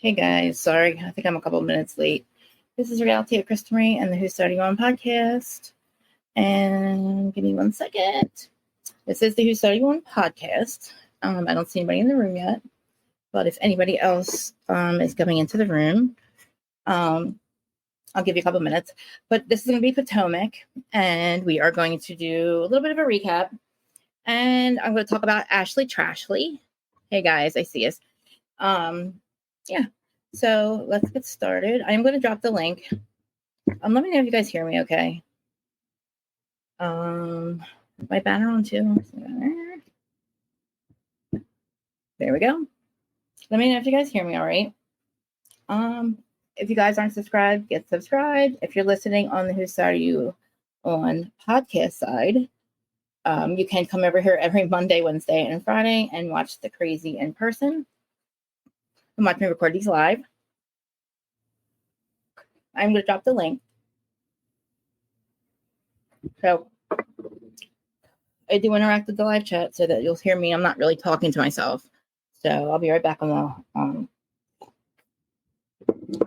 Hey guys, sorry, I think I'm a couple minutes late. This is Reality of Christopher and the Who's Starting On podcast. And give me 1 second. This is the Who's Starting On podcast. I don't see anybody in the room yet, but if anybody else is coming into the room, I'll give you a couple minutes. But this is going to be Potomac, and we are going to do a little bit of a recap. And I'm going to talk about Ashley Trashley. Hey guys, I see us. Yeah, so let's get started. I'm going to drop the link. Let me know if you guys hear me okay. My banner on too. There we go. Let me know if you guys hear me all right. If you guys aren't subscribed, get subscribed. If you're listening on the Who Started You On podcast side, you can come over here every Monday, Wednesday, and Friday and watch the crazy in person. And watch me record these live. I'm going to drop the link. So I do interact with the live chat so that you'll hear me. I'm not really talking to myself. So I'll be right back on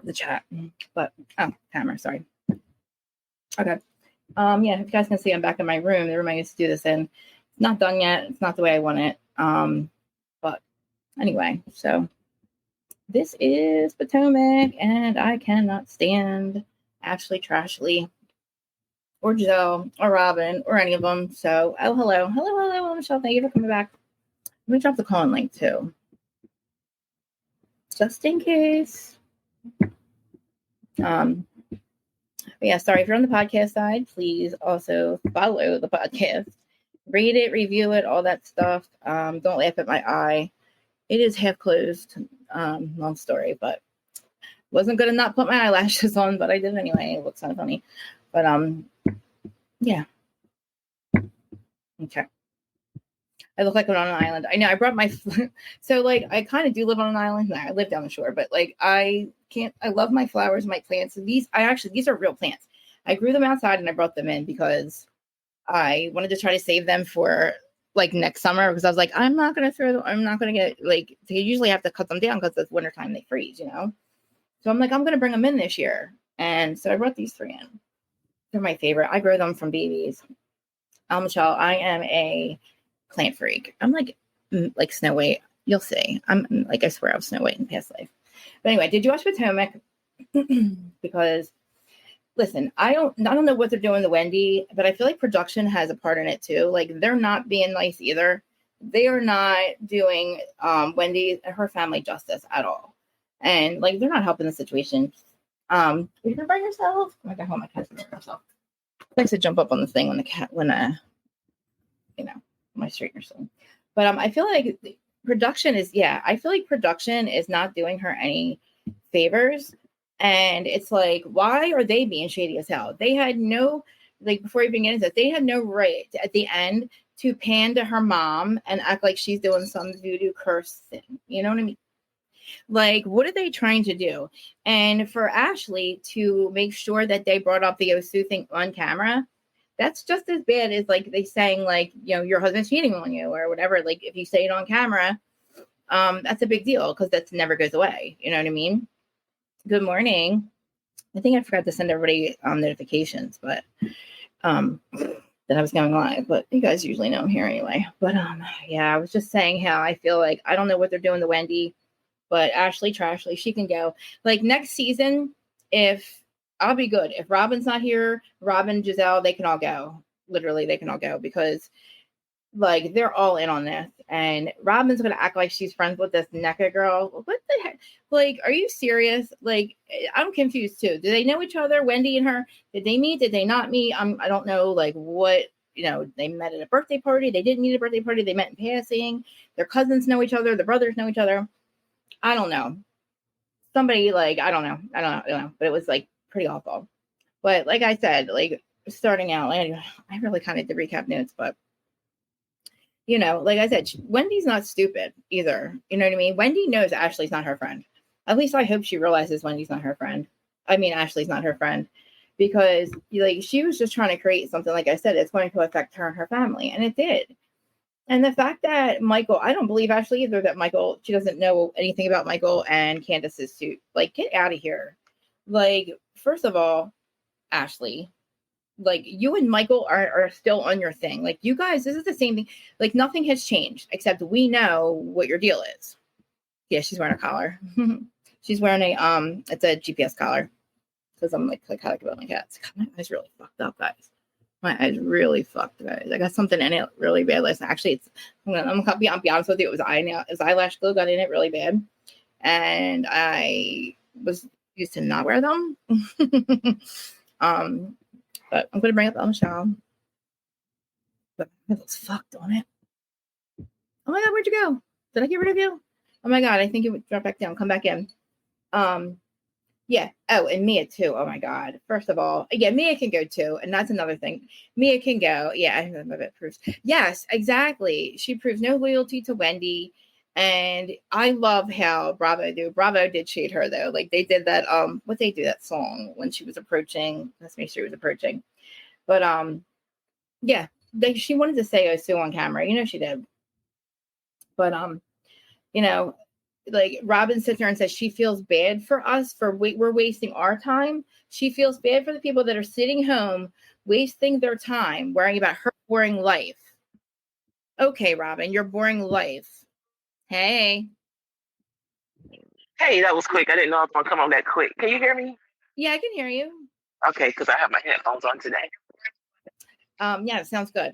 the chat. But, camera, sorry. Okay. Yeah, if you guys can see, I'm back in my room. The room I used to do this in. It's not done yet. It's not the way I want it. But anyway, so this is Potomac, and I cannot stand Ashley Trashley or Giselle or Robin or any of them. So, hello, Michelle. Thank you for coming back. Let me drop the call-in link too, just in case. But yeah, sorry if you're on the podcast side. Please also follow the podcast, rate it, review it, all that stuff. Don't laugh at my eye. It is half closed. Long story, but wasn't gonna not put my eyelashes on, but I did anyway. It looks kind of funny, but yeah. Okay. I look like I'm on an island. I know I brought my so like I kind of do live on an island. I live down the shore, but like I love my flowers, my plants. These are real plants. I grew them outside and I brought them in because I wanted to try to save them for like next summer, because I was like, I'm not going to get like, they usually have to cut them down because it's wintertime, they freeze, So I'm like, I'm going to bring them in this year. And so I brought these 3 in. They're my favorite. I grow them from babies. Michelle, I am a plant freak. I'm like Snow White. You'll see. I'm like, I swear I was Snow White in past life. But anyway, did you watch Potomac? Because listen, I don't know what they're doing to Wendy, but I feel like production has a part in it too. Like they're not being nice either. They are not doing Wendy and her family justice at all. And like they're not helping the situation. Are you gonna by yourself? Oh my god, my cat's by herself. Likes to jump up on the thing when my straightener soon. But I feel like production is not doing her any favors. And it's like, why are they being shady as hell? They had no, like, before you begin this, they had no right at the end to pan to her mom and act like she's doing some voodoo curse thing. You know what I mean? Like, what are they trying to do? And for Ashley to make sure that they brought up the Osu thing on camera, that's just as bad as like they saying like, your husband's cheating on you or whatever. Like if you say it on camera, that's a big deal because that never goes away. You know what I mean? Good morning. I think I forgot to send everybody notifications, but that I was going live. But you guys usually know I'm here anyway. But yeah, I was just saying how I feel like I don't know what they're doing to Wendy, but Ashley Trashley, she can go. Like next season, if I'll be good. If Robin's not here, Robin, Giselle, they can all go. Literally, they can all go because like they're all in on this. And Robin's gonna act like she's friends with this NECA girl. What the heck? Like, are you serious? Like, I'm confused too. Do they know each other? Wendy and her? Did they meet? Did they not meet? I don't know. Like, what? They met at a birthday party. They didn't meet at a birthday party. They met in passing. Their cousins know each other. The brothers know each other. I don't know. Somebody like I don't know. But it was like pretty awful. But like I said, like starting out, I really kind of did recap notes, but. Like I said, Wendy's not stupid either. You know what I mean? Wendy knows Ashley's not her friend. At least I hope she realizes Wendy's not her friend. I mean, Ashley's not her friend because like she was just trying to create something, like I said, it's going to affect her and her family. And it did. And the fact that Michael, I don't believe actually either that Michael, she doesn't know anything about Michael and Candace's suit. Like, get out of here. Like, first of all, Ashley, like you and Michael are still on your thing. Like, you guys, this is the same thing. Like, nothing has changed except we know what your deal is. Yeah, she's wearing a collar. She's wearing it's a GPS collar. Because I'm like how about my cats. God, my eyes really fucked up, guys. My eyes really fucked, guys. I got something in it really bad. Listen, actually, I'm gonna be honest with you. It was eyelash glue got in it really bad, and I was used to not wear them. But I'm gonna bring up the Michelle. But it looks fucked on it. Oh my god, where'd you go? Did I get rid of you? Oh my god, I think you would drop back down. Come back in. Yeah. Oh, and Mia too. Oh my god. First of all, yeah, Mia can go too, and that's another thing. Mia can go. Yeah, I love it. Proves. Yes, exactly. She proves no loyalty to Wendy, and I love how Bravo do. Bravo did shade her though. Like they did that. What they do that song when she was approaching. Let's make sure she was approaching. But yeah, she wanted to say Sue on camera. You know she did. But you know. Like Robin sits there and says she feels bad for us we're wasting our time. She feels bad for the people that are sitting home wasting their time worrying about her boring life. Okay, Robin, your boring life. Hey, that was quick. I didn't know I was gonna come on that quick. Can you hear me? Yeah, I can hear you. Okay, because I have my headphones on today. Yeah, it sounds good.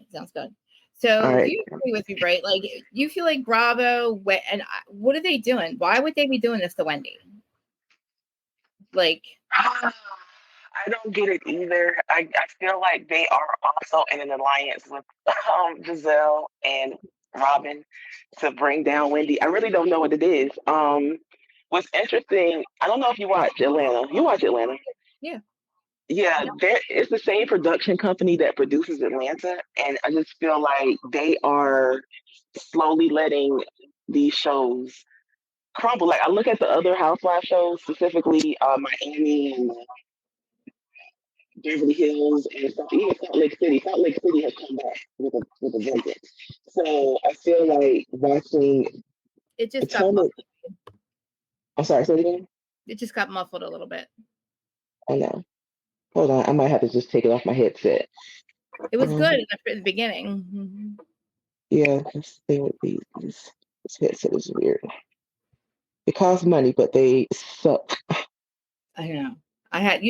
So right. You agree with me, right? Like you feel like Bravo, and what are they doing? Why would they be doing this to Wendy? Like, I don't get it either. I feel like they are also in an alliance with Giselle and Robin to bring down Wendy. I really don't know what it is. What's interesting, I don't know if you watch Atlanta. You watch Atlanta? Yeah. Yeah, it's the same production company that produces Atlanta, and I just feel like they are slowly letting these shows crumble. Like I look at the other Housewives shows, specifically Miami and Beverly Hills and stuff. Even Salt Lake City. Salt Lake City has come back with a vengeance. So I feel like watching it just Potomac. I'm sorry, say it again. It just got muffled a little bit. I know. Hold on, I might have to just take it off my headset. It was good in the beginning. Mm-hmm. Yeah, this thing with this headset is weird. It costs money, but they suck. I know. I had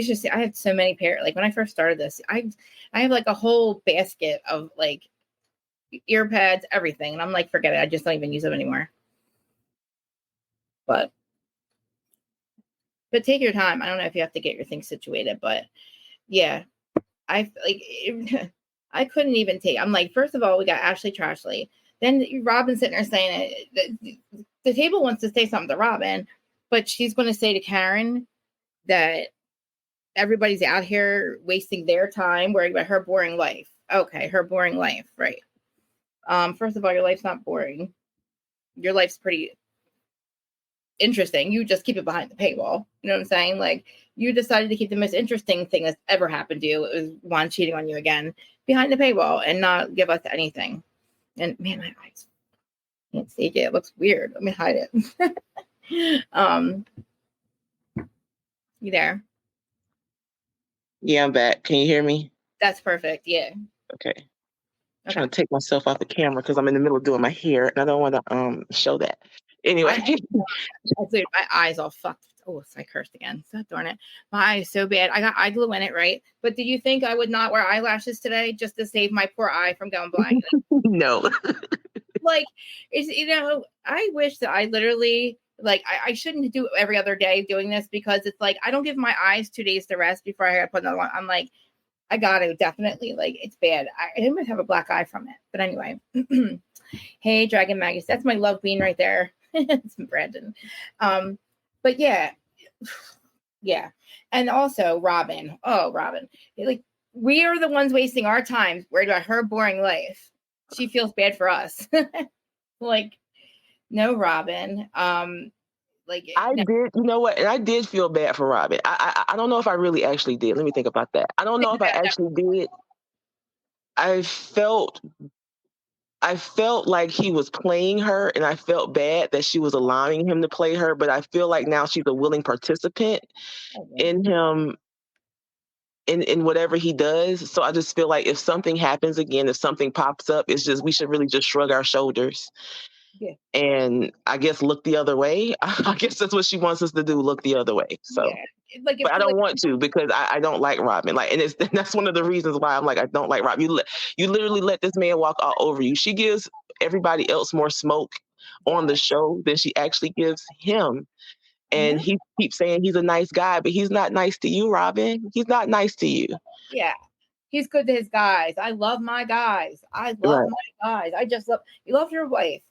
so many pairs. Like when I first started this, I have like a whole basket of like earpads, everything, and I'm like, forget it. I just don't even use them anymore. But take your time. I don't know if you have to get your things situated, but yeah, I couldn't even take. I'm like, first of all, we got Ashley Trashley. Then Robin sitting there saying it. The table wants to say something to Robin, but she's going to say to Karen that everybody's out here wasting their time worrying about her boring life. Okay, her boring life, right? First of all, your life's not boring. Your life's pretty interesting. You just keep it behind the paywall. You know what I'm saying? Like you decided to keep the most interesting thing that's ever happened to you. It was Juan cheating on you again behind the paywall and not give us anything. And man, my eyes can't see it. It looks weird. Let me hide it. You there? Yeah, I'm back. Can you hear me? That's perfect. Yeah. Okay. I'm trying to take myself off the camera because I'm in the middle of doing my hair and I don't want to show that. Anyway. My eyes all fucked. Oh, I cursed again. So darn it. My eye is so bad. I got eye glue in it, right? But did you think I would not wear eyelashes today just to save my poor eye from going blind? No. Like, it's, I wish that I literally, like, I shouldn't do every other day doing this because it's like, I don't give my eyes 2 days to rest before I put another one. I'm like, I got to definitely, like, it's bad. I might have a black eye from it. But anyway. Hey, Dragon Magus. That's my love bean right there. It's Brandon. But yeah. And also Robin. Oh, Robin. Like, we are the ones wasting our time worried about her boring life. She feels bad for us. Like, no, Robin. Like I did, you know what? And I did feel bad for Robin. I don't know if I really actually did. Let me think about that. I don't know if I actually did. I felt I felt like he was playing her, and I felt bad that she was allowing him to play her, but I feel like now she's a willing participant in him, in whatever he does. So I just feel like if something happens again, if something pops up, it's just, we should really just shrug our shoulders Yeah. and I guess look the other way. I guess that's what she wants us to do, look the other way. So Yeah. Like, but I don't want to, because I don't like Robin. Like, and that's one of the reasons why I'm like, I don't like Robin. You literally let this man walk all over you. She gives everybody else more smoke on the show than she actually gives him. And he keeps saying he's a nice guy, but he's not nice to you, Robin. He's not nice to you. Yeah. He's good to his guys. I love my guys. I love my guys. I just love, you love your wife.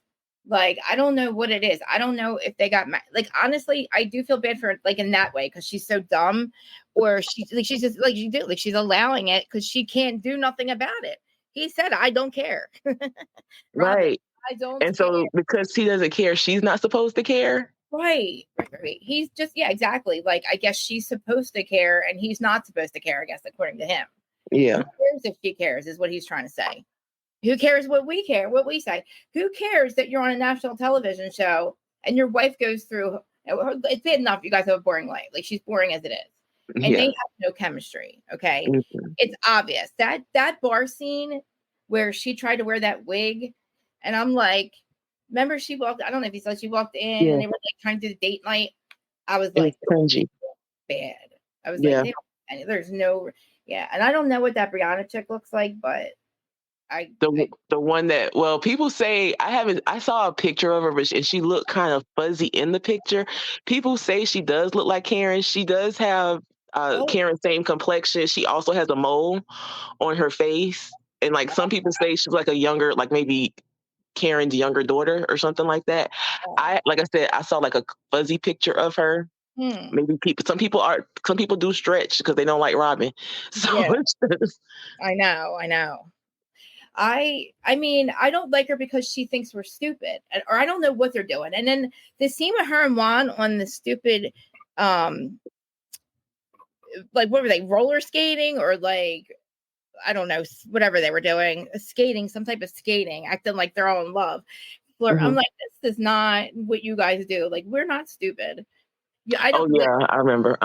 Like, I don't know what it is. I don't know if they got like, honestly, I do feel bad for her, like, in that way, because she's so dumb, or she's just like, you do, like, she's allowing it because she can't do nothing about it. He said, I don't care. Robin, Right. I don't And care. so because he doesn't care, she's not supposed to care. Right. He's just, yeah, exactly. Like, I guess she's supposed to care and he's not supposed to care, I guess, according to him. Yeah. Who cares if she cares, is what he's trying to say. Who cares what we care, what we say? Who cares that you're on a national television show and your wife goes through, it's bad enough you guys have a boring life. Like, she's boring as it is. And they have no chemistry. Okay. Mm-hmm. It's obvious that bar scene where she tried to wear that wig. And I'm like, remember she walked, I don't know if you saw, she walked in and they were like trying to do the date night. I was like, cringy. Bad. I was like, there's no, and I don't know what that Brianna chick looks like, but the one that, well, people say, I saw a picture of her, but she looked kind of fuzzy in the picture. People say she does look like Karen. She does have Karen's same complexion. She also has a mole on her face. And like some people say she's like a younger, like maybe Karen's younger daughter or something like that. Like I said, I saw like a fuzzy picture of her. Maybe some people do stretch because they don't like Robin. So I know. I mean, I don't like her because she thinks we're stupid, or I don't know what they're doing. And then the scene with her and Juan on the stupid, like, what were they, roller skating, or like, I don't know, whatever they were doing, skating, some type of skating, acting like they're all in love. I'm like, this is not what you guys do. Like, we're not stupid. Yeah, I don't. I remember.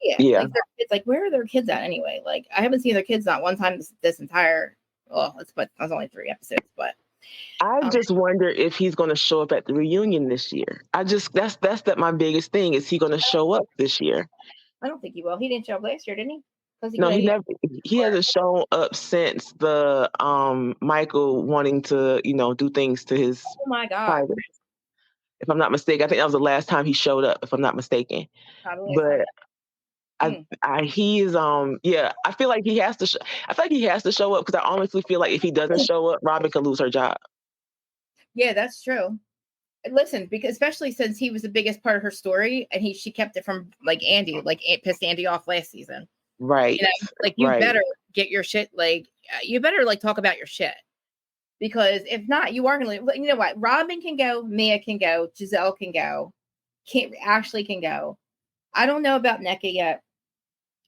Yeah. Like, it's like, where are their kids at anyway? Like, I haven't seen their kids not one time this entire. Well, that was only 3 episodes, but I just wonder if he's going to show up at the reunion this year. That's my biggest thing. Is he going to show up this year? I don't think he will. He didn't show up last year, didn't he? No, he never. He hasn't shown up since the Michael wanting to, do things to his. Oh my God! Private. If I'm not mistaken, I think that was the last time he showed up. If I'm not mistaken, but. He is I feel like he has to I feel like he has to show up, because I honestly feel like if he doesn't show up, Robin could lose her job. Yeah, that's true. Listen, because especially since he was the biggest part of her story, and she kept it from, like, Andy, like, it pissed Andy off last season. Right. Like, you better get your shit, like, you better, like, talk about your shit, because if not, you are gonna, you know what, Robin can go, Mia can go, Giselle can go, Ashley can go. I don't know about NECA yet.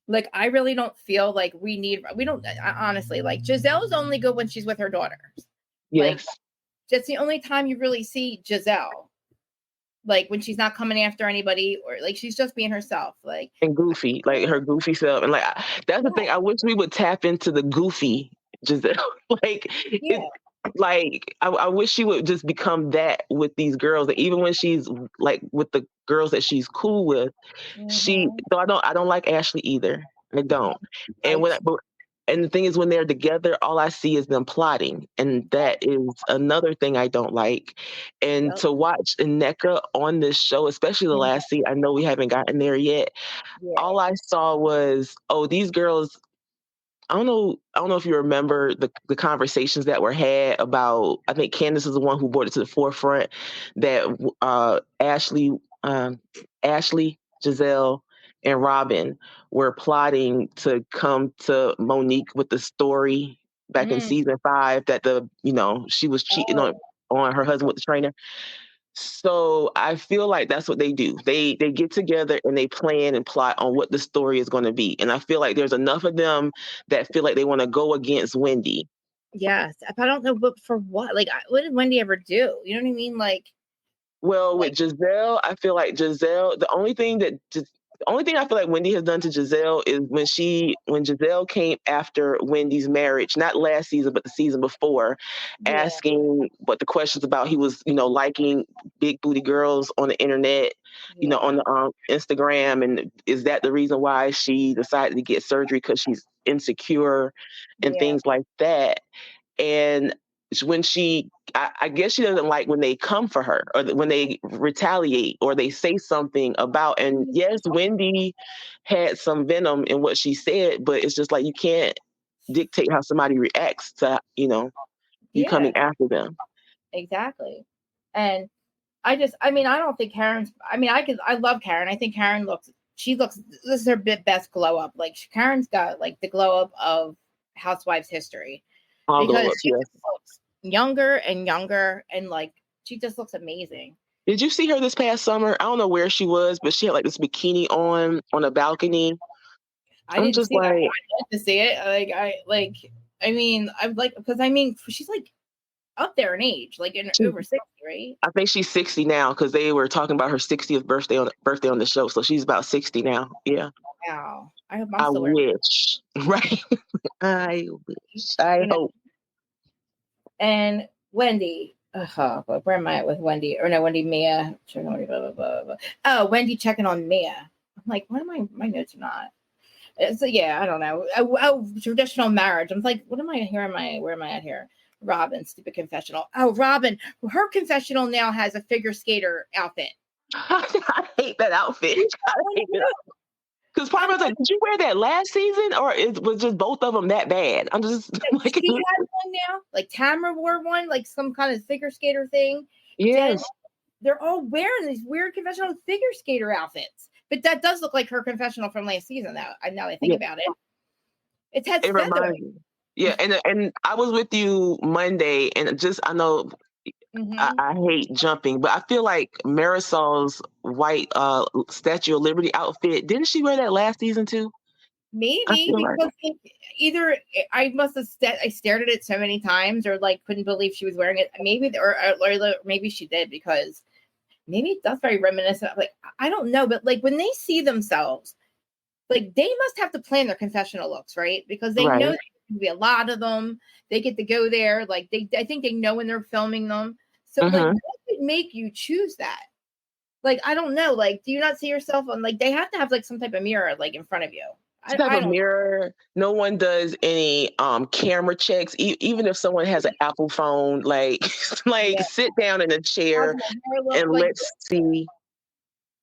Like, I really don't feel like we don't, honestly, like, Giselle's only good when she's with her daughters. Yes. Like, that's the only time you really see Giselle. Like, when she's not coming after anybody, or like she's just being herself. Like, and goofy, like her goofy self. And like, that's the thing. I wish we would tap into the goofy Giselle. Like, I wish she would just become that with these girls. That even when she's like with the girls that she's cool with, so I don't like Ashley either. I don't. And and the thing is, when they're together, all I see is them plotting, and that is another thing I don't like. And to watch NECA on this show, especially the last scene, I know we haven't gotten there yet. All I saw was, these girls. I don't know if you remember the conversations that were had about, I think Candace is the one who brought it to the forefront, that Ashley, Giselle, and Robin were plotting to come to Monique with the story back in season 5 that she was cheating on her husband with the trainer. So I feel like that's what they do. They get together and they plan and plot on what the story is going to be. And I feel like there's enough of them that feel like they want to go against Wendy Yes, I don't know, but for what? Like, what did Wendy ever do? You know what I mean? Well, Like with Giselle, I feel like Giselle, the only thing I feel like Wendy has done to Giselle is when Giselle came after Wendy's marriage, not last season, but the season before, yeah, asking what the questions about he was, liking big booty girls on the internet, on yeah, the Instagram. And is that the reason why she decided to get surgery? Because she's insecure and yeah, things like that. And when I guess she doesn't like when they come for her or when they retaliate or they say something about, and yes, Wendy had some venom in what she said, but it's just like you can't dictate how somebody reacts to, you yeah, coming after them. exactly. And I mean, I don't think I love Karen. I think this is her best glow up. Like, Karen's got like the glow up of Housewives history All glow because ups, she yes. just looks younger and younger, and like, she just looks amazing. Did you see her this past summer? I don't know where she was, but she had like this bikini on a balcony. I I'm didn't just see it. I like, wanted to see it. I mean, I'm like, because I mean, she's like up there in age, like in over 60, right? I think she's 60 now because they were talking about her 60th birthday on the show. So she's about 60 now. Yeah. Wow. I hope I'm I still wearing wish. Right. I it, wish. I you know. hope. And Wendy, where am I at with Wendy? Or no, Wendy, Mia. Blah, blah, blah, blah, blah. Oh, Wendy checking on Mia. I'm like, what am my notes are not? So yeah, I don't know. Traditional marriage. I'm like, what am I here? Where am I at here? Robin, stupid confessional. Oh, Robin, her confessional now has a figure skater outfit. I hate that outfit. I hate it. Because part of me was like, did you wear that last season or it was just both of them that bad? I'm just like, She has one now. Like, Tamara wore one, like some kind of figure skater thing. Jen, yes. they're all wearing these weird confessional figure skater outfits. But that does look like her confessional from last season, though. Now I think Yeah. about it. It has It reminds feathering. me. Yeah. And I was with you Monday and I know Mm-hmm. I hate jumping, but I feel like Marisol's white Statue of Liberty outfit, didn't she wear that last season too? I Maybe feel like because either I must have I stared at it so many times, or like couldn't believe she was wearing it. Maybe or maybe she did, because maybe that's very reminiscent of, like, I don't know, but like when they see themselves, like, they must have to plan their confessional looks, right? Because they know right. there's going to be a lot of them. They get to go there. Like, I think they know when they're filming them. So, like, Mm-hmm. what would make you choose that? Like, I don't know. Like, do you not see yourself on, like, they have to have like some type of mirror like in front of you. Some type I of don't. mirror. No one does any camera checks. Even if someone has an Apple phone, like like Yeah. sit down in a How does chair my hair look and like? let's see.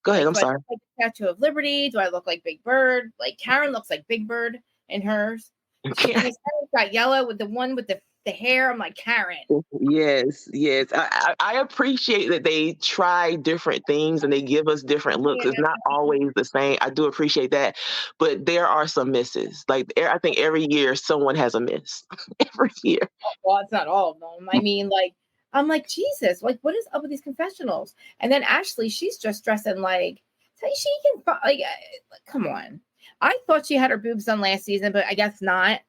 Go ahead. Like, I'm do I look sorry. like the Statue of Liberty? Do I look like Big Bird? Like, Karen looks like Big Bird in hers. Miss Karen's got yellow with the one with the hair. I'm like, Karen. Yes, yes. I appreciate that they try different things and they give us different looks. It's not always the same. I do appreciate that, but there are some misses. Like I think every year someone has a miss. Every year. Well, it's not all of them. I mean, like, I'm like, Jesus, like, what is up with these confessionals? And then Ashley, she's just dressing like, so she can, come on. I thought she had her boobs done last season, but I guess not.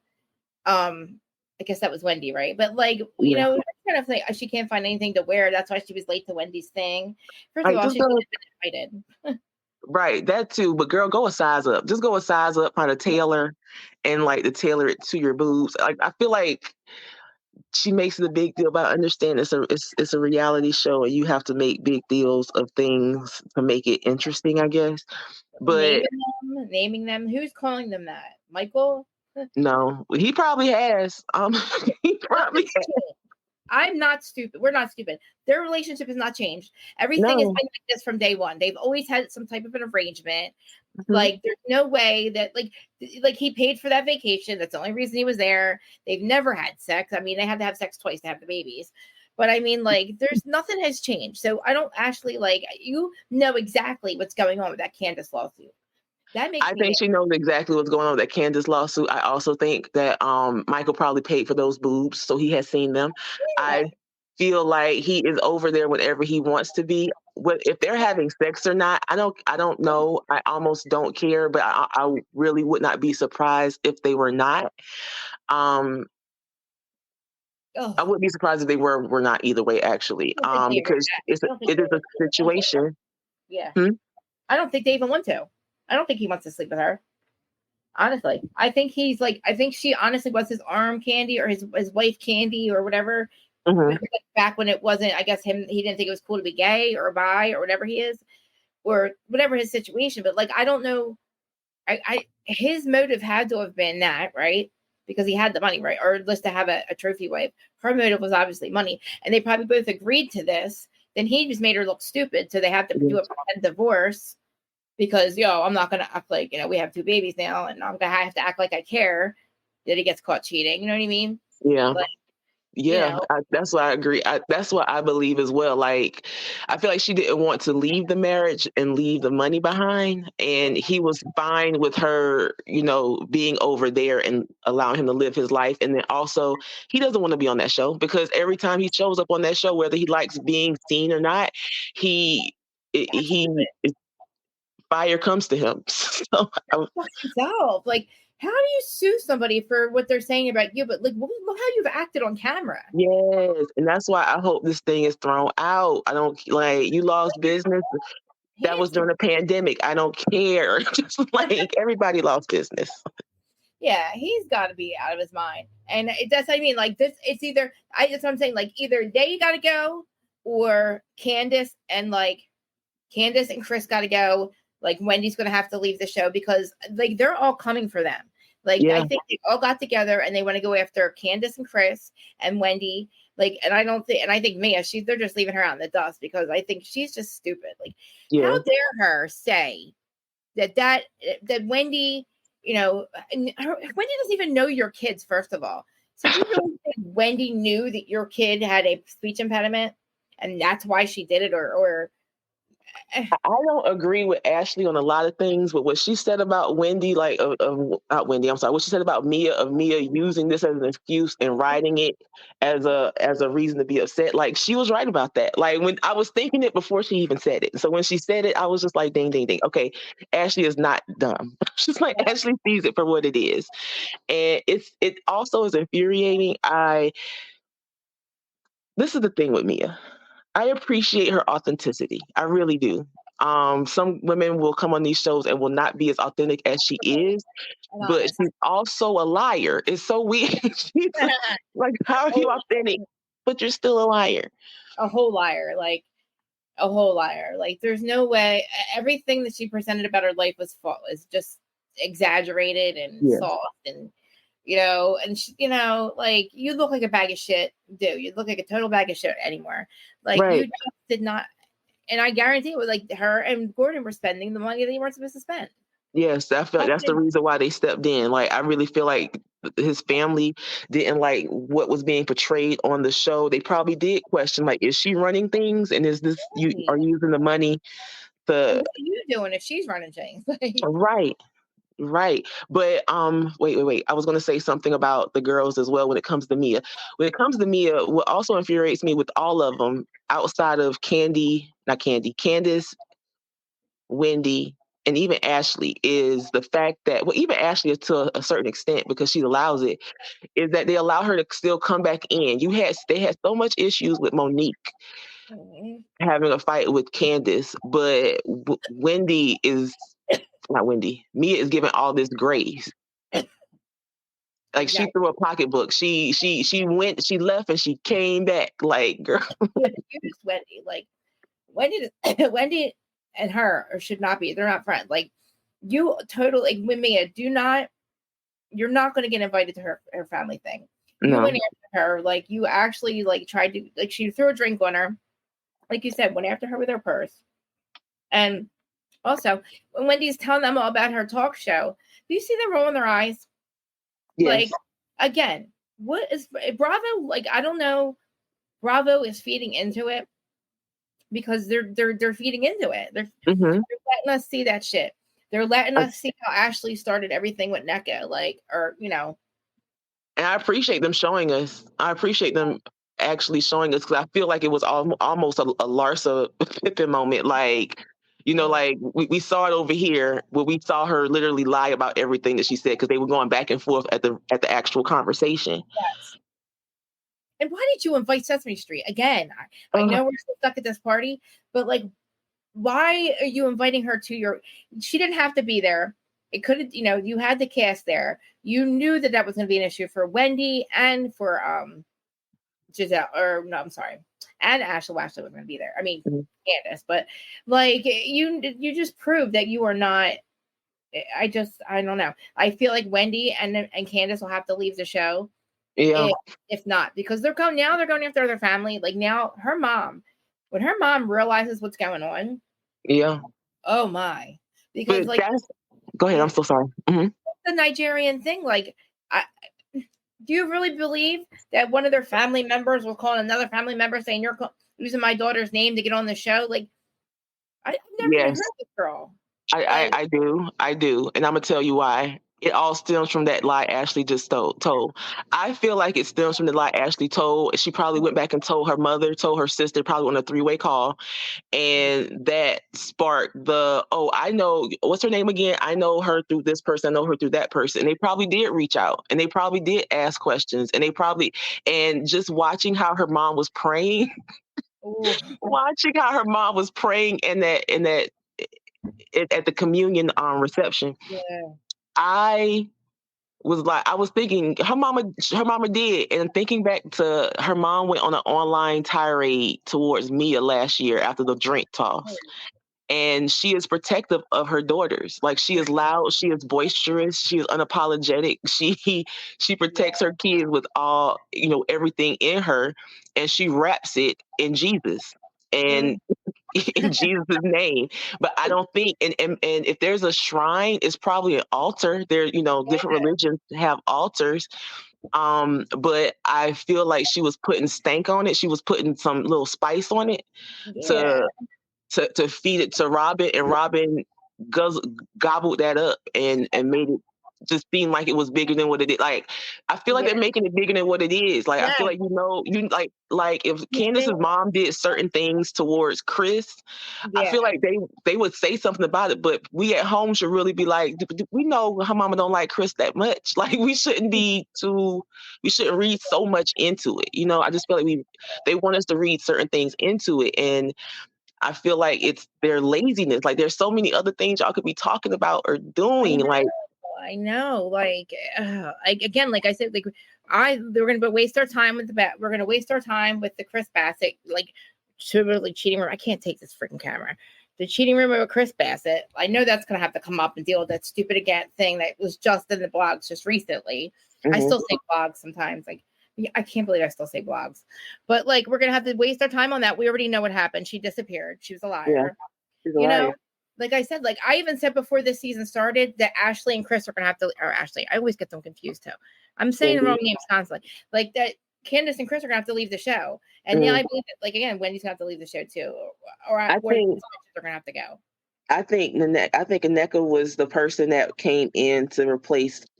I guess that was Wendy, right? But like, Yeah. I kind of think she can't find anything to wear. That's why she was late to Wendy's thing. First of Like all, just she go should have been invited. right, that too. But girl, go a size up. Just go a size up, kind of tailor and like to tailor it to your boobs. Like I feel like she makes it a big deal about understanding it's a reality show and you have to make big deals of things to make it interesting, I guess. But Naming them. Who's calling them that? Michael? no, he probably has. He probably has. I'm not stupid. We're not stupid. Their relationship has not changed. Everything has No. been like this from day one. They've always had some type of an arrangement. Mhm. Like, there's no way that like he paid for that vacation. That's the only reason he was there. They've never had sex. I mean, they had to have sex twice to have the babies. But I mean, like, there's nothing has changed. So I don't actually, like, you know exactly what's going on with that Candace lawsuit. That makes I me think mad. she knows exactly what's going on with that Candace lawsuit. I also think that Michael probably paid for those boobs, so he has seen them. I Yeah. feel like he is over there whenever he wants to be. If they're having sex or not, I don't know. I almost don't care, but I really would not be surprised if they were not. Um, Oh, I wouldn't be surprised if they were not either way, actually. I don't think they ever. Because I don't think it they is a even want to. situation. Yeah, Hmm? I don't think they even want to. I don't think he wants to sleep with her. Honestly, I think he's like. I think she honestly was his arm candy or his wife candy or whatever. Hmm. Back when it wasn't, I guess he didn't think it was cool to be gay or bi or whatever he is or whatever his situation. But like, I don't know. His motive had to have been that, right? Because he had the money, right? Or just to have a trophy wife. Her motive was obviously money, and they probably both agreed to this. Then he just made her look stupid, so they have to do a divorce because I'm not gonna act like we have two babies now, and I'm gonna have to act like I care that he gets caught cheating. You know what I mean? Yeah. Like, Yeah, that's what I agree. That's what I believe as well. Like, I feel like she didn't want to leave the marriage and leave the money behind. And he was fine with her, being over there and allowing him to live his life. And then also, he doesn't want to be on that show because every time he shows up on that show, whether he likes being seen or not, he, he, fire comes to him. So, himself. Like, how do you sue somebody for what they're saying about you? But like, look how you've acted on camera. yes. And that's why I hope this thing is thrown out. I don't like you lost business. That was during the pandemic. I don't care. Just like everybody lost business. Yeah, he's got to be out of his mind. And that's what I mean. Like this, it's either that's what I'm saying. Like either they got to go, or Candace and Chris got to go. Like Wendy's going to have to leave the show because like they're all coming for them. Like I think they all got together and they want to go after Candace and Chris and Wendy. Like, and I think Mia, they're just leaving her out in the dust because I think she's just stupid. Like, how dare her say that Wendy, Wendy doesn't even know your kids, first of all. So do you really think Wendy knew that your kid had a speech impediment and that's why she did it or I don't agree with Ashley on a lot of things, but what she said about Wendy, like not Wendy, I'm sorry, what she said about Mia, of Mia using this as an excuse and writing it as a reason to be upset, like she was right about that. Like when I was thinking it before she even said it. So when she said it, I was just like, ding, ding, ding. Okay, Ashley is not dumb. She's like Ashley sees it for what it is. And it also is infuriating. This is the thing with Mia. I appreciate her authenticity. I really do. Some women will come on these shows and will not be as authentic as she is, but she's also a liar. It's so weird. She's like, how are you authentic, but you're still a liar? A whole liar. Like a whole liar. Like there's no way. Everything that she presented about her life was just exaggerated and soft and and like you look like a bag of shit, dude. You look like a total bag of shit anymore. Like you just did not, and I guarantee it was like her and Gordon were spending the money they weren't supposed to spend. Yes, I feel like that's the reason why they stepped in. Like I really feel like his family didn't like what was being portrayed on the show. They probably did question, like, is she running things, and is this you are you using the money to? What are you doing if she's running things? Right. But wait. I was gonna say something about the girls as well when it comes to Mia. When it comes to Mia, what also infuriates me with all of them, outside of Candace, Wendy, and even Ashley, is the fact that even Ashley is to a certain extent because she allows it, is that they allow her to still come back in. They had so much issues with Monique having a fight with Candace, but Wendy is not Wendy. Mia is giving all this grace. Like she threw a pocketbook. She went, she left, and she came back. Like, girl, you just Wendy. Like Wendy and her should not be. They're not friends. Like you totally with Mia. You're not going to get invited to her family thing. You went after her. Like you actually like tried to like she threw a drink on her. Like you said, went after her with her purse. And also, when Wendy's telling them all about her talk show, do you see them rolling their eyes? Yes. Like, again, what is Bravo? Like, I don't know. Bravo is feeding into it because they're feeding into it. They're letting us see that shit. They're letting us see how Ashley started everything with NECA, And I appreciate them showing us. I appreciate them actually showing us because I feel like it was almost a Larsa Pippen moment. Like, like we saw it over here where we saw her literally lie about everything that she said because they were going back and forth at the actual conversation. Yes. And why did you invite Sesame Street again? I know we're still stuck at this party, but like, why are you inviting her to your? She didn't have to be there. It could have, you had the cast there. You knew that was going to be an issue for Wendy and for Giselle, or no, I'm sorry, and Ashley. Ashley was going to be there. I mean, Candace, but like you just proved that you are not. I don't know. I feel like Wendy and Candace will have to leave the show. Yeah. If not, because they're going after their family. Like now, when her mom realizes what's going on. Yeah. Oh my. Because go ahead. I'm so sorry. Mm-hmm. The Nigerian thing, like, do you really believe that one of their family members will call another family member saying you're using my daughter's name to get on the show? Like, I've never even heard this girl. I do. And I'm going to tell you why. It all stems from that lie Ashley just told. I feel like it stems from the lie Ashley told. She probably went back and told her mother, told her sister, probably on a 3-way call. And that sparked I know, what's her name again? I know her through this person. I know her through that person. And they probably did reach out and they probably did ask questions. And just watching how her mom was praying, watching how her mom was praying at the communion reception. Yeah. I was thinking her mama did, and thinking back to her mom went on an online tirade towards Mia last year after the drink toss. And she is protective of her daughters. Like, she is loud, she is boisterous, she is unapologetic. She protects her kids with all, everything in her, and she wraps it in Jesus. And in Jesus' name. But I don't think, and if there's a shrine, it's probably an altar. There, different religions have altars. But I feel like she was putting stank on it. She was putting some little spice on it to feed it to Robin, and Robin gobbled that up and made it just seem like it was bigger than what it is. Like, I feel like they're making it bigger than what it is. Like, I feel like, like if Candace's mom did certain things towards Chris, I feel like they would say something about it, but we at home should really be like, we know her mama don't like Chris that much. Like, we shouldn't read so much into it. I just feel like they want us to read certain things into it. And I feel like it's their laziness. Like, there's so many other things y'all could be talking about or doing. I know. Like, again, like I said, like we're going to waste our time with we're going to waste our time with the Chris Bassett, like, really cheating room. I can't take this freaking camera. The cheating room with Chris Bassett. I know that's going to have to come up and deal with that stupid again thing that was just in the blogs just recently. I still say blogs sometimes. Like, I can't believe I still say blogs, but like, we're going to have to waste our time on that. We already know what happened. She disappeared. She was a liar. Yeah, she's a liar. Like I said, like I even said before this season started that Ashley and Chris are going to have to, or Ashley, I always get them confused too. I'm saying the wrong names constantly. Like that Candace and Chris are going to have to leave the show. And now I believe that, like, again, Wendy's going to have to leave the show too. Or I think they're going to have to go. I think Aneka was the person that came in to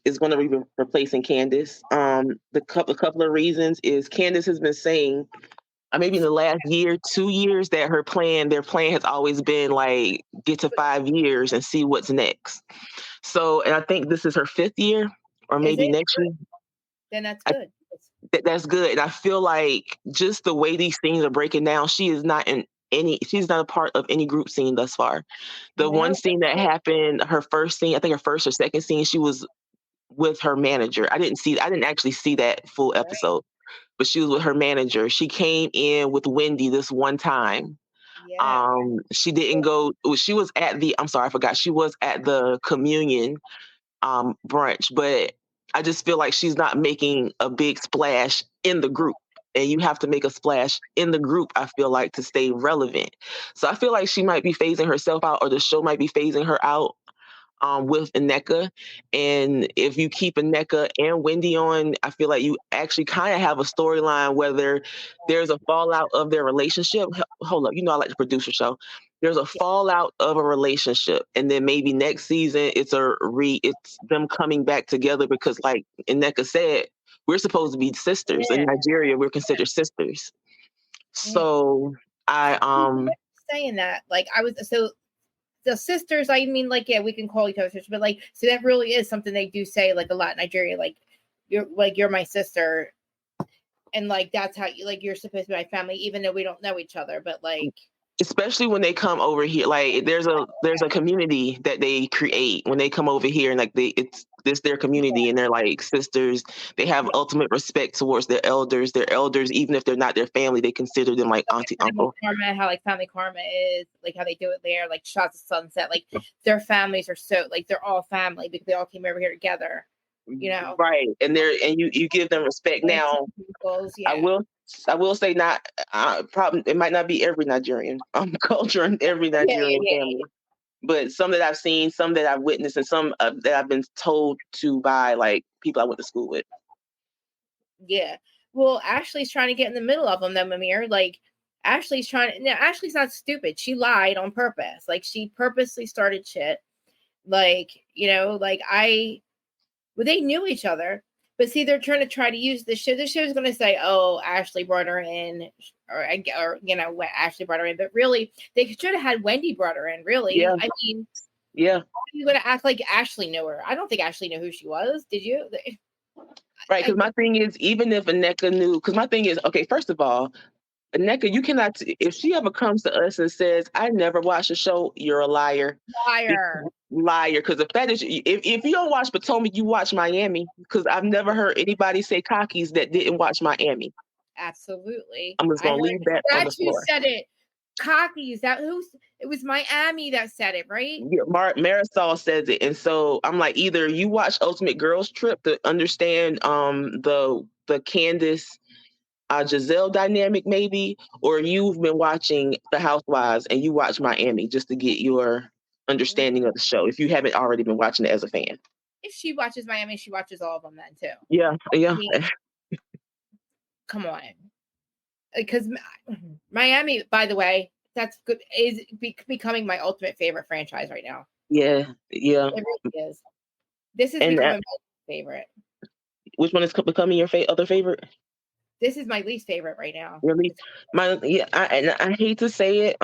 is going to be replacing Candace. The couple of reasons is Candace has been saying, maybe in the last 2 years, that their plan has always been like, get to 5 years and see what's next. So, and I think this is her 5th year, or maybe next year. Then that's good. That's good. And I feel like just the way these things are breaking down, she's not a part of any group scene thus far. The one scene that happened, her first scene, I think her first or second scene, she was with her manager. I didn't actually see that full episode, but she was with her manager. She came in with Wendy this one time. She didn't go, she was at she was at the communion brunch, but I just feel like she's not making a big splash in the group. And you have to make a splash in the group, I feel like, to stay relevant. So I feel like she might be phasing herself out, or the show might be phasing her out with Aneka. And if you keep Aneka and Wendy on, I feel like you actually kind of have a storyline, whether there's a fallout of their relationship. Hold up, I like the producer show. There's a fallout of a relationship, and then maybe next season it's them coming back together, because, like Aneka said, we're supposed to be sisters. In Nigeria, we're considered sisters. So saying that, like, the sisters, I mean, like, yeah, we can call each other sisters, but like, so that really is something they do say, like, a lot in Nigeria, like, you're my sister. and like that's how you like you're supposed to be my family, even though we don't know each other. But like, especially when they come over here, like there's a community that they create when they come over here, and like it's this their community, and they're like sisters. They have ultimate respect towards their elders. Their elders, even if they're not their family, they consider them like auntie, uncle. Karma, how like family karma is, like how they do it there, like shots of sunset, like their families are so like they're all family because they all came over here together, you know. Right, and you give them respect. Now, yeah. I will say not probably it might not be every Nigerian culture and every Nigerian family, but some that I've seen, some that I've witnessed, and some that I've been told to by like people I went to school with. Yeah. Well, Ashley's trying to get in the middle of them, though, Mimir. Like, Ashley's trying to. No, Ashley's not stupid. She lied on purpose. Like, she purposely started shit. Like, you know, like well, they knew each other, but see, they're trying to use the show. The show's going to say, "Oh, Ashley brought her in," or you know, Ashley brought her in. But really, they should have had Wendy brought her in. Really, Yeah. I mean, yeah, you going to act like Ashley knew her? I don't think Ashley knew who she was. Did you? Right, because my thing is, even if Aneka knew, because my thing is, okay, first of all, Aneka, you cannot, if she ever comes to us and says, I never watched a show, you're a liar. Liar, because the fact is, if you don't watch Potomac, you watch Miami, because I've never heard anybody say cockies that didn't watch Miami. Absolutely. I'm just going to leave that on the floor. Who said it. Cockies. It was Miami that said it, right? Yeah, Marisol says it, and so I'm like, either you watch Ultimate Girls Trip to understand the Candace Giselle dynamic, maybe, or you've been watching The Housewives and you watch Miami just to get your understanding of the show. If you haven't already been watching it as a fan, if she watches Miami, she watches all of them then too. Yeah. I mean, come on. Because Miami, by the way, that's good, is becoming my ultimate favorite franchise right now. Yeah. It really is. This is becoming my favorite. Which one is becoming your other favorite? This is my least favorite right now. Really? I hate to say it.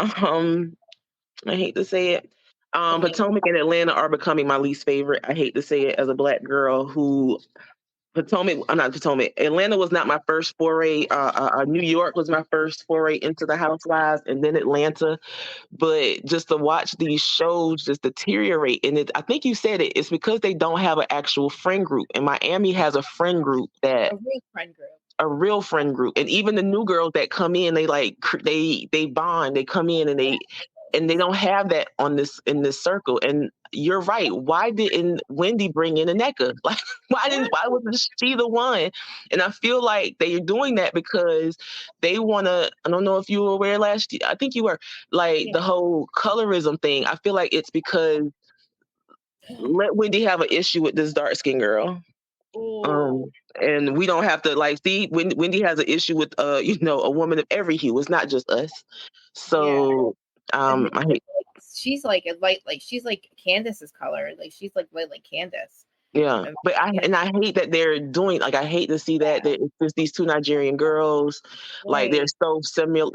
Potomac and Atlanta are becoming my least favorite. I hate to say it as a Black girl who Atlanta was not my first foray. New York was my first foray into the Housewives, and then Atlanta. But just to watch these shows just deteriorate, and I think you said it, it's because they don't have an actual friend group. And Miami has a friend group a real friend group. And even the new girls that come in, they bond. They come in and they don't have that in this circle. And you're right. Why didn't Wendy bring in Aneka? Like, why wasn't she the one? And I feel like they're doing that because they want to. I don't know if you were aware last year. I think you were. The whole colorism thing. I feel like it's because let Wendy have an issue with this dark skinned girl. And we don't have to see when Wendy has an issue with a woman of every hue. It's not just us. So I hate. She's like she's like Candace's color. Like she's like Candace. Yeah, but I hate that they're doing. I hate to see that it's just these two Nigerian girls. Like they're so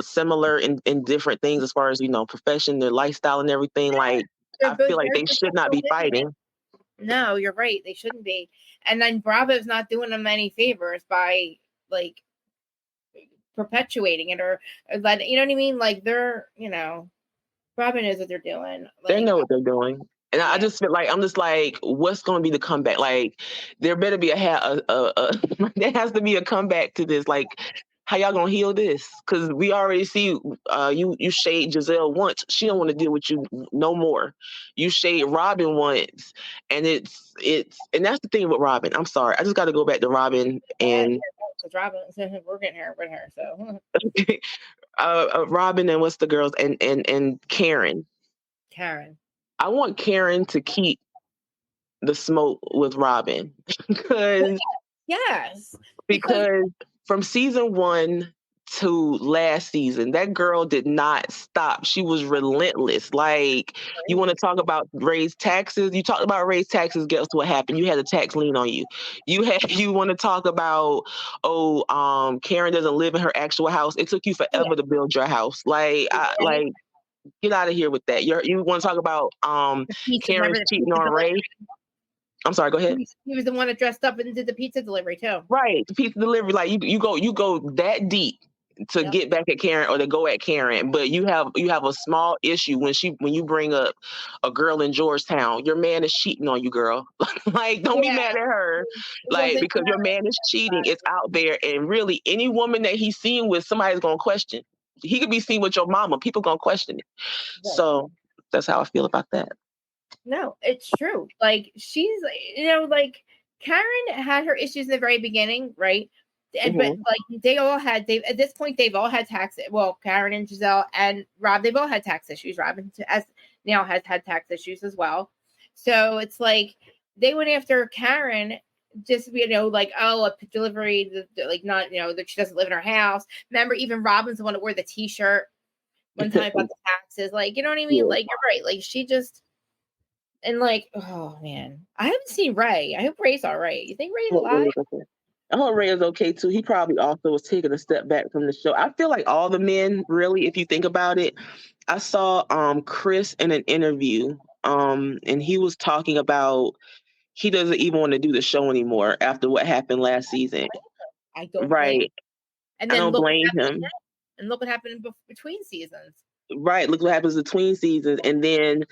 similar in different things as far as profession, their lifestyle, and everything. Like I feel like they should not be fighting. No, you're right. They shouldn't be. And then Bravo's not doing them any favors by perpetuating it or letting, you know what I mean? Like they're, Bravo knows what they're doing. They know what they're doing. And I just feel like, I'm just like, what's going to be the comeback? Like, there better be there has to be a comeback to this. Like, how y'all going to heal this? Because we already see you shade Giselle once. She don't want to deal with you no more. You shade Robin once. And and that's the thing with Robin. I'm sorry. I just got to go back to Robin. And Robin, we're getting her with her. So Robin and what's the girls? And Karen. I want Karen to keep the smoke with Robin because from season 1 to last season, that girl did not stop. She was relentless. Like, you want to talk about raised taxes? You talked about raised taxes. Guess what happened? You had a tax lien on you. You want to talk about, Karen doesn't live in her actual house. It took you forever to build your house. Get out of here with that. You want to talk about Karen's cheating on Ray? I'm sorry, go ahead. He was the one that dressed up and did the pizza delivery too. Right, the pizza delivery. Like you go that deep to get back at Karen or to go at Karen, but you have a small issue when you bring up a girl in Georgetown. Your man is cheating on you, girl. Like, don't be mad at her, like, because your man is cheating. It's out there, and really, any woman that he's seen with, somebody's gonna question. He could be seen with your mama. People gonna question it. Right. So that's how I feel about that. No, it's true. Like, she's, like, Karen had her issues in the very beginning, right? And but like at this point they've all had tax. Well, Karen and Giselle and Rob, they've all had tax issues. Robin as now has had tax issues as well. So it's like they went after Karen just like, oh, a delivery, like, not that she doesn't live in her house. Remember, even Robin's the one that wore the T-shirt one time about the taxes. Like, you know what I mean? Yeah. Like, you're right. Like, she just. And like, oh man, I haven't seen Ray. I hope Ray's all right. You think Ray's alive? I hope Ray is okay too. He probably also was taking a step back from the show. I feel like all the men, really, if you think about it. I saw Chris in an interview, and he was talking about he doesn't even want to do the show anymore after what happened last season. I don't right. And then I don't blame him. And look what happened between seasons. Right. Look what happens between seasons. And then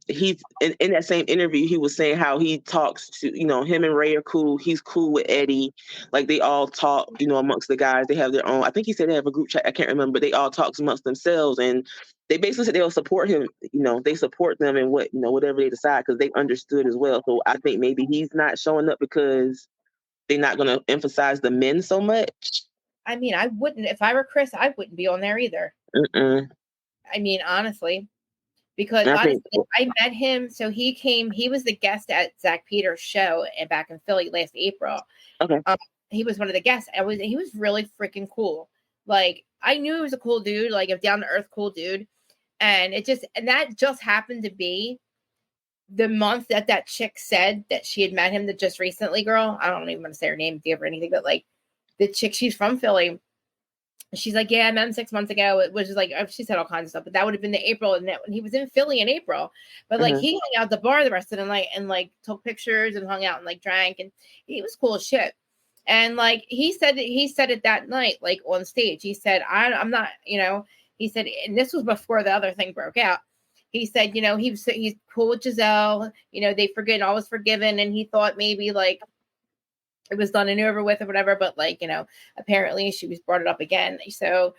he's in that same interview, he was saying how he talks to, him and Ray are cool. He's cool with Eddie. Like, they all talk, amongst the guys. They have their own, I think he said they have a group chat. I can't remember, but they all talk amongst themselves. And they basically said they'll support him. They support them in whatever they decide, because they understood as well. So I think maybe he's not showing up because they're not going to emphasize the men so much. I mean, I wouldn't, if I were Chris, I wouldn't be on there either. I mean, honestly, because I met him. So he was the guest at Zach Peters' show back in Philly last April. Okay. He was one of the guests. He was really freaking cool. Like, I knew he was a cool dude, like a down to earth cool dude. And that just happened to be the month that chick said that she had met him that just recently, girl. I don't even want to say her name, give her anything, but like the chick, she's from Philly. She's like, yeah, I met him 6 months ago. It was just like, she said all kinds of stuff, but that would have been the April, and he was in Philly in April. But like, he hung out at the bar the rest of the night and like took pictures and hung out and like drank, and he was cool as shit. And like, he said it that night, like on stage. He said, I'm not, he said, and this was before the other thing broke out. He said, he's cool with Giselle. They forget, all was forgiven, and he thought maybe like it was done and over with or whatever, but like, apparently she was brought it up again. So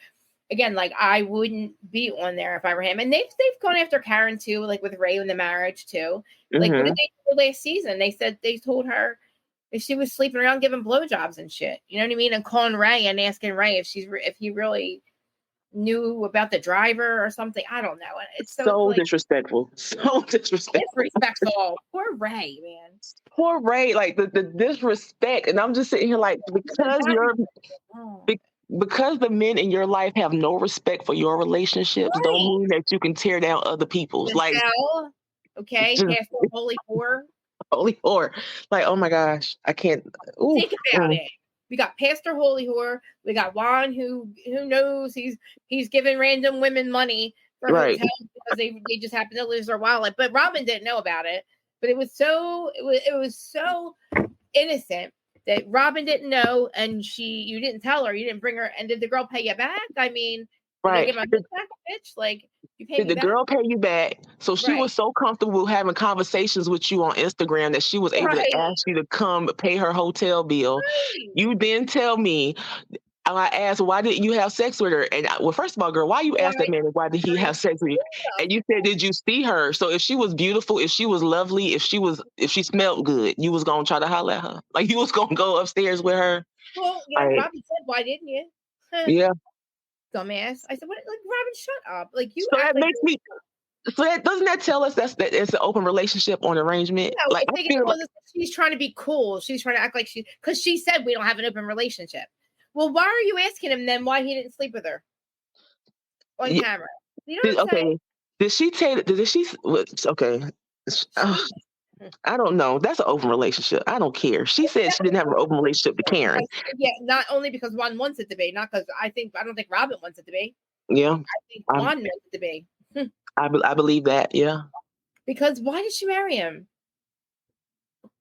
again, like, I wouldn't be on there if I were him. And they've gone after Karen too, like with Ray in the marriage too. Like, what did they do last season? They said they told her if she was sleeping around giving blowjobs and shit, you know what I mean? And calling Ray and asking Ray if he really knew about the driver or something. I don't know. It's so like, disrespectful. So disrespectful. Disrespectful. Poor Ray, man. Poor Ray. Like the disrespect. And I'm just sitting here like, because the men in your life have no respect for your relationships, don't mean that you can tear down other people's. Like, okay, Pastor Holy Whore. Holy whore. Like, oh my gosh. I can't. Ooh. Think about it. We got Pastor Holy Whore. We got Juan, who knows he's giving random women money for hotels because they just happen to lose their wallet. But Robin didn't know about it. But it was so innocent that Robin didn't know, and you didn't tell her, you didn't bring her. And did the girl pay you back? I mean, right? Did my back, bitch? Like, you paid did the girl pay you back? So she was so comfortable having conversations with you on Instagram that she was able to ask you to come pay her hotel bill. Right. You then tell me, I asked, why didn't you have sex with her? And well, first of all, girl, why you asked that man, why did he have sex with you? And you said, did you see her? So if she was beautiful, if she was lovely, if she smelled good, you was gonna try to holler at her. Like, you was gonna go upstairs with her. Well, yeah, Robin said, why didn't you? Yeah. Dumbass. I said, what? Like, Robin, shut up. Like, you. So that makes me. So doesn't that tell us that it's an open relationship on arrangement? No, like, I feel like she's trying to be cool. She's trying to act like because she said we don't have an open relationship. Well, why are you asking him then why he didn't sleep with her on camera? You know what I'm saying? Did she take? Did she? Okay. I don't know. That's an open relationship. I don't care. She said she didn't have an open relationship to Karen. Yeah, not only because Juan wants it to be, not because I don't think Robin wants it to be. Yeah, I think Juan wants it to be. I believe that. Yeah. Because why did she marry him?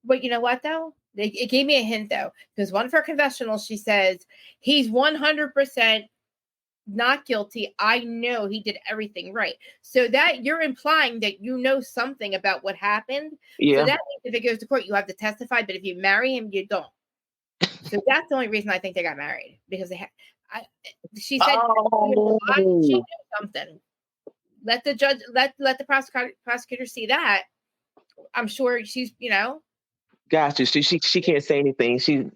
But you know what, though? It gave me a hint, though, because one of her confessionals, she says, he's 100% not guilty. I know he did everything right. So that you're implying that you know something about what happened. Yeah. So that means if it goes to court, you have to testify. But if you marry him, you don't. So that's the only reason I think they got married, because she said she knew something. Let the judge, let the prosecutor see that. I'm sure she's, Gotcha. She can't say anything.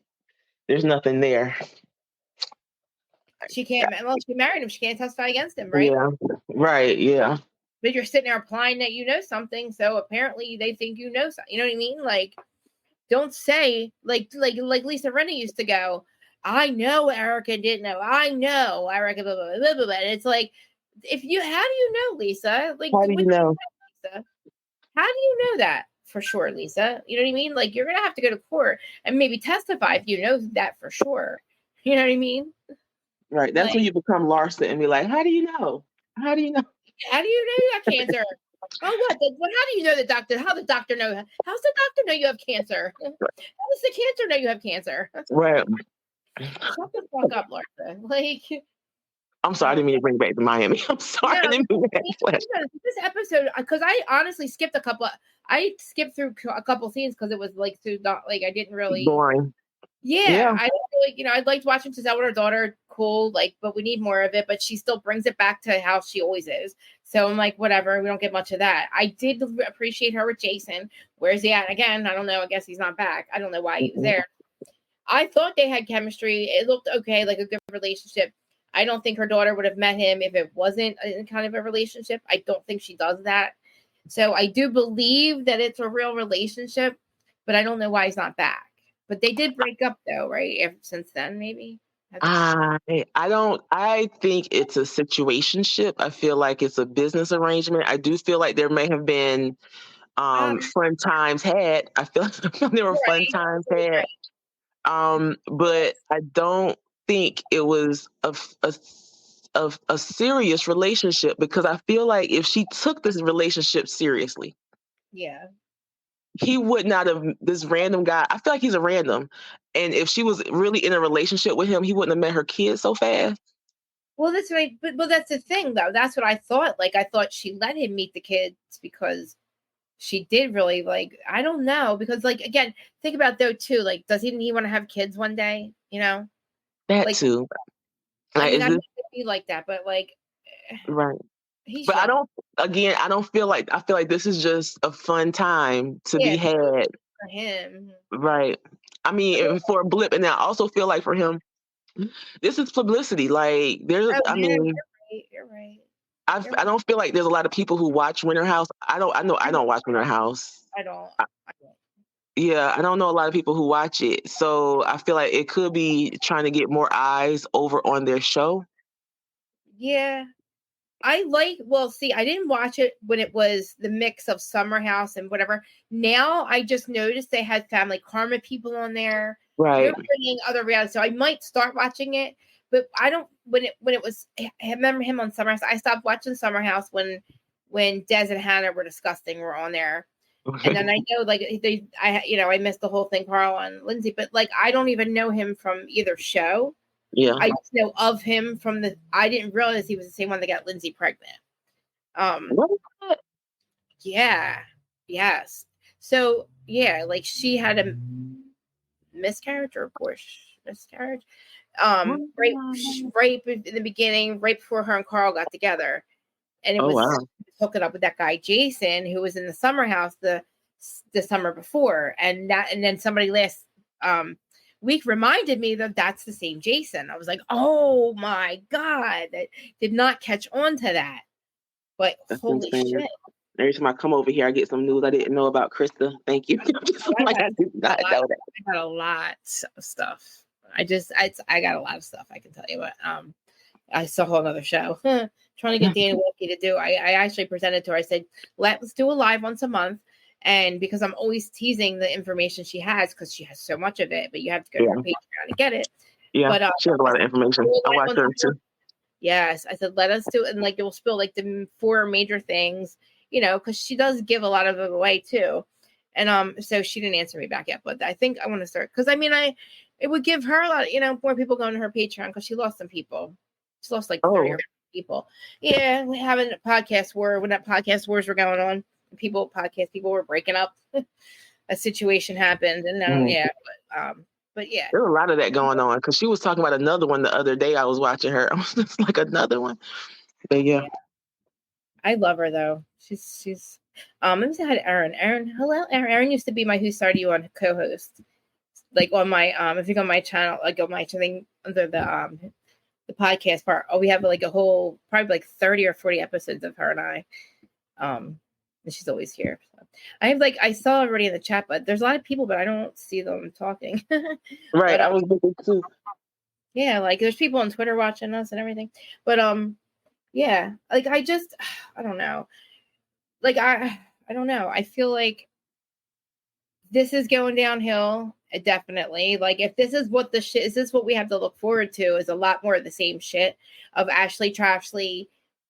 There's nothing there. She can't, unless she married him, she can't testify against him, right? Yeah. Right. Yeah. But you're sitting there applying that you know something, so apparently they think you know something. You know what I mean? Like, don't say like Lisa Rinna used to go, I know Erica didn't know. I know Erica, blah, blah, blah, blah, blah. And it's like, how do you know, Lisa? Like, how do you know? Lisa? How do you know that for sure, Lisa? You know what I mean? Like, you're going to have to go to court and maybe testify if you know that for sure. You know what I mean? Right. That's when you become Larsa and be like, how do you know? How do you know? How do you know you have cancer? Oh, what? How do you know the doctor? How the doctor know? How's the doctor know you have cancer? How does the cancer know you have cancer? Right. Shut the fuck up, Larsa. Like, I'm sorry, I didn't mean to bring it back to Miami. I'm sorry. No, this episode, because I honestly skipped a couple. I skipped through a couple scenes because it was like I didn't really boring. Yeah, I don't really, I liked watching Giselle with her daughter. Cool, but we need more of it. But she still brings it back to how she always is. So I'm like, whatever. We don't get much of that. I did appreciate her with Jason. Where's he at again? I don't know. I guess he's not back. I don't know why he was there. I thought they had chemistry. It looked okay, like a good relationship. I don't think her daughter would have met him if it wasn't kind of a relationship. I don't think she does that. So I do believe that it's a real relationship, but I don't know why he's not back. But they did break up though, right? Since then, maybe. I think it's a situationship. I feel like it's a business arrangement. I do feel like there may have been fun times had. I feel like there were fun times had. But I don't think it was a serious relationship, because I feel like if she took this relationship seriously, he would not have, this random guy, I feel like he's a random. And if she was really in a relationship with him, he wouldn't have met her kids so fast. Well, that's right. But that's the thing, though. That's what I thought. Like, I thought she let him meet the kids because she did really, I don't know. Because, again, think about, though, too. Doesn't he want to have kids one day? That, too. I mean, I don't be like that, but, right. But I don't feel like, I feel like this is just a fun time to be had for him. Right. I mean, for a blip. And I also feel like for him, this is publicity. Like, there's, you're right. I don't feel like there's a lot of people who watch Winter House. I don't watch Winter House. I don't. Yeah, I don't know a lot of people who watch it. So I feel like it could be trying to get more eyes over on their show. Yeah. I didn't watch it when it was the mix of Summer House and whatever. Now I just noticed they had Family Karma people on there. Right. They're bringing other reality, so I might start watching it. But I don't. When it was, I remember him on Summer House. I stopped watching Summer House when Des and Hannah were on there. And then I know, I missed the whole thing, Carl and Lindsay. But I don't even know him from either show. Yeah, I just know of him from I didn't realize he was the same one that got Lindsay pregnant. What? Yeah. Yes. So yeah, she had a miscarriage or abortion. Miscarriage. Rape in the beginning, right before her and Carl got together, and it was hooking up with that guy Jason, who was in the Summer House the summer before, and then somebody last week reminded me that that's the same Jason. I was like, oh my God, I did not catch on to that. But that's holy insane. Shit. Every time I come over here, I get some news I didn't know about Krista. Thank you. I did not know that. I got a lot of stuff. I got a lot of stuff I can tell you, but I saw a whole other show. Trying to get Dana Walkie to do. I actually presented to her. I said, let's do a live once a month. And because I'm always teasing the information she has, because she has so much of it, but you have to go to her Patreon to get it. Yeah, but, she has a lot of information. I watched her too. Yes, I said, let us do it. And it will spill the 4 major things, because she does give a lot of it away too. And so she didn't answer me back yet, but I think I want to start because it would give her a lot, more people going to her Patreon because she lost some people. She lost like 30 or 50 people. Yeah, we having a podcast war when that podcast wars were going on. Podcast people were breaking up. A situation happened, and now but yeah, there's a lot of that going on because she was talking about another one the other day. I was watching her. I was just like, another one. But yeah. I love her though. She's let me say hi to Erin. Erin, hello. Erin used to be my Who Started You on co-host. Like on my if you go on my channel, like on my thing under the podcast part. Oh, we have like a whole probably like 30 or 40 episodes of her and I. And she's always here. So. I saw already in the chat, but there's a lot of people, but I don't see them talking. Right. But, I was looking too. Yeah, like there's people on Twitter watching us and everything. But yeah, like I don't know. Like I don't know. I feel like this is going downhill. Definitely. Like if this is what is this what we have to look forward to is a lot more of the same shit of Ashley Trashley,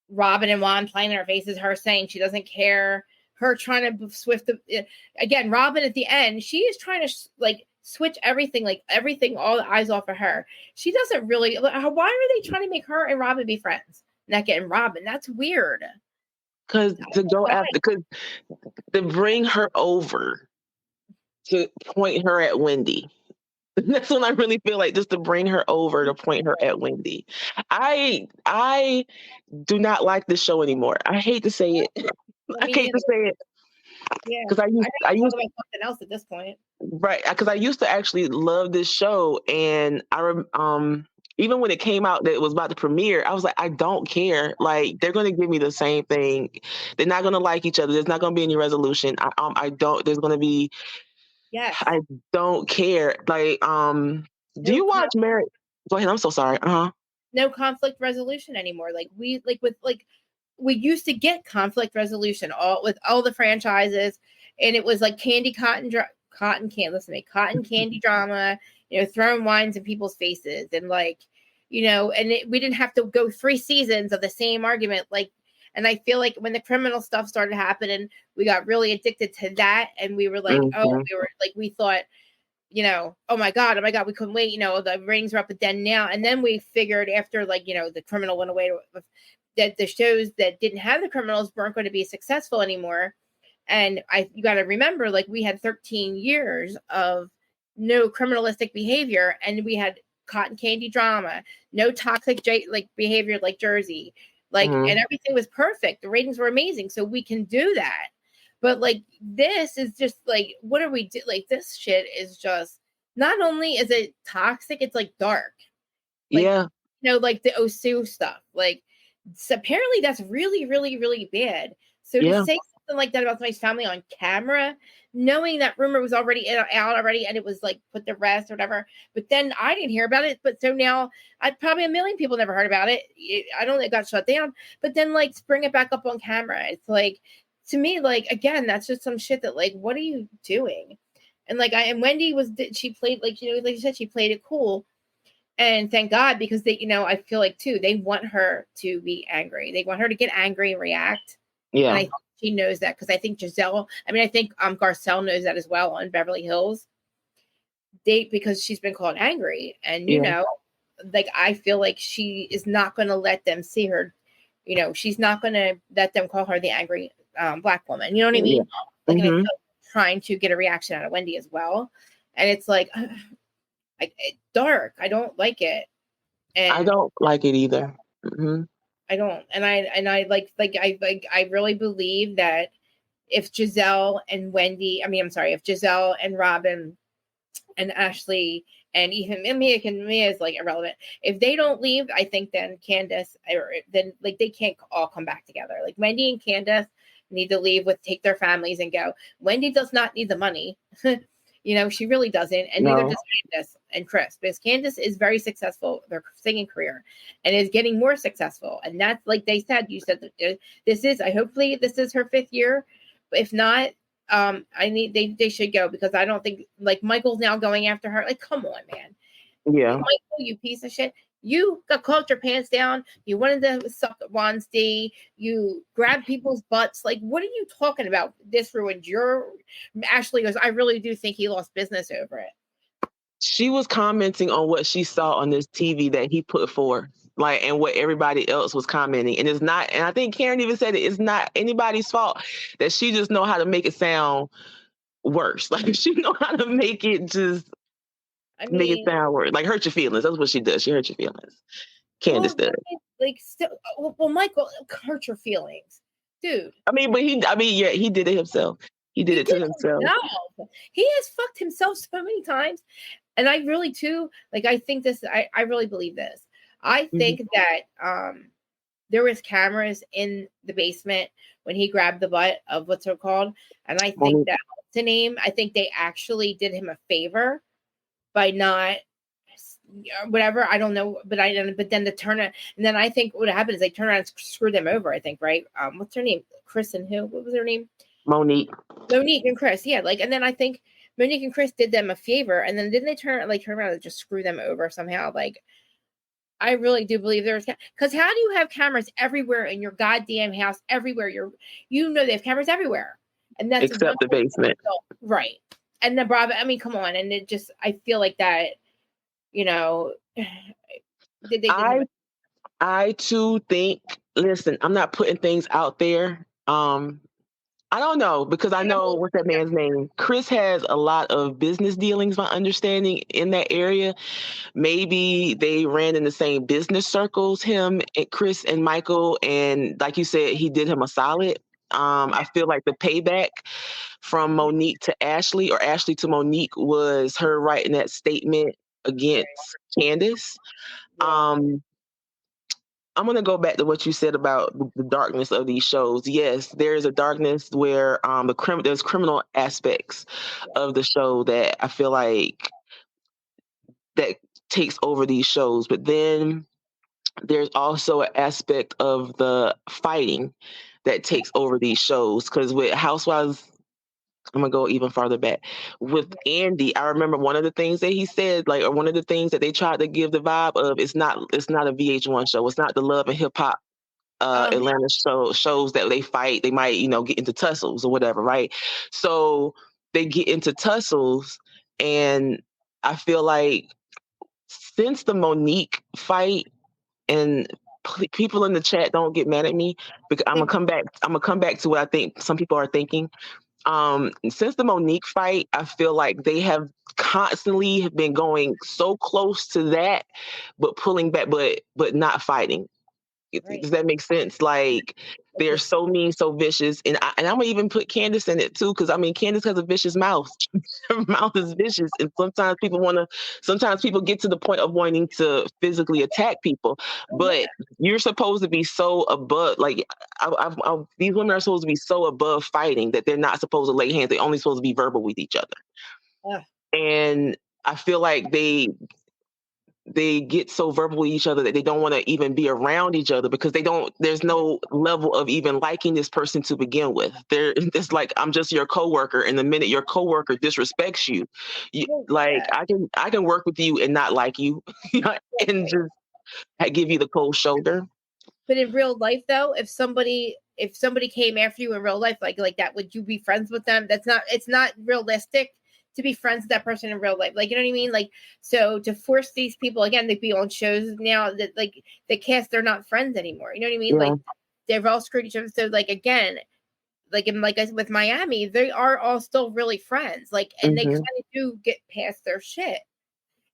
Robin and Juan playing in her faces, her saying she doesn't care, her trying to again, Robin at the end, she is trying to switch everything, all the eyes off of her. She doesn't really, why are they trying to make her and Robin be friends? Not getting Robin. That's weird. Because to bring her over to point her at Wendy. That's what I really feel like, just to bring her over to point her at Wendy. I do not like this show anymore. I hate to say it. I hate to say it. Yeah, because I used about something else at this point. Right, because I used to actually love this show, and even when it came out that it was about to premiere, I was like, I don't care. Like, they're going to give me the same thing. They're not going to like each other. There's not going to be any resolution. I don't. There's going to be. Yes. I don't care. Like, do you watch Married? Go ahead. I'm so sorry. No conflict resolution anymore. We used to get conflict resolution with all the franchises, and it was like cotton candy drama, throwing wines in people's faces, and we didn't have to go 3 seasons of the same argument. And I feel like when the criminal stuff started happening, we got really addicted to that, and we were like, we thought, oh my god, we couldn't wait. The ratings were up, but then now, and then we figured after the criminal went away, that the shows that didn't have the criminals weren't going to be successful anymore. And you got to remember, we had 13 years of no criminalistic behavior, and we had cotton candy drama, no toxic behavior like Jersey, and everything was perfect. The ratings were amazing, so we can do that. But this is just what are we do? This shit is just, not only is it toxic, it's dark. The Osu stuff. So apparently that's really, really, really bad. So to say something like that about somebody's family on camera, knowing that rumor was already out already, and it was put to rest or whatever, but then I didn't hear about it. But so now probably 1 million people never heard about it. I don't think it got shut down, but then bring it back up on camera. It's to me, again, that's just some shit that what are you doing? And and Wendy she played like you said, she played it cool. And thank God, because they, I feel too, they want her to be angry. They want her to get angry and react. Yeah. And I think she knows that, because I think I think Garcelle knows that as well on Beverly Hills. Because she's been called angry. And, I feel like she is not going to let them see her. She's not going to let them call her the angry Black woman. You know what I mean? Yeah. And I feel trying to get a reaction out of Wendy as well. And it's dark. I don't like it. And I don't like it either. Mm-hmm. I don't. And I really believe that if Giselle and if Giselle and Robin and Ashley and even Mia is irrelevant. If they don't leave, I think then Candace, they can't all come back together. Wendy and Candace need to leave, take their families and go. Wendy does not need the money. She really doesn't. And neither does Candace and Chris, because Candace is very successful, their singing career, and is getting more successful. And that's they said, you said that hopefully this is her 5th year. But if not, they should go, because I don't think Michael's now going after her. Come on, man. Yeah. Michael, you piece of shit. You got caught your pants down. You wanted to suck Ron's D. You grabbed people's butts. Like, what are you talking about? This ruined your. Ashley goes, I really do think he lost business over it. She was commenting on what she saw on this TV that he put forth, like, and what everybody else was commenting. And it's not, and I think Karen even said it's not anybody's fault, that she just know how to make it sound worse. Like, she know how to make it just make it sound worse. Like, hurt your feelings. That's what she does. She hurt your feelings. Candace does. Like, still, well, Michael hurt your feelings, dude. Yeah, he did it himself. He did it to himself. He has fucked himself so many times. And I really too, like, I think this, I really believe this. I think that there was cameras in the basement when he grabbed the butt of what's it called. And I think that what's the name? I think they actually did him a favor by not whatever. I don't know, but then the turn it, and then I think what happened is they turn around and screw them over, I think, right? What's her name? Chris and who? What was her name? Monique and Chris. Yeah, like, and then I think Monique and Chris did them a favor, and then didn't they turn around and just screw them over somehow? Like, I really do believe there's, because how do you have cameras everywhere in your goddamn house? Everywhere they have cameras everywhere, and that's except the basement, right? And the Bravo. I mean, come on, and it just, I feel like that, you know. I too think. Listen, I'm not putting things out there. I don't know, because I know what's that man's name. Chris has a lot of business dealings, my understanding, in that area. Maybe they ran in the same business circles, him and Chris and Michael, and like you said, he did him a solid. I feel like the payback from Monique to Ashley, or Ashley to Monique, was her writing that statement against Candace. I'm going to go back to what you said about the darkness of these shows. Yes, there is a darkness where there's criminal aspects of the show that I feel like that takes over these shows. But then there's also an aspect of the fighting that takes over these shows. Because with Housewives, I'm gonna go even farther back. With Andy, I remember one of the things that he said, or one of the things that they tried to give the vibe of, it's not a VH1 show. It's not the Love and Hip Hop Atlanta shows that they fight. They might, get into tussles or whatever, right? So they get into tussles, and I feel like since the Monique fight, and people in the chat don't get mad at me, because I'm gonna come back to what I think some people are thinking. Since the Monique fight, I feel like they have constantly been going so close to that, but pulling back, but not fighting. Right. Does that make sense? Like, they're so mean, so vicious, and I'm gonna even put Candace in it too, because Candace has a vicious mouth. Her mouth is vicious, and sometimes people get to the point of wanting to physically attack people. But you're supposed to be so above, like, these women are supposed to be so above fighting that they're not supposed to lay hands. They're only supposed to be verbal with each other. And I feel like they get so verbal with each other that they don't want to even be around each other, because there's no level of even liking this person to begin with. It's like, I'm just your coworker, and the minute your coworker disrespects you, I can work with you and not like you, and just give you the cold shoulder. But in real life, though, if somebody came after you in real life like that, would you be friends with them? It's not realistic to be friends with that person in real life. Like, you know what I mean? Like, so to force these people, again, they'd be on shows now that, like, the cast, they're not friends anymore. You know what I mean? Yeah. Like, they've all screwed each other. So, like, again, with Miami, they are all still really friends. Like, and they kind of do get past their shit.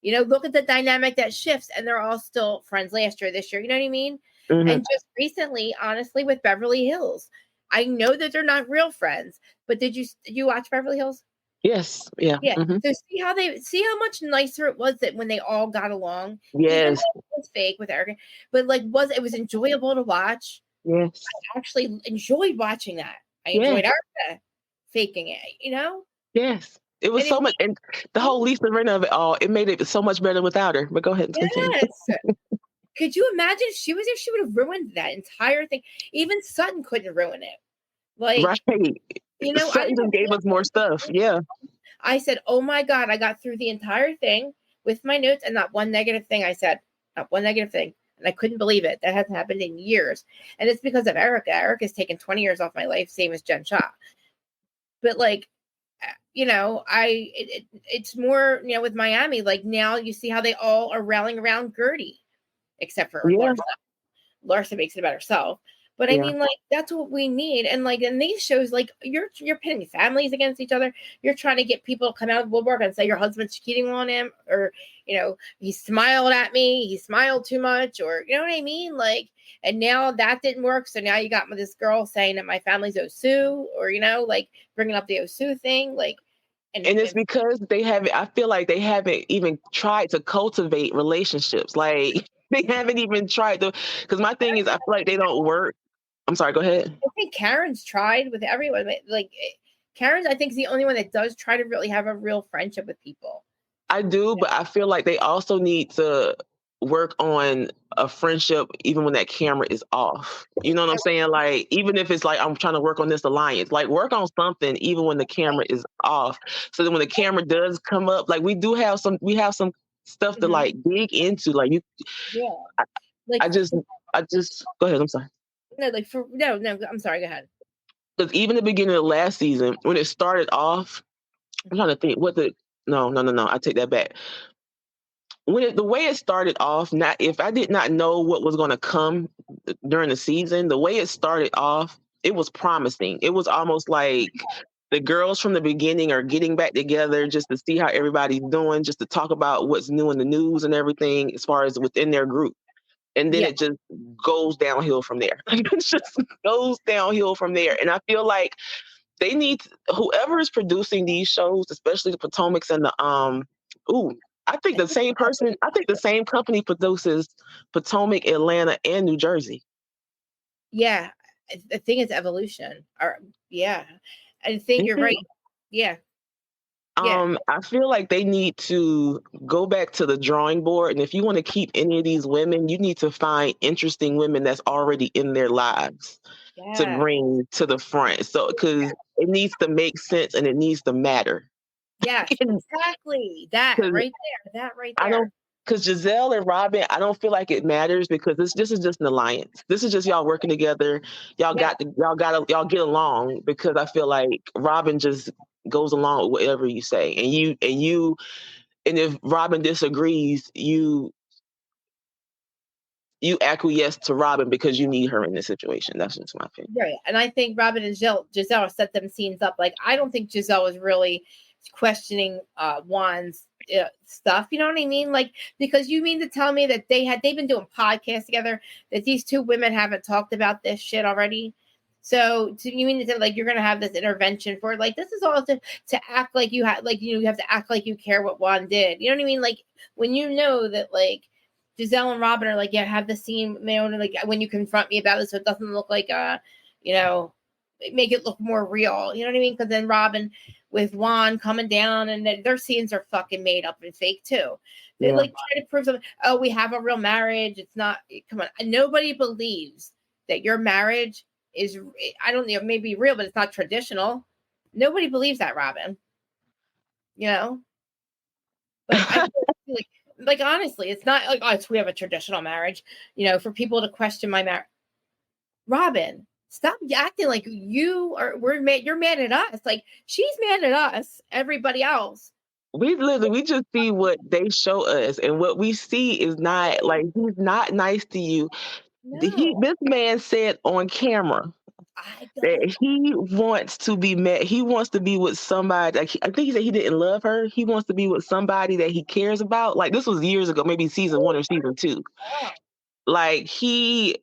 Look at the dynamic that shifts, and they're all still friends this year. You know what I mean? And just recently, honestly, with Beverly Hills, I know that they're not real friends, but did you watch Beverly Hills? Yes. Yeah. Yeah. So see how much nicer it was that when they all got along. Yes. It was fake with Erica, but it was enjoyable to watch. Yes. I actually enjoyed watching that. I enjoyed Erica faking it. Yes. It was so much, and the whole Lisa Rinna of it all, it made it so much better without her. But go ahead and continue. Could you imagine if she would have ruined that entire thing? Even Sutton couldn't ruin it. Like, right. Sutton just gave us more stuff. Yeah. I said, oh my God, I got through the entire thing with my notes and not one negative thing I said. not one negative thing. And I couldn't believe it. That hasn't happened in years. And it's because of Erica. Erica's taken 20 years off my life, same as Jen Shah. But like, it's more, with Miami, like now you see how they all are rallying around Gertie, except for Larsa. Larsa makes it about herself. But I mean, like, that's what we need. And like in these shows, like you're pitting families against each other. You're trying to get people to come out of the woodwork and say your husband's cheating on him, or he smiled at me, he smiled too much, or you know what I mean? Like, and now that didn't work. So now you got this girl saying that my family's Osu, or like bringing up the Osu thing, like. And it's because I feel like they haven't even tried to cultivate relationships. Like they haven't even tried to, because my thing is, I feel like they don't work. I'm sorry, go ahead. I think Karen's tried with everyone. Like Karen's, I think, is the only one that does try to really have a real friendship with people. I do, but I feel like they also need to work on a friendship even when that camera is off. You know what I'm saying? Like, even if it's like, I'm trying to work on this alliance, like work on something even when the camera is off. So then when the camera does come up, like we have some stuff to like dig into. Like I just go ahead. I'm sorry. No, I'm sorry. Go ahead. Because even the beginning of last season, when it started off, I'm trying to think no, I take that back. The way it started off, if I did not know what was going to come during the season, the way it started off, it was promising. It was almost like the girls from the beginning are getting back together just to see how everybody's doing, just to talk about what's new in the news and everything as far as within their group. And then it just goes downhill from there. It just goes downhill from there. And I feel like they need whoever is producing these shows, especially the Potomacs and the I think the same company produces Potomac, Atlanta, and New Jersey. Yeah. I think it's Evolution. I think you're right. Yeah. I feel like they need to go back to the drawing board. And if you want to keep any of these women, you need to find interesting women that's already in their lives to bring to the front. So, because it needs to make sense and it needs to matter. Yeah, exactly. That right there. Because Giselle and Robin, I don't feel like it matters because this is just an alliance. This is just y'all working together. Y'all get along, because I feel like Robin just goes along with whatever you say, and if Robin disagrees, you acquiesce to Robin because you need her in this situation. That's just my opinion. Right, and I think Robin and Giselle set them scenes up. Like, I don't think Giselle was really questioning Juan's stuff, you know what I mean? Like, because you mean to tell me that they've been doing podcasts together, that these two women haven't talked about this shit already? So you mean to say, like, you're gonna have this intervention for, like, this is all to act like you have, like, you have to act like you care what Juan did, you know what I mean? Like, when you know that, like, Giselle and Robin are like, have the scene, like, when you confront me about this, so it doesn't look like make it look more real, you know what I mean? Because then Robin with Juan coming down, and their scenes are fucking made up and fake too. They like try to prove something. Oh, we have a real marriage. It's not. Come on, nobody believes that your marriage is. I don't know, maybe real, but it's not traditional. Nobody believes that, Robin. But I feel like honestly, it's not like, we have a traditional marriage. For people to question my marriage, Robin. Stop acting like you're mad at us. Like, she's mad at us, everybody else. We just see what they show us, and what we see is not, like, he's not nice to you. No. This man said on camera that he wants to be met. He wants to be with somebody. Like, I think he said he didn't love her. He wants to be with somebody that he cares about. Like, this was years ago, maybe season 1 or season 2. Like, he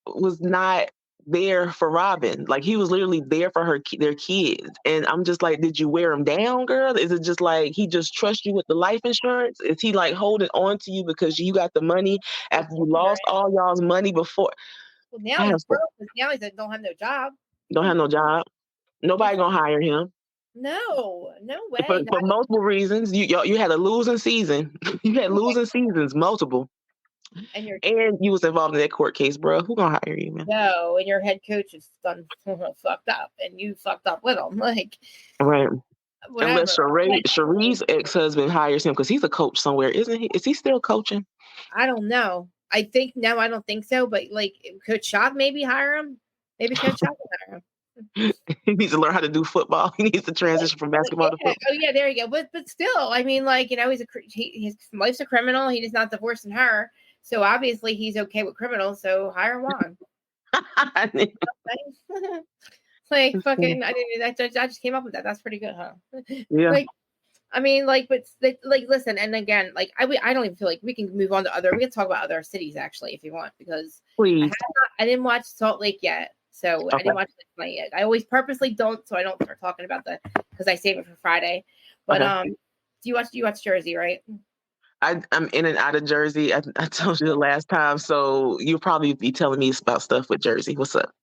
was not there for Robin. Like, he was literally there for their kids. And I'm just like, did you wear him down, girl? Is it just like he just trusts you with the life insurance? Is he like holding on to you because you got the money after you lost all y'all's money before? Well, now he's broke, because now he don't have no job. Don't have no job. Nobody gonna hire him. No way. For multiple reasons. You had a losing season. You had losing seasons, multiple. And you was involved in that court case, bro. Who gonna hire you, man? No, and your head coach is done fucked up, and you fucked up with him. Like, right. Whatever. Unless Cherie's ex-husband hires him because he's a coach somewhere, isn't he? Is he still coaching? I don't know. I think no, I don't think so. But like, could Shop maybe hire him? Maybe Coach Shop will hire him. He needs to learn how to do football. He needs to transition from basketball to football. Oh yeah, there you go. But still, I mean, like, you know, his wife's a criminal. He is not divorcing her, so obviously he's okay with criminals. So hire him on. Like fucking, I didn't. I just came up with that. That's pretty good, huh? Yeah. Like, I mean, like, but like, listen, and again, like, I don't even feel like we can move on to other. We can talk about other cities actually, if you want, because please. I didn't watch Salt Lake yet, so okay. I didn't watch Lake tonight yet. I always purposely don't, so I don't start talking about because I save it for Friday. But okay. do you watch Jersey, right? I'm in and out of Jersey. I told you the last time, so you'll probably be telling me about stuff with Jersey. What's up?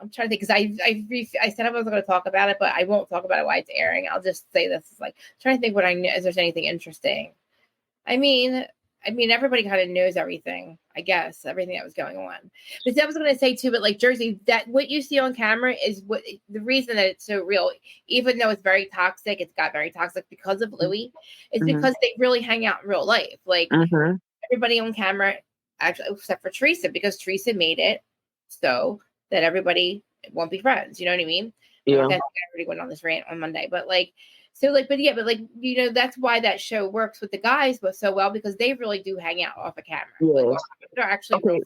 I'm trying to think because I said I wasn't going to talk about it, but I won't talk about it while it's airing. I'll just say this is like trying to think what I know. If there's anything interesting. I mean, everybody kind of knows everything. I guess everything that was going on. But I was going to say too, but like Jersey, that what you see on camera is what the reason that it's so real. Even though it's very toxic, it's got very toxic because of Louis. It's because they really hang out in real life. Like everybody on camera, actually, except for Teresa, because Teresa made it so that everybody won't be friends. You know what I mean? Yeah. I already went on this rant on Monday, but like, so like, but like, you know, that's why that show works with the guys so well, because they really do hang out off a camera. Yes. Like, they're actually okay.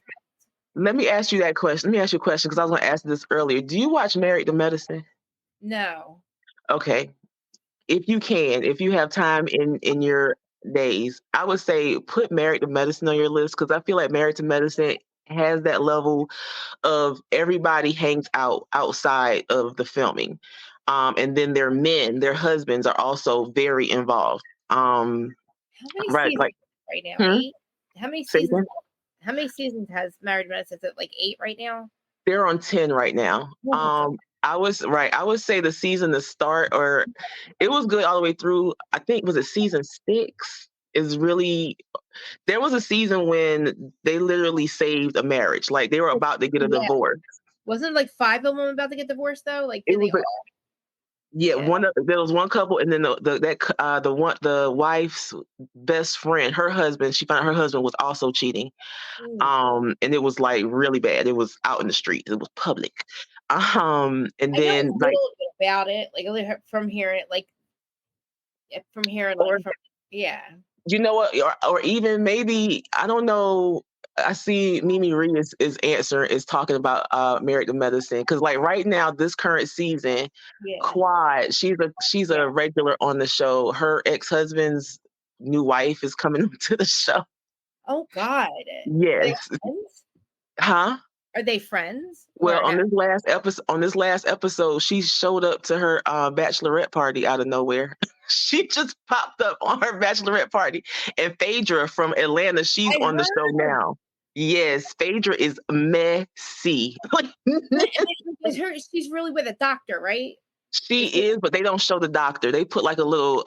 Let me ask you that question. Let me ask you a question because I was going to ask this earlier. Do you watch Married to Medicine? No. Okay. If you have time in your days, I would say put Married to Medicine on your list because I feel like Married to Medicine has that level of everybody hangs out outside of the filming. And then their husbands are also very involved. How many seasons right now? 8? How many seasons? How many seasons has Married Medicine? Is it like 8 right now? They're on 10 right now. I would say the season to start, or it was good all the way through. I think was it season 6 is really. There was a season when they literally saved a marriage. Like they were about to get a divorce. Wasn't like 5 of them about to get divorced though? Like there was one couple, and then the wife's best friend, her husband, she found out her husband was also cheating. And it was like really bad. It was out in the street. It was public. And then like about it, like from hearing it, like from hearing, like, yeah. You know what? Or even maybe, I don't know. I see Mimi Ree is talking about Married to Medicine because like right now this current season, Quad, she's a regular on the show. Her ex-husband's new wife is coming to the show. Oh God! Yes. Huh? Are they friends? Well, on this last episode, she showed up to her bachelorette party out of nowhere. She just popped up on her bachelorette party, and Phaedra from Atlanta, she's on the show now. Yes, Phaedra is messy. She's really with a doctor, right? She is, but they don't show the doctor. They put like a little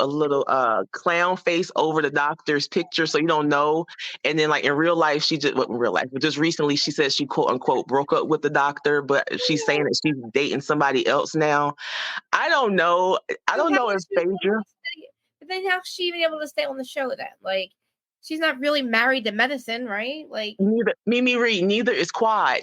clown face over the doctor's picture, so you don't know. And then, like in real life, but just recently, she said she quote unquote broke up with the doctor, but she's saying that she's dating somebody else now. I don't know. I don't know if Phaedra. But then how's she even able to stay on the show then? Like, she's not really married to medicine, right? Like neither Mimi Reed, neither is Quad.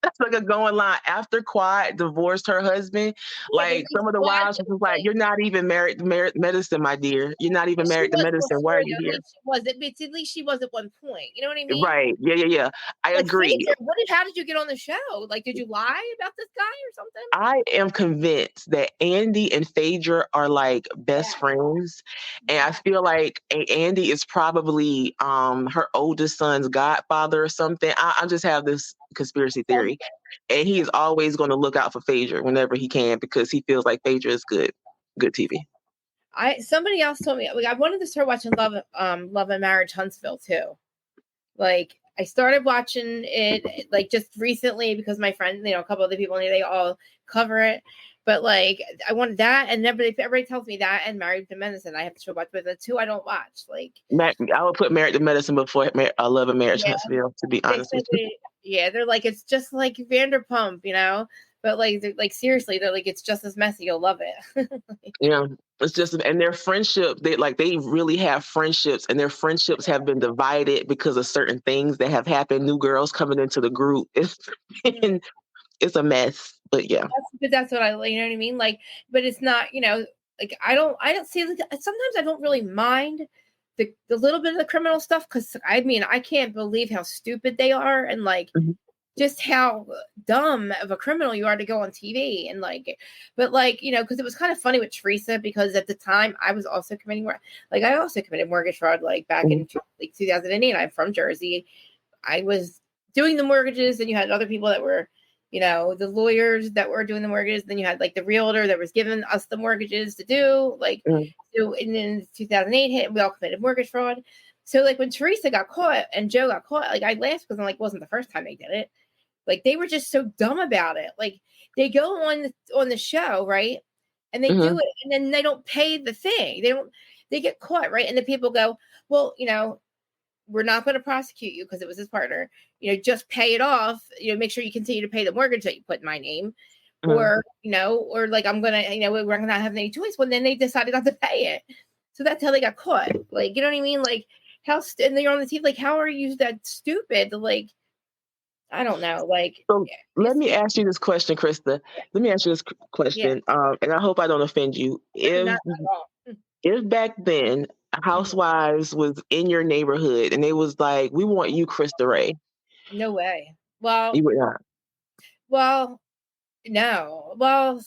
That's like a going line. After Quad divorced her husband, like some of the wives was like, "You're not even married to medicine, my dear. You're not even married to medicine. Why are you here?" At least she was at one point. You know what I mean? Right. Yeah. I agree. How did you get on the show? Like, did you lie about this guy or something? I am convinced that Andy and Phaedra are like best friends. And I feel like Andy is probably her oldest son's godfather or something. I just have this conspiracy theory. And he is always going to look out for Phaedra whenever he can because he feels like Phaedra is good TV. Somebody else told me I wanted to start watching Love and Marriage Huntsville too. Like I started watching it like just recently because my friend, a couple other people, they all cover it. But like I wanted that, and everybody tells me that and Married to Medicine I have to watch, but the two I don't watch. Like I would put Married to Medicine before Love and Marriage Huntsville, to be honest with you. Yeah, they're like it's just like Vanderpump, But like seriously, they're like, it's just as messy. You'll love it. Yeah. It's just, and their friendship, they really have friendships, and their friendships have been divided because of certain things that have happened. New girls coming into the group. It's a mess, but yeah. That's what you know what I mean? Like, but it's not, like, I don't see, like, sometimes I don't really mind the little bit of the criminal stuff. Cause I mean, I can't believe how stupid they are. And like, just how dumb of a criminal you are to go on TV and like, but like, cause it was kind of funny with Teresa, because at the time I was also I also committed mortgage fraud, like back in like 2008. I'm from Jersey. I was doing the mortgages, and you had other people that were, the lawyers that were doing the mortgages. Then you had like the realtor that was giving us the mortgages to do, like, so, and then 2008 hit, and we all committed mortgage fraud. So like when Teresa got caught and Joe got caught, like I laughed because I'm like, it wasn't the first time they did it. Like they were just so dumb about it. Like they go on the show, right? And they do it, and then they don't pay the thing. They get caught, right? And the people go, well, we're not going to prosecute you because it was his partner. Just pay it off. Make sure you continue to pay the mortgage that you put in my name, or or like I'm gonna, we're not have any choice. Well, then they decided not to pay it, so that's how they got caught. Like, you know what I mean? Like and they're on the TV. Like, how are you that stupid? Like, I don't know. Like, so let me ask you this question, Krista. Let me ask you this question, and I hope I don't offend you. If back then Housewives was in your neighborhood and they was like, we want you, Krista Ray. No way. Well, you would not. Well, no. Well,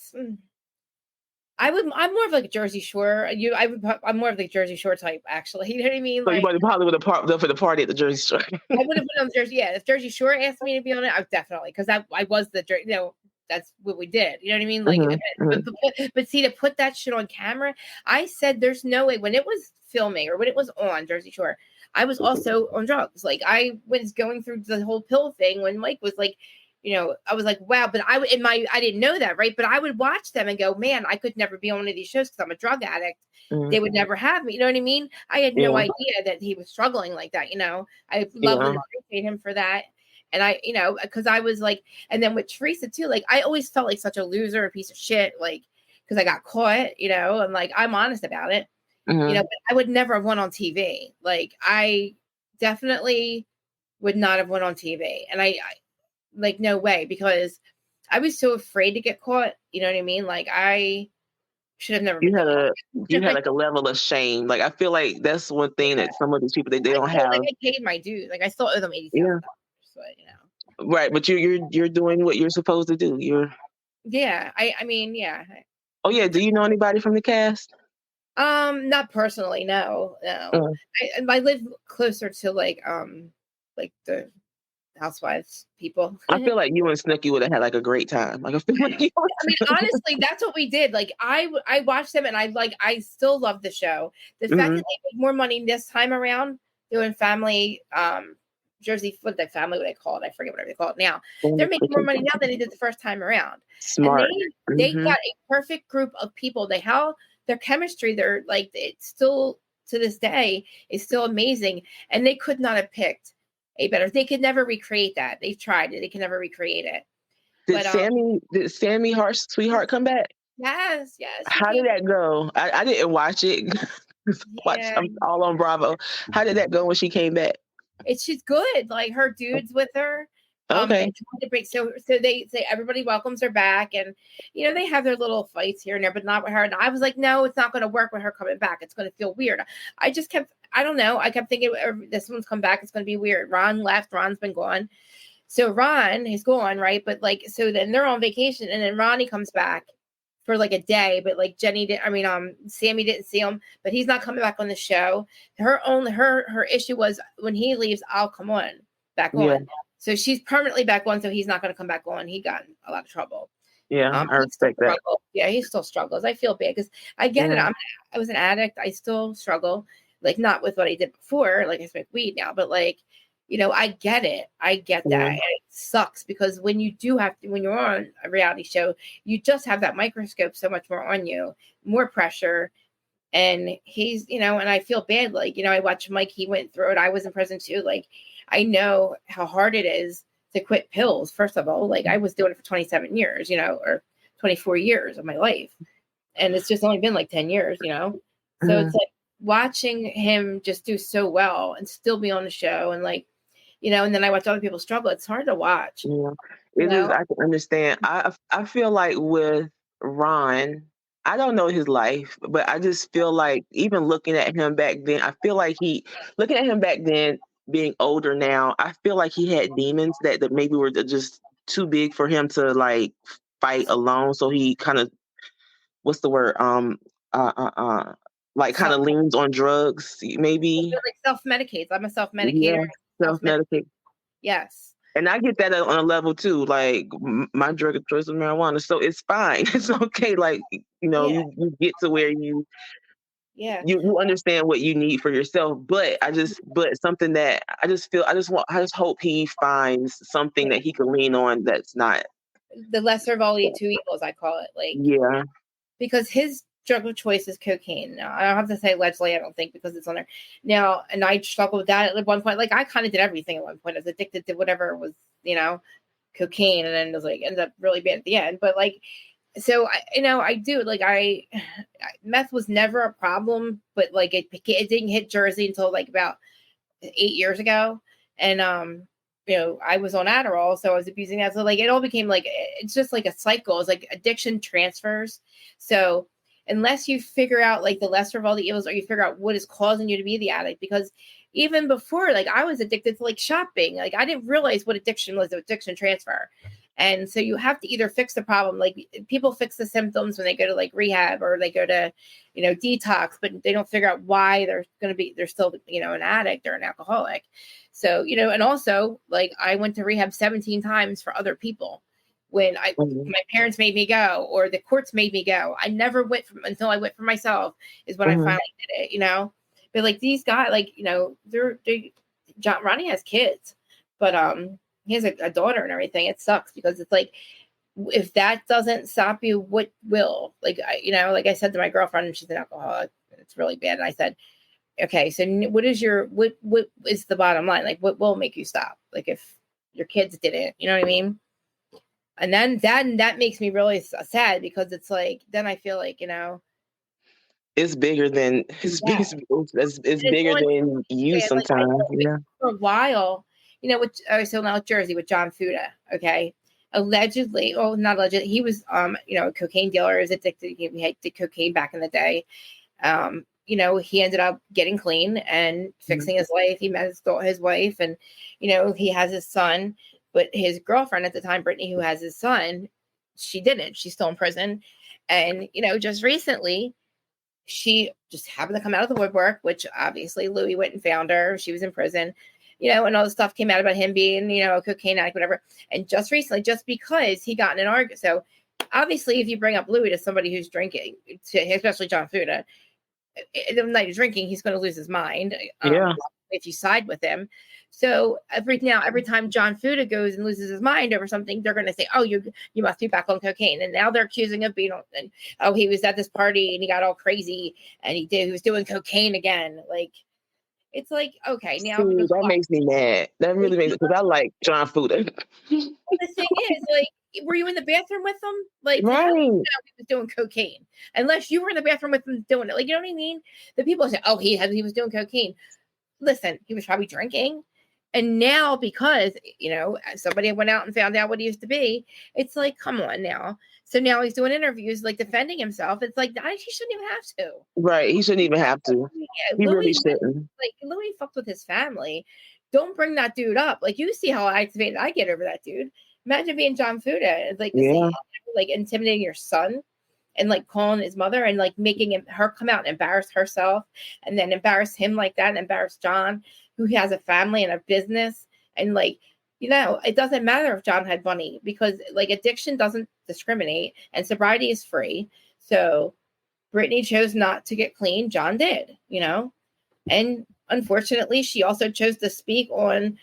I'm more of like a Jersey Shore. I'm more of the Jersey Shore type, actually. You know what I mean? So like, you probably would have for the party at the Jersey Shore. I would have been on the Jersey. Yeah, if Jersey Shore asked me to be on it, I would definitely, because I was the, that's what we did. You know what I mean? Like, but see, to put that shit on camera, I said there's no way. When it was filming or when it was on Jersey Shore, I was also on drugs. Like I was going through the whole pill thing when Mike was like, I was like, wow. But I didn't know that, right? But I would watch them and go, man, I could never be on one of these shows because I'm a drug addict. They would never have me. You know what I mean? I had no idea that he was struggling like that. I love and appreciate him for that. And I, because I was like, and then with Teresa too, like I always felt like such a loser, a piece of shit, like because I got caught, and like I'm honest about it, but I would never have went on TV. Like I definitely would not have went on TV, and I like no way, because I was so afraid to get caught. You know what I mean? Like I should have never. You had like a level of shame. Like I feel like that's one thing that some of these people they don't have. Like I paid my dues. Like I still owe them $87. But, right, but you're doing what you're supposed to do. I mean, yeah. Oh yeah, do you know anybody from the cast? Not personally, no. I live closer to like the Housewives people. I feel like you and Snooki would have had like a great time. Like I feel like I mean, honestly, that's what we did. Like I watched them, and I still love the show. The fact that they made more money this time around doing family Jersey, what they call it? I forget whatever they call it now. They're making more money now than they did the first time around. Smart. And they got a perfect group of people. Their chemistry, they're like, it's still to this day is still amazing. And they could not have picked a better. They could never recreate that. They've tried it. They can never recreate it. Did Sammy Hart's sweetheart come back? Yes. How did that go? I didn't watch it. I'm all on Bravo. How did that go when she came back? She's good. Like her dude's with her. Okay. So they say everybody welcomes her back, and they have their little fights here and there, but not with her. And I was like, no, it's not going to work with her coming back. It's going to feel weird. I kept thinking this one's come back, it's going to be weird. Ron left. Ron's been gone. So Ron is gone, right? But like, so then they're on vacation, and then Ronnie comes back for like a day, but like Sammy didn't see him, but he's not coming back on the show. Her issue was when he leaves, I'll come back on. So she's permanently back on, so he's not going to come back on. He got in a lot of trouble. Yeah, I respect that. Yeah, he still struggles. I feel bad because I get it. I was an addict. I still struggle, like not with what I did before. Like I smoke weed now, but like, I get it. I get that. And it sucks because when you're on a reality show, you just have that microscope so much more on you, more pressure. And he's, and I feel bad. Like, I watched Mike, he went through it. I was in prison too. Like, I know how hard it is to quit pills. First of all, like I was doing it for 27 years, you know, or 24 years of my life. And it's just only been like 10 years, you know? So it's like watching him just do so well and still be on the show and like, you know, and then I watch other people struggle. It's hard to watch. Yeah, You it is. know? I can understand. I feel like with Ron, I don't know his life, but I just feel like even looking at him back then, I feel like looking at him back then, being older now, I feel like he had demons that maybe were just too big for him to like fight alone. So he kind of, what's the word? Uh, uh, uh, like kind Self, of leans on drugs, maybe. like self-medicates. I'm a self-medicator. Yeah, self-medicate. Yes. And I get that on a level too. Like my drug of choice is marijuana, so it's fine. It's okay. Like you know, Yeah. you get to where you Yeah. understand what you need for yourself. But something that I just feel I just hope he finds something that he can lean on that's not. The lesser of all the two evils, I call it. Like, Yeah. because his drug of choice is cocaine. Now, I don't have to say allegedly, I don't think, because it's on there. Now, and I struggled with that at one point. Like, I kind of did everything at one point. I was addicted to whatever was, you know, cocaine, and then it was like, ended up really bad at the end. But like, so I do like meth was never a problem, but like it didn't hit Jersey until like about 8 years ago, and I was on Adderall, so I was abusing that. So like it all became like it's just like a cycle. It's like addiction transfers. So unless you figure out like the lesser of all the evils, or you figure out what is causing you to be the addict, because even before, like I was addicted to like shopping. Like I didn't realize what addiction was, addiction transfer. And so you have to either fix the problem. Like people fix the symptoms when they go to like rehab or they go to, detox, but they don't figure out why they're still, an addict or an alcoholic. So, and also like I went to rehab 17 times for other people when my parents made me go, or the courts made me go. I never went until I went for myself is when I finally did it, but like these guys, like, Ronnie has kids, but, he has a daughter and everything. It sucks because it's like, if that doesn't stop you, what will? Like, like I said to my girlfriend, and she's an alcoholic, it's really bad. And I said, okay, so what is the bottom line? Like, what will make you stop? Like, if your kids didn't, you know what I mean? And then that makes me really sad, because it's like, then I feel like, it's bigger than it's bigger than you sometimes. Like, yeah. For a while, so now Jersey with John Fuda, okay? Allegedly, well, not allegedly, he was, a cocaine dealer, is addicted. He did cocaine back in the day. He ended up getting clean and fixing his life. He met his wife, and, he has his son, but his girlfriend at the time, Brittany, who has his son, she didn't. She's still in prison. And, just recently, she just happened to come out of the woodwork, which obviously Louis went and found her. She was in prison, and all the stuff came out about him being, a cocaine addict, whatever. And just recently, just because he got in an argument. So obviously, if you bring up Louis to somebody who's drinking, especially John Fuda, the night he's drinking, he's going to lose his mind. If you side with him. So every time John Fuda goes and loses his mind over something, they're going to say, "Oh, you must be back on cocaine." And now they're accusing him of being on. And, oh, he was at this party and he got all crazy and he was doing cocaine again. Like, it's like, okay, now that makes me mad. That really makes, because I like John Fuda. The thing is, like, were you in the bathroom with him? Like, right. How do you know he was doing cocaine? Unless you were in the bathroom with him doing it. Like, you know what I mean? The people say, "Oh, he was doing cocaine." Listen, he was probably drinking. And now, because, somebody went out and found out what he used to be, it's like, come on now. So now he's doing interviews, like defending himself. It's like, he shouldn't even have to. Right. He shouldn't even have to. He really shouldn't. Like, Louis fucked with his family. Don't bring that dude up. Like, you see how activated I get over that dude. Imagine being John Fuda. It's like, like intimidating your son and like calling his mother and like making her come out and embarrass herself and then embarrass him like that and embarrass John, who has a family and a business. And like, it doesn't matter if John had money, because like addiction doesn't discriminate and sobriety is free. So Brittany chose not to get clean. John did, and unfortunately she also chose to speak on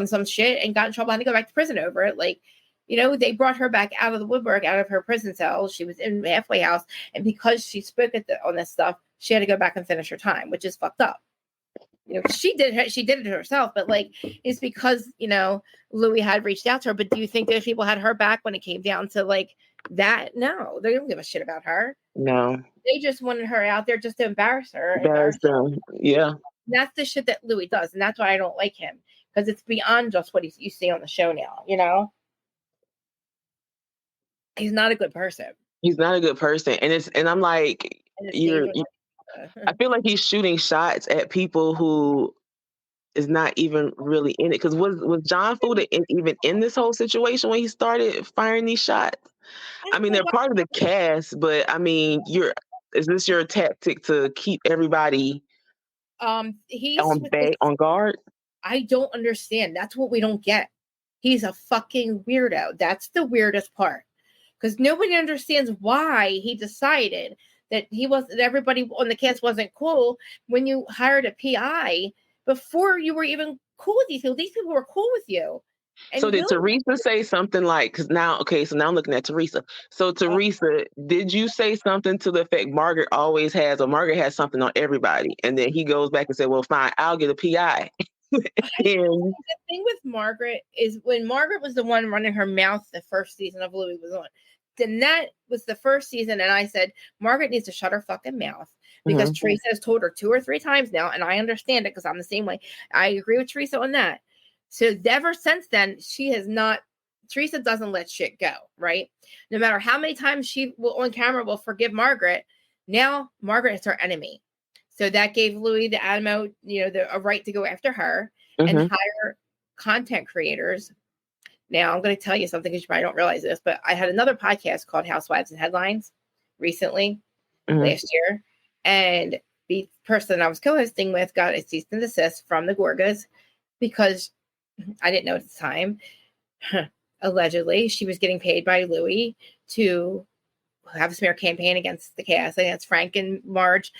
some shit and got in trouble and had to go back to prison over it. Like, they brought her back out of the woodwork, out of her prison cell. She was in halfway house. And because she spoke on this stuff, she had to go back and finish her time, which is fucked up. You know, she did it herself, but like it's because, you know, Louis had reached out to her. But do you think those people had her back when it came down to like that? No, they don't give a shit about her. No. They just wanted her out there just to embarrass her. Embarrass them. Yeah. That's the shit that Louis does, and that's why I don't like him, because it's beyond just what you see on the show now. You know, he's not a good person. He's not a good person, and I'm like, I feel like he's shooting shots at people who is not even really in it. Because was John Fuda even in this whole situation when he started firing these shots? I mean, they're part of the cast, but I mean, is this your tactic to keep everybody he's on guard? I don't understand. That's what we don't get. He's a fucking weirdo. That's the weirdest part, because nobody understands why he decided that everybody on the cast wasn't cool when you hired a PI before you were even cool with these people. These people were cool with you. And so did Teresa say something like, because now I'm looking at Teresa. So Teresa, did you say something to the effect Margaret has something on everybody? And then he goes back and said, well, fine, I'll get a PI. The thing with Margaret is when Margaret was the one running her mouth the first season of Louis was on, then that was the first season, and I said, Margaret needs to shut her fucking mouth, because Teresa has told her 2 or 3 times now, and I understand it because I'm the same way. I agree with Teresa on that. So ever since then, Teresa doesn't let shit go, right? No matter how many times she will on camera will forgive Margaret, now Margaret is her enemy. So that gave Louis the ammo, a right to go after her and hire content creators. Now I'm going to tell you something, because you probably don't realize this, but I had another podcast called Housewives and Headlines recently, last year. And the person I was co-hosting with got a cease and desist from the Gorgas because I didn't know at the time. Allegedly, she was getting paid by Louis to have a smear campaign against the cast, against Frank and Marge.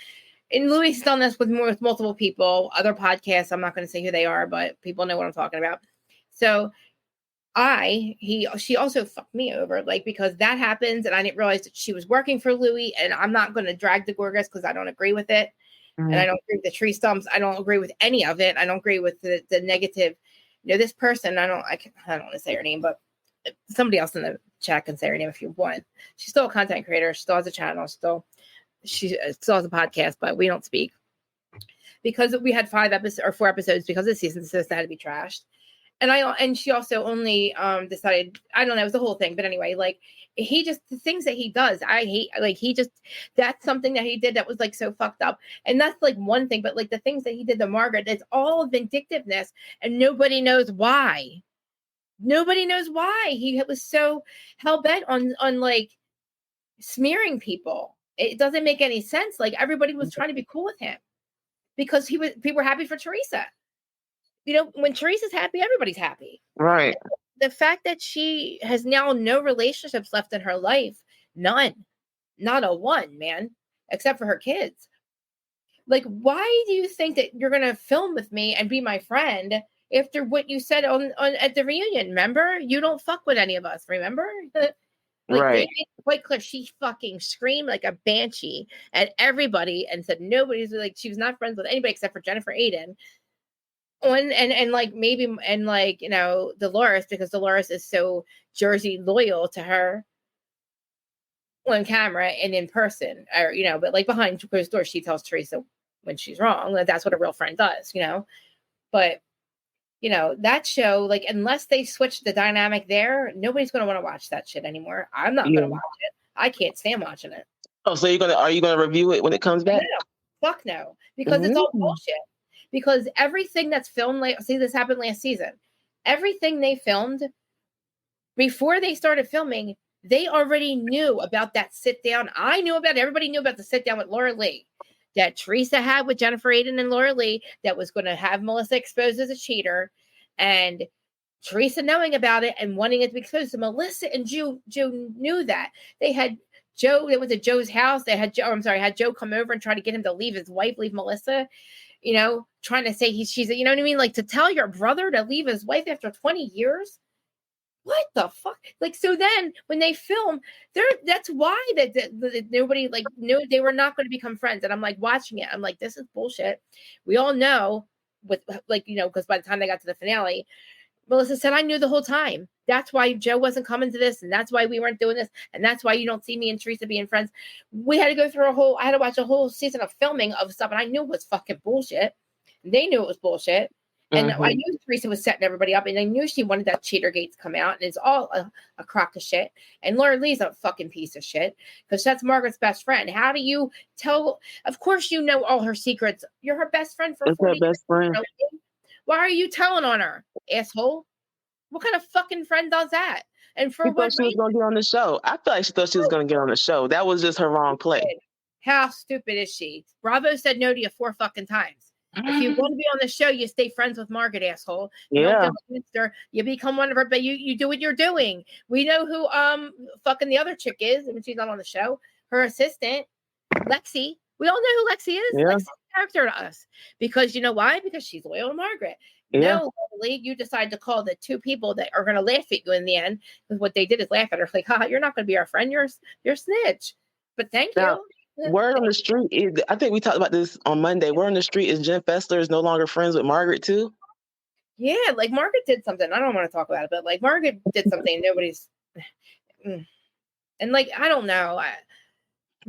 And Louis has done this with multiple people, other podcasts. I'm not going to say who they are, but people know what I'm talking about. So she also fucked me over, like, because that happens, and I didn't realize that she was working for Louis, and I'm not going to drag the Gorgas because I don't agree with it. And I don't agree with the tree stumps. I don't agree with any of it. I don't agree with the negative. This person, I don't want to say her name, but somebody else in the chat can say her name if you want. She's still a content creator. She still has a channel. She still has a podcast, but we don't speak because we had 4 episodes because the season had to be trashed. And she also only decided, I don't know, it was the whole thing. But anyway, like, the things that he does, I hate. Like, that's something that he did that was like so fucked up. And that's like one thing, but like the things that he did to Margaret, it's all vindictiveness, and nobody knows why. Nobody knows why he was so hell-bent on like smearing people. It doesn't make any sense. Like, everybody was trying to be cool with him because people were happy for Teresa. When Teresa's happy, everybody's happy. Right. The fact that she has now no relationships left in her life, none, not a one, man, except for her kids. Like, why do you think that you're going to film with me and be my friend after what you said on at the reunion? Remember, you don't fuck with any of us. Remember? Right. Quite clear. She fucking screamed like a banshee at everybody and said nobody's like, she was not friends with anybody except for Jennifer Aiden. Dolores, because Dolores is so Jersey loyal to her on camera and in person, or but like behind closed doors, she tells Teresa when she's wrong. That's what a real friend does, But that show, like, unless they switch the dynamic there, nobody's going to want to watch that shit anymore. I'm not going to watch it. I can't stand watching it. Oh, so are you gonna review it when it comes back? No, fuck no, because it's all bullshit. Because everything that's filmed, this happened last season. Everything they filmed before they started filming, they already knew about that sit down. I knew about it. Everybody knew about the sit down with Laura Lee that Teresa had with Jennifer Aiden and Laura Lee that was going to have Melissa exposed as a cheater, and Teresa knowing about it and wanting it to be exposed. So Melissa and Joe knew that. They had Joe. They went to Joe's house. They had had Joe come over and try to get him to leave Melissa. Trying to say she's, you know what I mean? Like, to tell your brother to leave his wife after 20 years? What the fuck? Like, so then when they film, that's why that nobody knew they were not going to become friends. And I'm like watching it. I'm like, this is bullshit. We all know with, like, because by the time they got to the finale, Melissa said, I knew the whole time. That's why Joe wasn't coming to this, and that's why we weren't doing this, and that's why you don't see me and Teresa being friends. We had to go through I had to watch a whole season of filming of stuff, and I knew it was fucking bullshit. They knew it was bullshit. And I knew Teresa was setting everybody up, and I knew she wanted that Cheater Gate to come out, and it's all a crock of shit. And Laura Lee's a fucking piece of shit, because that's Margaret's best friend. How do you tell? Of course you know all her secrets. You're her best friend for 40 years. Really? Why are you telling on her, asshole? What kind of fucking friend does that? And for what she was going to get on the show. I feel like she thought she was going to get on the show. That was just her wrong play. How stupid is she? Bravo said no to you 4 fucking times. If you want to be on the show, you stay friends with Margaret, asshole. You don't go against her. You become one of her, but you do what you're doing. We know who fucking the other chick is when she's not on the show. Her assistant, Lexi. We all know who Lexi is. Yeah. Lexi's a character to us. Because you know why? Because she's loyal to Margaret. Yeah. No, you decide to call the 2 people that are going to laugh at you in the end. Because what they did is laugh at her. Like, you're not going to be our friend. You're a snitch. But thank you. Word on the street is, I think we talked about this on Monday. Word on the street is Jen Fessler is no longer friends with Margaret too. Yeah, like Margaret did something. I don't want to talk about it, but like Margaret did something nobody's, and like I don't know.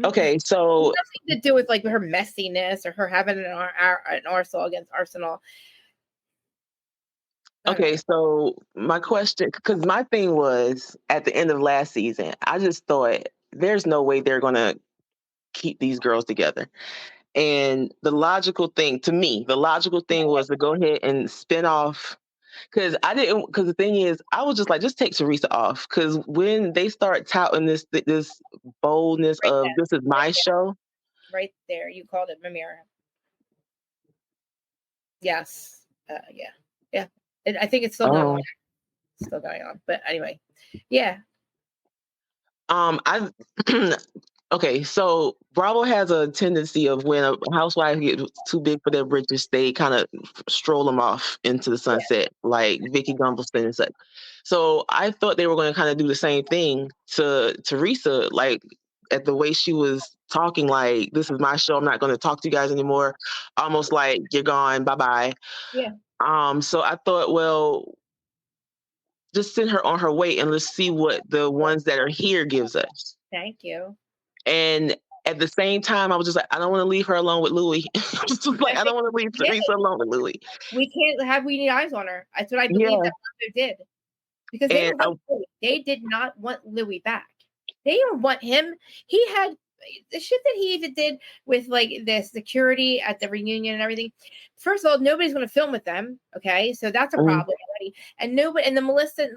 Okay, so nothing to do with like her messiness or her having an Arsenal against Arsenal. Okay, so my question, because my thing was at the end of last season, I just thought there's no way they're gonna keep these girls together. And the logical thing was to go ahead and spin off, because the thing is, I was just like, just take Teresa off, because when they start touting this boldness of this is my show. Right there, you called it Mimira. Yes. Yeah. I think it's still going on. Still going on. But anyway, yeah. Okay, so Bravo has a tendency of when a housewife gets too big for their britches, they kind of stroll them off into the sunset, like Vicky Gunvalson and such. So I thought they were going to kind of do the same thing to Teresa, like at the way she was talking, like, this is my show, I'm not going to talk to you guys anymore. Almost like, you're gone, bye-bye. Yeah. So I thought, well, just send her on her way and let's see what the ones that are here gives us. Thank you. And at the same time, I was just like, I don't want to leave her alone with Louis. I don't want to leave Teresa alone with Louis. We need eyes on her. That's what I believe that Bravo did. Because they did not want Louis back. They didn't want him. He had the shit that he even did with like the security at the reunion and everything. First of all, nobody's going to film with them. Okay. So that's a problem already. And Melissa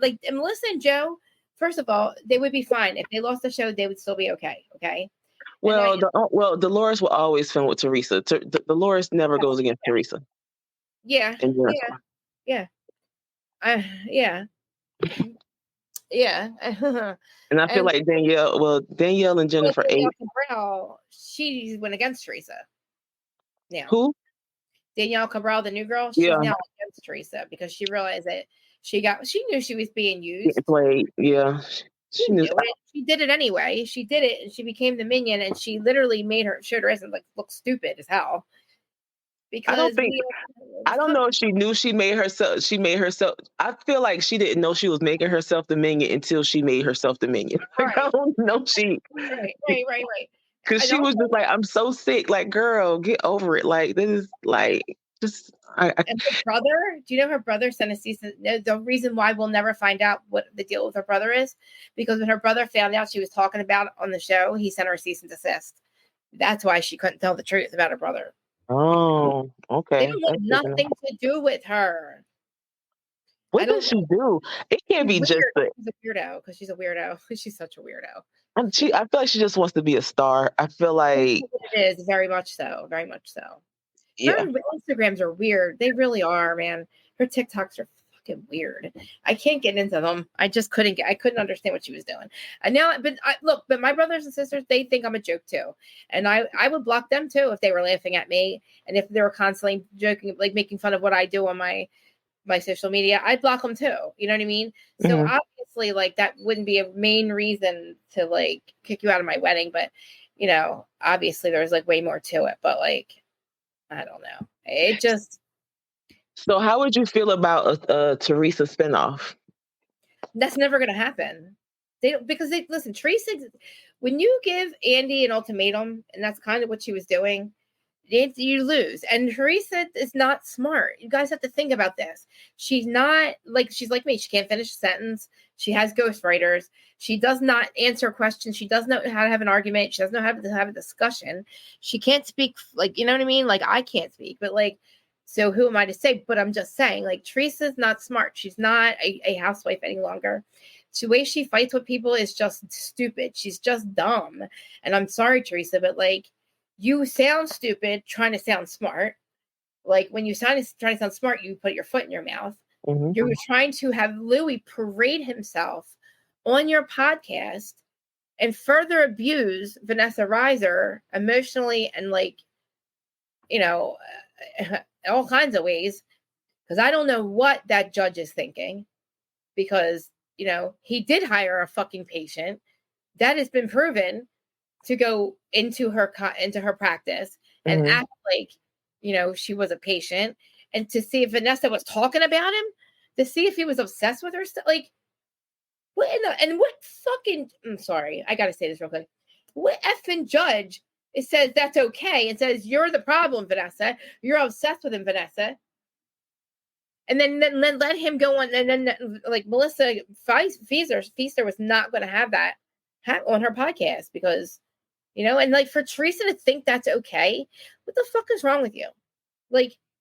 and Joe, first of all, they would be fine. If they lost the show, they would still be okay. Okay. Well, Dolores will always film with Teresa. Dolores never goes against Teresa. Yeah. Yeah. And I feel like Danielle and Jennifer Danielle Cabral, she went against Teresa. Now, who? Danielle Cabral, the new girl, she's now against Teresa because she realized that she knew she was being used. She knew it. She did it anyway. She did it, and she became the minion, and she literally showed her ass and look stupid as hell. Because I don't know if she knew she made herself. I feel like she didn't know she was making herself the minion until she made herself the minion. Right. I don't know Right. Because she was just like, I'm so sick. Like, girl, get over it. Like, this is like just. And her brother, do you know her brother sent a cease? The reason why we'll never find out what the deal with her brother is, because when her brother found out she was talking about it on the show, he sent her a cease and desist. That's why she couldn't tell the truth about her brother. Oh, okay. They don't want nothing to do with her. What does she do? It can't be just she's a weirdo because she's a weirdo. She's such a weirdo. I feel like she just wants to be a star. I feel like it is very much so. Very much so. Yeah. Her Instagrams are weird. They really are, man. Her TikToks are fucking weird. I can't get into them. I just couldn't understand what she was doing. And now, but my brothers and sisters, they think I'm a joke too. And I would block them too if they were laughing at me. And if they were constantly joking, like making fun of what I do on my social media, I'd block them too. You know what I mean? So obviously, like, that wouldn't be a main reason to like kick you out of my wedding. But, you know, obviously there's like way more to it. But like, I don't know. It just, So how would you feel about a Teresa spinoff? That's never going to happen. Because listen, Teresa, when you give Andy an ultimatum, and that's kind of what she was doing, you lose. And Teresa is not smart. You guys have to think about this. She's not she's like me. She can't finish a sentence. She has ghostwriters. She does not answer questions. She doesn't know how to have an argument. She doesn't know how to have a discussion. She can't speak, you know what I mean? Like, I can't speak, but so who am I to say? But I'm just saying, Teresa's not smart. She's not a housewife any longer. The way she fights with people is just stupid. She's just dumb. And I'm sorry, Teresa, but you sound stupid trying to sound smart. When you trying to sound smart, you put your foot in your mouth. Mm-hmm. You're trying to have Louis parade himself on your podcast and further abuse Vanessa Reiser emotionally and all kinds of ways. Because I don't know what that judge is thinking. Because he did hire a fucking patient. That has been proven to go into her practice and act like, she was a patient, and to see if Vanessa was talking about him, to see if he was obsessed with her. What fucking, I'm sorry, I got to say this real quick. What effing judge says that's okay and says, you're the problem, Vanessa. You're obsessed with him, Vanessa. And then let him go on. And then Melissa Feaster was not going to have that on her podcast because, and for Teresa to think that's okay, what the fuck is wrong with you?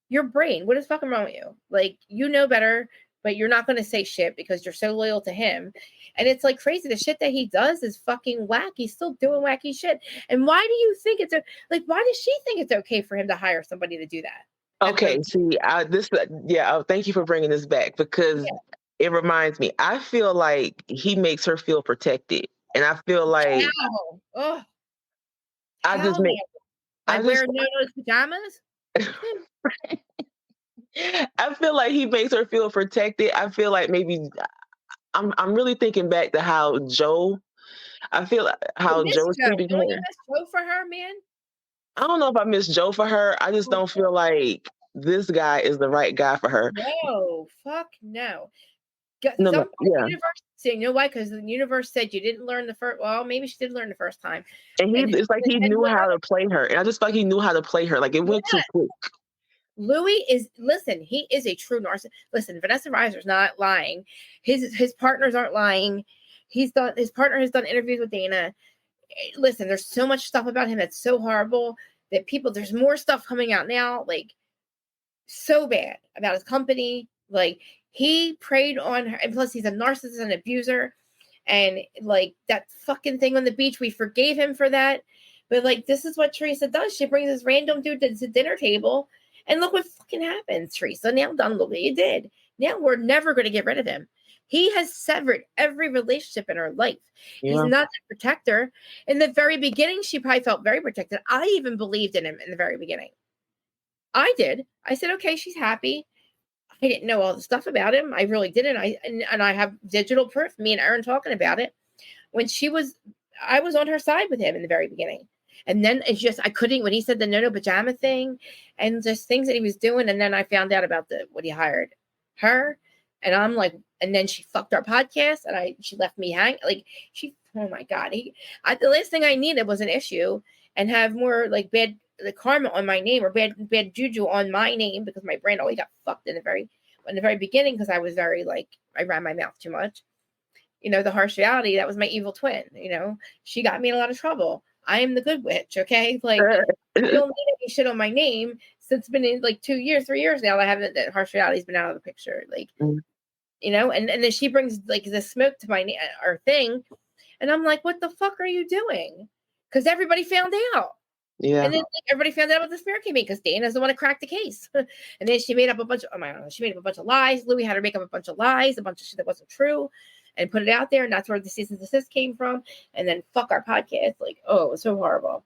Your brain, what is fucking wrong with you? You know better, but you're not going to say shit because you're so loyal to him. And it's crazy. The shit that he does is fucking whack. He's still doing wacky shit. And why do you think why does she think it's okay for him to hire somebody to do that? Okay, see, thank you for bringing this back because it reminds me. I feel like he makes her feel protected, and I feel like wear no-nos pajamas. I feel like he makes her feel protected. I feel like maybe I'm really thinking back to how Joe. I feel like how Joe treated her. Don't you miss Joe for her, man? I don't know if I miss Joe for her. I just don't feel like this guy is the right guy for her. No, fuck no. No. Universe, you know why? Because the universe said you didn't learn the first. Well, maybe she did learn the first time. And it's like he knew how to play her, and I just felt like he knew how to play her. It went too quick. Louis he is a true narcissist. Listen, Vanessa Reiser's not lying. His partners aren't lying. His partner has done interviews with Dana. Listen, there's so much stuff about him that's so horrible that there's more stuff coming out now, so bad about his company. He preyed on her, and plus he's a narcissist and abuser. And that fucking thing on the beach, we forgave him for that. But this is what Teresa does. She brings this random dude to the dinner table, and look what fucking happens, Teresa. Now done, look what you did. Now we're never going to get rid of him. He has severed every relationship in her life. Yeah. He's not the protector. In the very beginning, she probably felt very protected. I even believed in him in the very beginning. I did. I said, okay, she's happy. I didn't know all the stuff about him. I really didn't. I have digital proof. Me and Aaron talking about it. I was on her side with him in the very beginning. And then it's just, I couldn't, when he said the no pajama thing and just things that he was doing. And then I found out about what he hired her. And I'm like, and then she fucked our podcast and she left me hang. Oh my God. The last thing I needed was an issue and have more bad karma on my name or bad juju on my name because my brand always got fucked in the very beginning because I was very I ran my mouth too much. The harsh reality, that was my evil twin. She got me in a lot of trouble. I am the good witch, okay? I don't need any shit on my name since it's been in 2 years, 3 years now. I haven't, that harsh reality's been out of the picture. And then she brings the smoke to my our thing. And I'm like, what the fuck are you doing? Because everybody found out. Yeah. And then everybody found out about the smear campaign because Dana's the one to crack the case. And then she made up a bunch of lies. Louis had her make up a bunch of lies, a bunch of shit that wasn't true, and put it out there. And that's where the cease and desist came from. And then fuck our podcast. It was so horrible.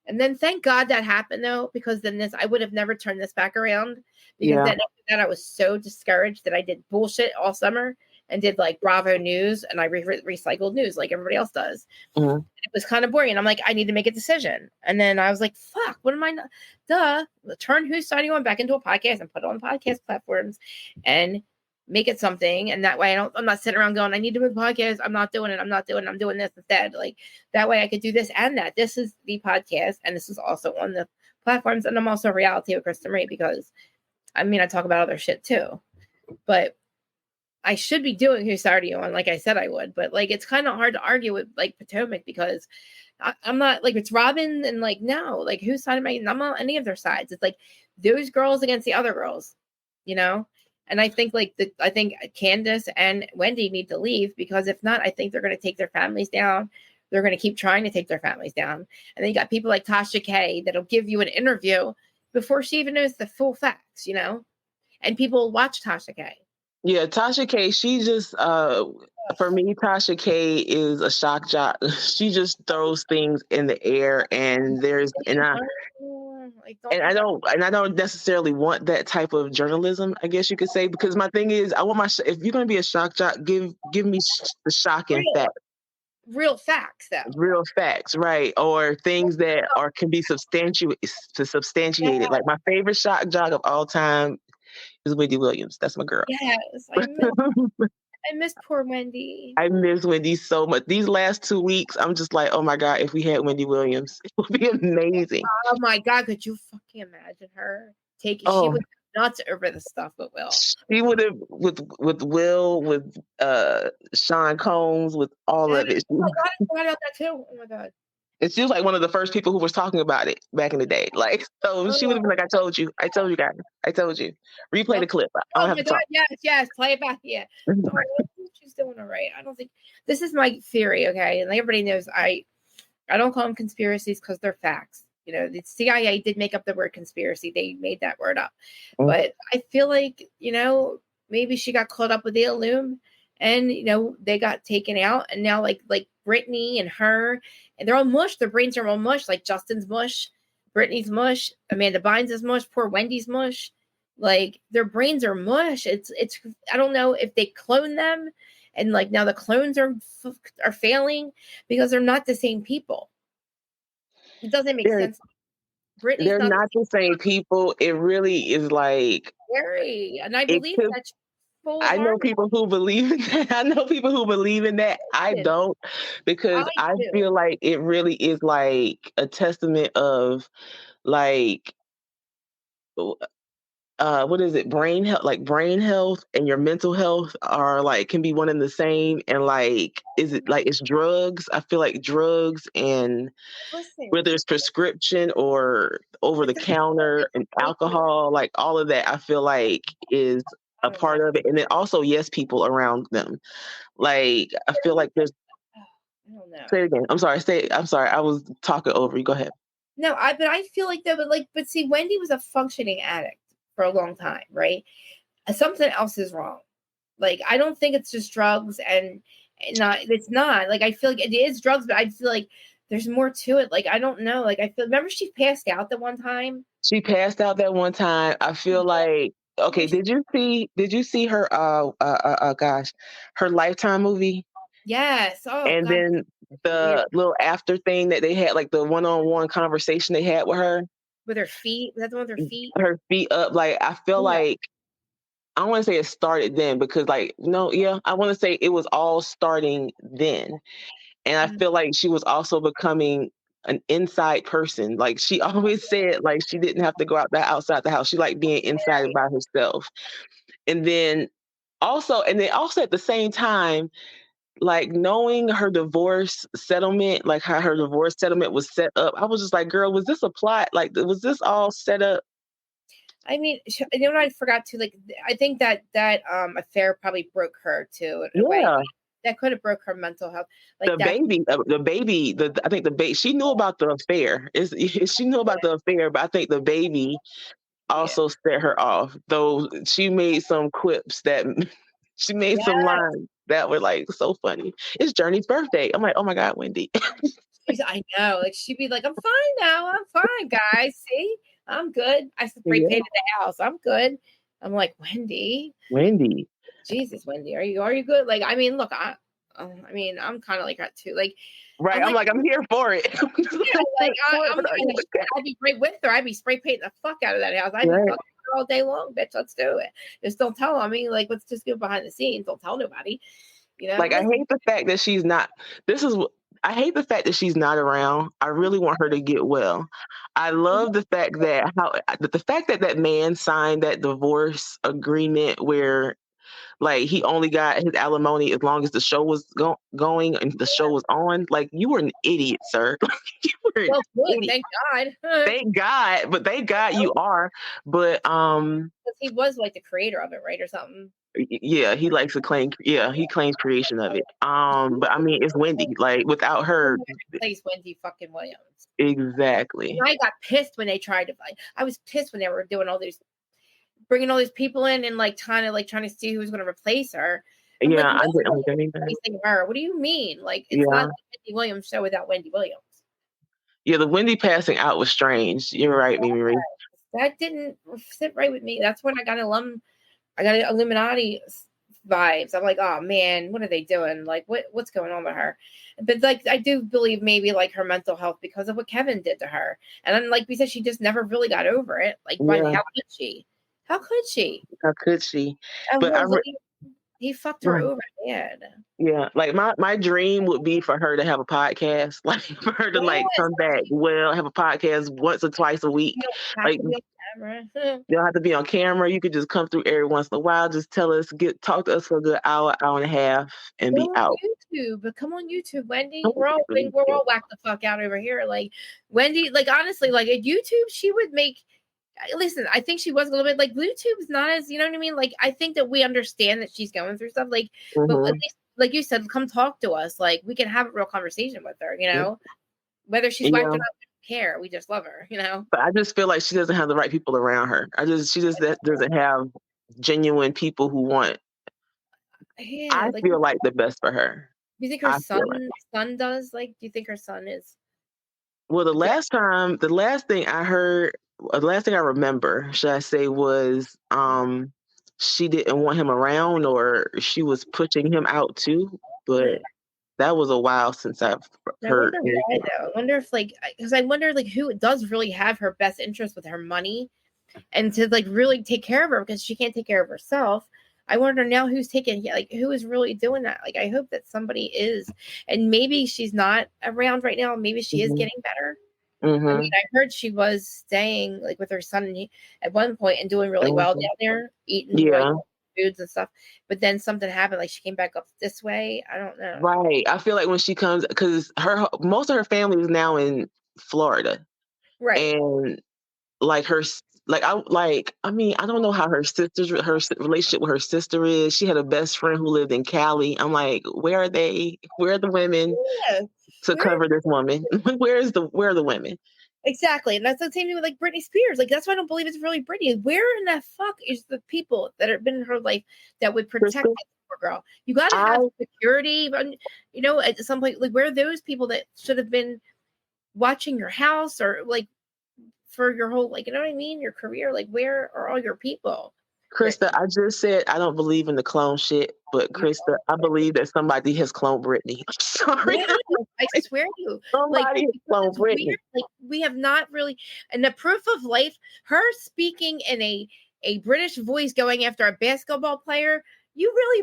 And then thank God that happened though, because then I would have never turned this back around. Because then after that I was so discouraged that I did bullshit all summer and did like Bravo News, and I recycled news like everybody else does. Mm-hmm. It was kind of boring. And I'm like, I need to make a decision. And then I was like, fuck, what am I not? Turn Whose Side Are You On back into a podcast and put it on podcast platforms and make it something. And that way I'm not sitting around going, I need to make a podcast. I'm not doing it. I'm doing this instead. Like that way I could do this and that. This is the podcast. And this is also on the platforms. And I'm also Reality with Kristen Ray because I talk about other shit too. But I should be doing Whose Side Are You On, like I said I would, but like it's kind of hard to argue with like Potomac because I'm not like it's Robin and like no, like whose side am I? I'm not on any of their sides. It's like those girls against the other girls, And I think I think Candace and Wendy need to leave because if not, I think they're going to take their families down. They're going to keep trying to take their families down, and then you got people like Tasha K that'll give you an interview before she even knows the full facts, and people watch Tasha K. Yeah, Tasha K, she just, for me, Tasha K is a shock jock. She just throws things in the air, and I don't necessarily want that type of journalism, I guess you could say, because my thing is, I want if you're going to be a shock jock, give me the shock and facts. Real facts, though. Real facts, right? Or things that can be substantiated. Yeah. Like my favorite shock jock of all time is Wendy Williams. That's my girl. Yes, I miss poor Wendy. I miss Wendy so much. These last 2 weeks, I'm just like, oh my God, if we had Wendy Williams, it would be amazing. Oh my God, could you fucking imagine her taking? She was nuts over the stuff with Will. She would have with Will, with Sean Combs, with all of it. Oh my God, I forgot about that too. Oh my God. And she was like one of the first people who was talking about it back in the day. Like, so she would have been like, I told you guys. I told you. Replay the clip. Oh my God, yes. Play it back. Yeah. She's doing all right. I don't think this is my theory, okay? And everybody knows I don't call them conspiracies because they're facts. The CIA did make up the word conspiracy. They made that word up. Mm-hmm. But I feel like, maybe she got caught up with the Illume and, they got taken out. And now like Brittany and her, and they're all mush. Their brains are all mush. Like Justin's mush, Brittany's mush, Amanda Bynes is mush, poor Wendy's mush. Like their brains are mush. It's I don't know if they clone them and like now the clones are failing because they're not the same people. It doesn't make sense. Brittany's they're not the same people. It really is like scary. And I believe that I know people who believe in that. I don't, because I feel like it really is like a testament of like what is it? Brain health, like brain health and your mental health are like can be one and the same. And like, is it like it's drugs? I feel like drugs and whether it's prescription or over the counter and alcohol, like all of that, I feel like is a part of it. And then also, yes, people around them. Like, I feel like there's. I don't know. Say it again. I'm sorry. I was talking over you. Go ahead. No, but I feel like that, but see, Wendy was a functioning addict for a long time, right? Something else is wrong. Like, I don't think it's just drugs and it's not. Like, I feel like it is drugs, but I feel like there's more to it. Like, I don't know. Like, remember she passed out that one time? She passed out that one time. I feel like, okay, did you see her, gosh, her Lifetime movie? Yes. Oh, and God. Then the little after thing that they had, like the one-on-one conversation they had with her. With her feet? Was that the one with her feet? Her feet up. Like, I feel like, I don't want to say it started then because I want to say it was all starting then. And I feel like she was also becoming an inside person. Like she always said, like she didn't have to go outside the house. She liked being inside by herself. And then also at the same time, like knowing her divorce settlement, like how her divorce settlement was set up, I was just like, girl, was this a plot? Like, was this all set up? I mean, what I forgot to, like, I think that affair probably broke her too in a way. That could have broke her mental health. Like I think the baby, she knew about the affair. She knew about the affair, but I think the baby also set her off. Though she made some quips that she made some lines that were like so funny. It's Journey's birthday. I'm like, oh my God, Wendy. I know. Like she'd be like, I'm fine now. I'm fine, guys. See, I'm good. I spray painted the house. I'm good. I'm like, Wendy. Jesus, Wendy, are you good? Like, I mean, look, I'm kind of like that too. Like, Right. I'm here for it. I'd be right with her. I'd be spray painting the fuck out of that house. I'd be fucking her all day long, bitch. Let's do it. Just don't tell. I mean, like, let's just go behind the scenes. Don't tell nobody. You know, like I hate the fact that she's not. I hate the fact that she's not around. I really want her to get well. I love the fact that that man signed that divorce agreement where, like, he only got his alimony as long as the show was going and the show was on. Like, you were an idiot, sir. You were an idiot. Thank God. Thank God you are. But he was like the creator of it, right, or something. Yeah, he likes to claim. Yeah, he claims creation of it. But I mean, it's Wendy. Like, without her, plays Wendy fucking Williams. Exactly. And I got pissed when they tried to. I was pissed when they were doing all these, bringing all these people in and like trying to see who was going to replace her. I didn't like anything. Her. What do you mean? Like, it's not the Wendy Williams show without Wendy Williams. Yeah, the Wendy passing out was strange. You're right, Mimi. That didn't sit right with me. That's when I got Illuminati vibes. I'm like, oh man, what are they doing? Like, what's going on with her? But like, I do believe maybe like her mental health because of what Kevin did to her. And then, like we said, she just never really got over it. Like, how could she? How could she? How could she? But he fucked her over bad. Yeah, like my dream would be for her to have a podcast, like for her to like come back, have a podcast once or twice a week. Like, you don't have to be on camera. You could just come through every once in a while. Just talk to us for a good hour and a half, and be out. Come on YouTube, Wendy. We're all whacked the fuck out over here. Like, Wendy, like, honestly, like at YouTube, she would make. Listen, I think she was a little bit like YouTube's not as, you know what I mean? Like, I think that we understand that she's going through stuff. Like, but at least, like you said, come talk to us. Like, we can have a real conversation with her, you know? Whether she's whacked or not, we don't care. We just love her, you know? But I just feel like she doesn't have the right people around her. She just doesn't have genuine people who want. Yeah, I feel like the best for her. Do you think her son does? Like, do you think her son is? Well, the last thing I remember, should I say, was she didn't want him around, or she was pushing him out too. But that was a while since I've heard. I wonder if, like, because I wonder, like, who does really have her best interest with her money and to, like, really take care of her, because she can't take care of herself. I wonder now who is really doing that. Like, I hope that somebody is, and maybe she's not around right now. Maybe she is getting better. I mean, I heard she was staying like with her son at one point and doing really well down there, eating foods and stuff. But then something happened, like she came back up this way. I don't know. Right. I feel like when she comes, because most of her family is now in Florida, right? And like I mean, I don't know how her relationship with her sister is. She had a best friend who lived in Cali. I'm like, where are they? Where are the women to cover this woman? Where are the women? Exactly. And that's the same thing with like Britney Spears. Like, that's why I don't believe it's really Britney. Where in the fuck is the people that have been in her life that would protect this poor girl? You got to have security, you know, at some point. Like, where are those people that should have been watching your house or like for your whole, like, you know what I mean? Your career, like, where are all your people? Krista, I just said I don't believe in the clone shit, but Krista, I believe that somebody has cloned Britney. I'm sorry. Yeah, I swear to you. Somebody has cloned Britney. Like, we have not really, and the proof of life, her speaking in a British voice going after a basketball player, you really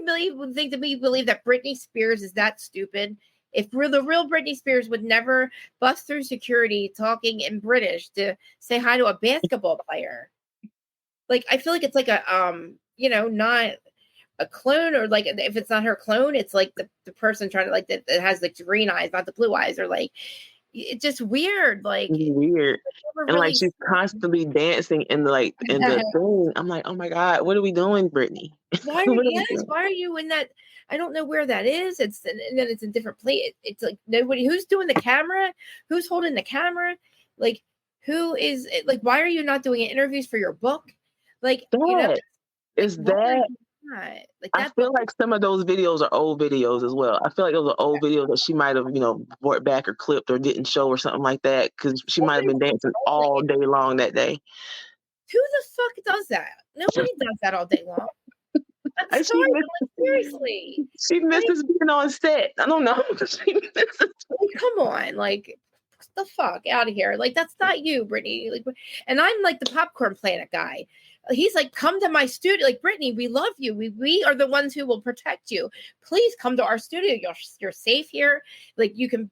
believe that Britney Spears is that stupid? If we're the real Britney Spears would never bust through security talking in British to say hi to a basketball player. Like, I feel like it's like a, you know, not a clone, or like, if it's not her clone, it's like the person trying to, like, that has like the green eyes, not the blue eyes, or like, it's just weird. Like, weird. And like, she's constantly dancing in the thing. I'm like, oh my God, what are we doing, Britney? Why are you in that? I don't know where that is. And then it's a different place. It's like nobody who's doing the camera, who's holding the camera, like, who is like, why are you not doing interviews for your book? Like, you know, is that like, I feel like some of those videos are old videos as well. I feel like those are old videos that she might have, you know, brought back or clipped or didn't show or something like that, because she might have been dancing all day long that day. Who the fuck does that? Nobody does that all day long. I'm sorry, but like seriously. She misses being on set. I don't know. Come on, like the fuck out of here. Like that's not you, Brittany. Like, and I'm like the popcorn planet guy. He's like, come to my studio. Like, Brittany, we love you. We are the ones who will protect you. Please come to our studio. You're safe here. Like you can,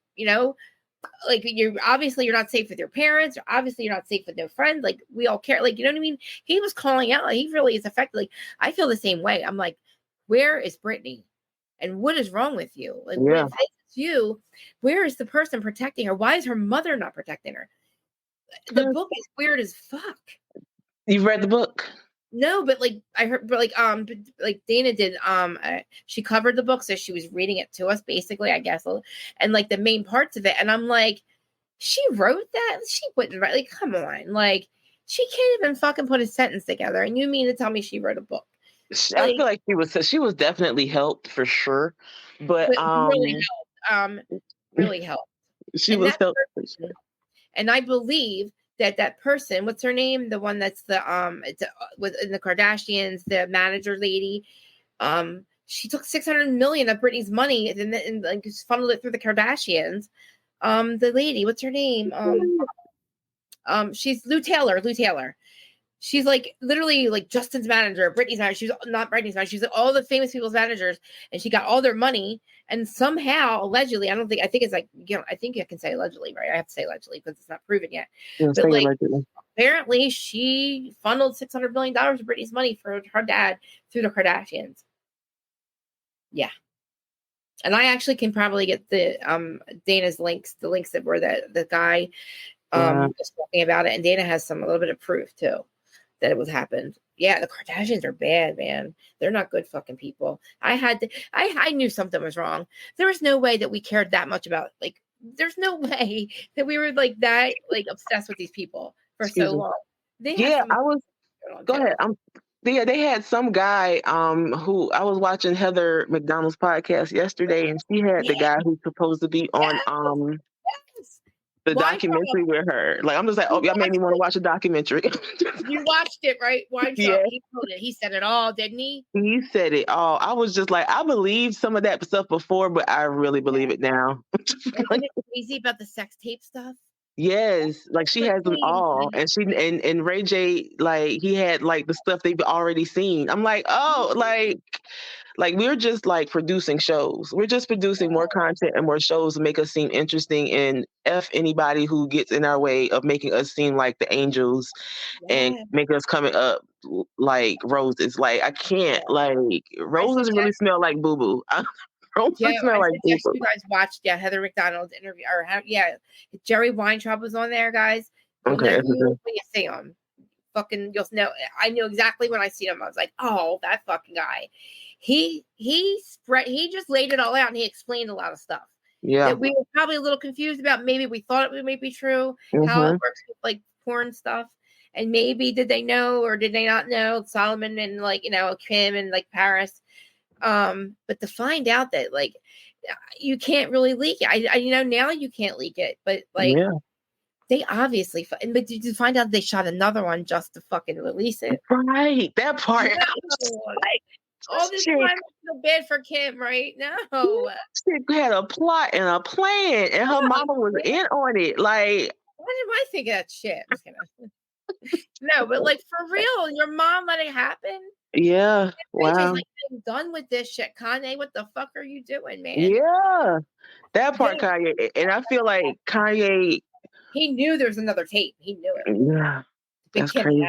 like you're not safe with your parents. Obviously you're not safe with no friends. Like we all care. Like, you know what I mean? He was calling out. Like, he really is affected. Like I feel the same way. I'm like, where is Brittany? And what is wrong with you? Like, yeah. if it's you, where is the person protecting her? Why is her mother not protecting her? The book is weird as fuck. You've read the book? No, but like I heard, but like Dana did. She covered the book, so she was reading it to us, basically, I guess, and like the main parts of it. And I'm like, she wrote that? She wouldn't write. Like, come on, like she can't even fucking put a sentence together. And you mean to tell me she wrote a book? I feel like she was definitely helped for sure, but really helped. Really helped. She was helped. And I believe that person, what's her name? The one that's the within the Kardashians, the manager lady. She took $600 million of Britney's money and like just funneled it through the Kardashians. The lady, what's her name? She's Lou Taylor. She's like literally like Justin's manager, Britney's manager. She's not Britney's manager. She's like all the famous people's managers, and she got all their money. And somehow, allegedly, I think it's like, I think you can say allegedly, right? I have to say allegedly because it's not proven yet. But like, apparently, she funneled $600 million of Britney's money for her dad through the Kardashians. Yeah. And I actually can probably get the Dana's links, the links that were the guy just talking about it. And Dana has a little bit of proof too that it was happened. Yeah, the Kardashians are bad, man. They're not good fucking people. I knew something was wrong. There was no way that we cared that much about, like, there's no way that we were like that, like obsessed with these people for so long. Go ahead. Yeah, they had some guy who I was watching Heather McDonald's podcast yesterday, and she had the guy who's supposed to be on the documentary with her. Like, I'm just like, oh, y'all made me want to watch a documentary. You watched it, right? Yeah. He said it all, didn't he? He said it all. I was just like, I believed some of that stuff before, but I really believe it now. Isn't it crazy about the sex tape stuff? Yes, like she has them all, and she and Ray J, like he had like the stuff they've already seen. I'm like, oh, like we're just like producing shows. We're just producing more content and more shows to make us seem interesting, and F anybody who gets in our way of making us seem like the angels and make us coming up like roses. Like I can't, like roses really smell like boo boo. Yeah, I suggest you guys watched Heather McDonald's interview, or Jerry Weintraub was on there, guys. Okay, when you see him, fucking, you'll know. I knew exactly when I see him. I was like, oh, that fucking guy. He just laid it all out, and he explained a lot of stuff. Yeah, that we were probably a little confused about. Maybe we thought it might be true. How it works with like porn stuff, and maybe did they know or did they not know? Solomon and Kim and like Paris. But to find out that like you can't really leak it, I now you can't leak it, but like they obviously, but did you find out they shot another one just to fucking release it? Right, that part. Like all this time, I feel bad for Kim, right? No, she had a plot and a plan, and her mama was in on it. Like, why did I think of that shit? No, but like for real, your mom let it happen. Yeah, wow. Like, I'm done with this shit, Kanye. What the fuck are you doing, man? Yeah, that part, Kanye. And I feel like Kanye, he knew there was another tape. He knew it. Yeah, that's crazy.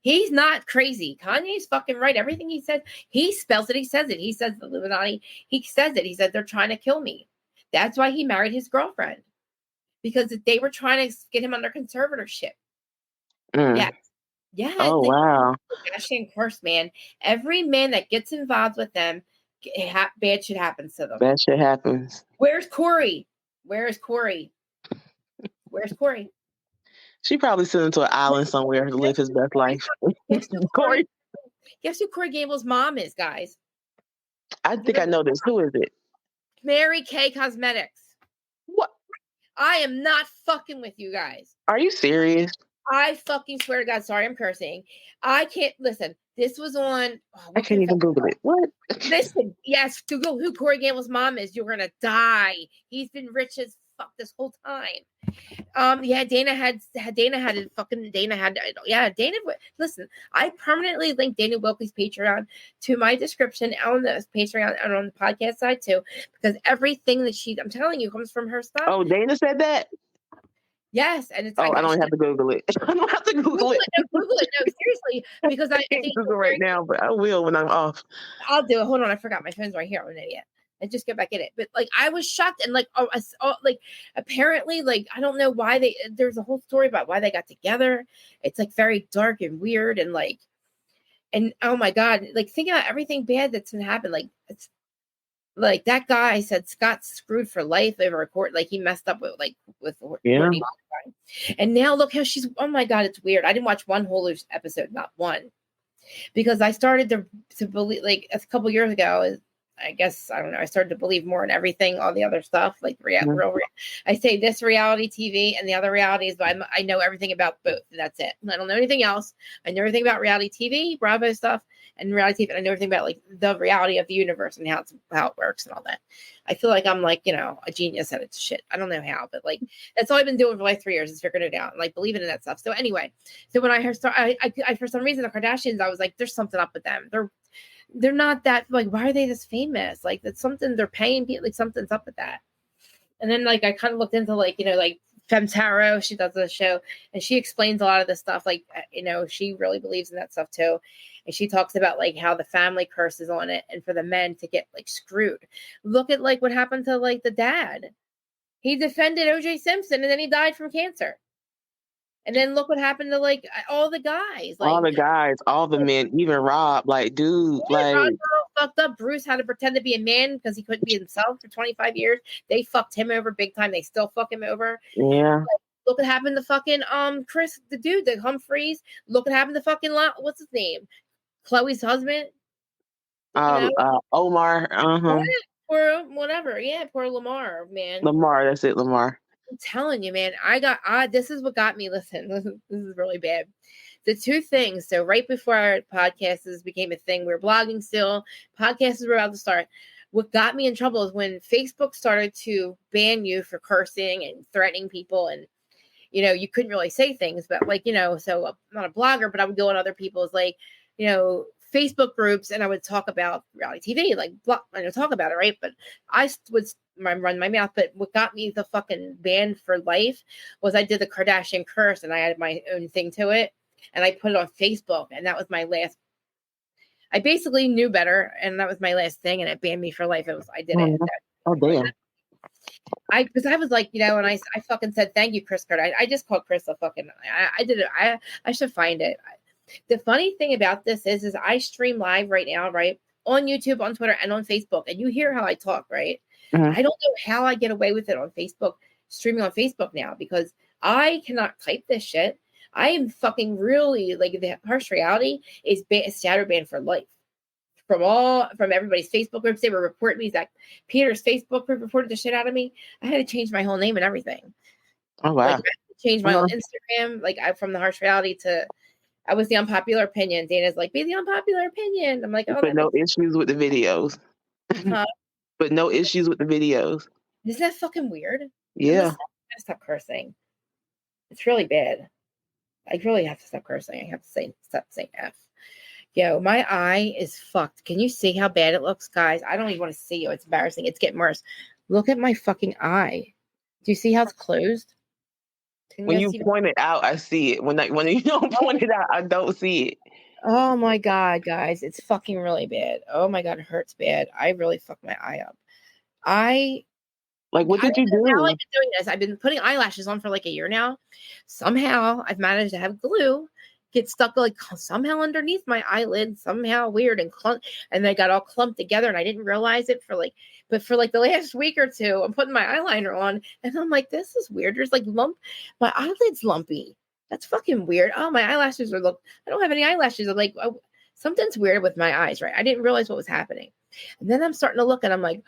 He's not crazy. Kanye's fucking right. Everything he said, he spells it. He says it. He says the Illuminati. He says it. He said they're trying to kill me. That's why he married his girlfriend, because they were trying to get him under conservatorship. Yeah. Yeah. Oh, wow. Kardashian curse, man. Every man that gets involved with them, bad shit happens to them. Bad shit happens. Where's Corey? Where's Corey? She probably sent him to an island somewhere to live his best life. Corey. Guess who Corey Gamble's mom is, guys? I think I know this. Who is it? Mary Kay Cosmetics. What? I am not fucking with you guys. Are you serious? I fucking swear to God, sorry, I'm cursing. I can't listen. This was on. I can't even Google it. What? Listen, yes, Google who Corey Gamble's mom is. You're gonna die. He's been rich as fuck this whole time. Yeah, Dana had Dana. Listen, I permanently linked Dana Wilkie's Patreon to my description on the Patreon and on the podcast side too, because everything that I'm telling you, comes from her stuff. Oh, Dana said that. Yes, and it's. I don't have to Google it. I don't have to Google it. No, Google it. No, seriously, because I can't Google right now, but I will when I'm off. I'll do it. Hold on, I forgot my phone's right here. I'm an idiot. And just get back in it. But like, I was shocked, and like, like apparently, like, I don't know why there's a whole story about why they got together. It's like very dark and weird, and like, and oh my God, like think about everything bad that's been happened. Like it's like that guy said Scott's screwed for life over a court. Like he messed up with Wendy. And now look how she's. Oh my God, it's weird. I didn't watch one Hulu episode, not one, because I started to believe like a couple years ago. I guess, I don't know, I started to believe more in everything, all the other stuff, like I say this reality TV and the other reality is, but I know everything about both, and that's it. I don't know anything else. I know everything about reality TV, Bravo stuff, and reality TV, and I know everything about like the reality of the universe and how it works and all that. I feel like I'm like, a genius at it shit. I don't know how, but like, that's all I've been doing for like 3 years is figuring it out, like believing in that stuff. So anyway, so when I heard, I for some reason, the Kardashians, I was like, there's something up with them. They're not that, like, why are they this famous? Like, that's something they're paying people, like, something's up with that. And then, like, I kind of looked into, like, like Femme Tarot, she does a show, and she explains a lot of this stuff. Like, she really believes in that stuff, too. And she talks about, like, how the family curses on it and for the men to get, like, screwed. Look at, like, what happened to, like, the dad. He defended O.J. Simpson, and then he died from cancer. And then look what happened to like all the guys, like all the guys, all the men, even Rob, like, dude, like Rob fucked up. Bruce had to pretend to be a man because he couldn't be himself for 25 years. They fucked him over big time. They still fuck him over. Yeah. Like, look what happened to fucking Chris, the dude, the Humphreys. Look what happened to fucking what's his name? Chloe's husband. Omar. Poor whatever. Yeah, poor Lamar, man. Lamar, that's it, Lamar. I'm telling you, man, this is what got me. Listen, this is really bad. The two things. So right before our podcasts became a thing, we were blogging still. Podcasts were about to start. What got me in trouble is when Facebook started to ban you for cursing and threatening people, and you couldn't really say things, but like so I'm not a blogger, but I would go on other people's like Facebook groups, and I would talk about reality TV, like talk about it, right? But I would run my mouth. But what got me the fucking ban for life was I did the Kardashian curse, and I added my own thing to it, and I put it on Facebook, and that was my last. I basically knew better, and that was my last thing, and it banned me for life. I did it. Oh damn! Because I was like, and I fucking said thank you, Chris Carter. I just called Chris a fucking. I did it. I should find it. The funny thing about this is I stream live right now, right, on YouTube, on Twitter, and on Facebook, and you hear how I talk, right? Mm-hmm. I don't know how I get away with it on Facebook, streaming on Facebook now, because I cannot type this shit. I am fucking really, like, the harsh reality is shadow banned for life. From everybody's Facebook groups, they were reporting me. That Peter's Facebook group reported the shit out of me. I had to change my whole name and everything. Oh, wow. Like, I had to change my whole Instagram, like, from the harsh reality to... I was the unpopular opinion. Dana's like, be the unpopular opinion. I'm like, oh, but no issues with the videos. Huh? But no issues with the videos. Isn't that fucking weird? Yeah. I gotta stop cursing. It's really bad. I really have to stop cursing. I have to stop saying F. Yo, my eye is fucked. Can you see how bad it looks, guys? I don't even want to see you. It's embarrassing. It's getting worse. Look at my fucking eye. Do you see how it's closed? When you point it out, I see it. When you don't point it out, I don't see it. Oh my God, guys, it's fucking really bad. Oh my God, it hurts bad. I really fucked my eye up. What did you do? How I've been doing this. I've been putting eyelashes on for like a year now. Somehow I've managed to have glue get stuck like somehow underneath my eyelid, somehow weird and they got all clumped together, and I didn't realize it for like the last week or two. I'm putting my eyeliner on, and I'm like, this is weird. There's like my eyelid's lumpy. That's fucking weird. Oh, my eyelashes I don't have any eyelashes. I'm like, oh, something's weird with my eyes, right? I didn't realize what was happening. And then I'm starting to look, and I'm like,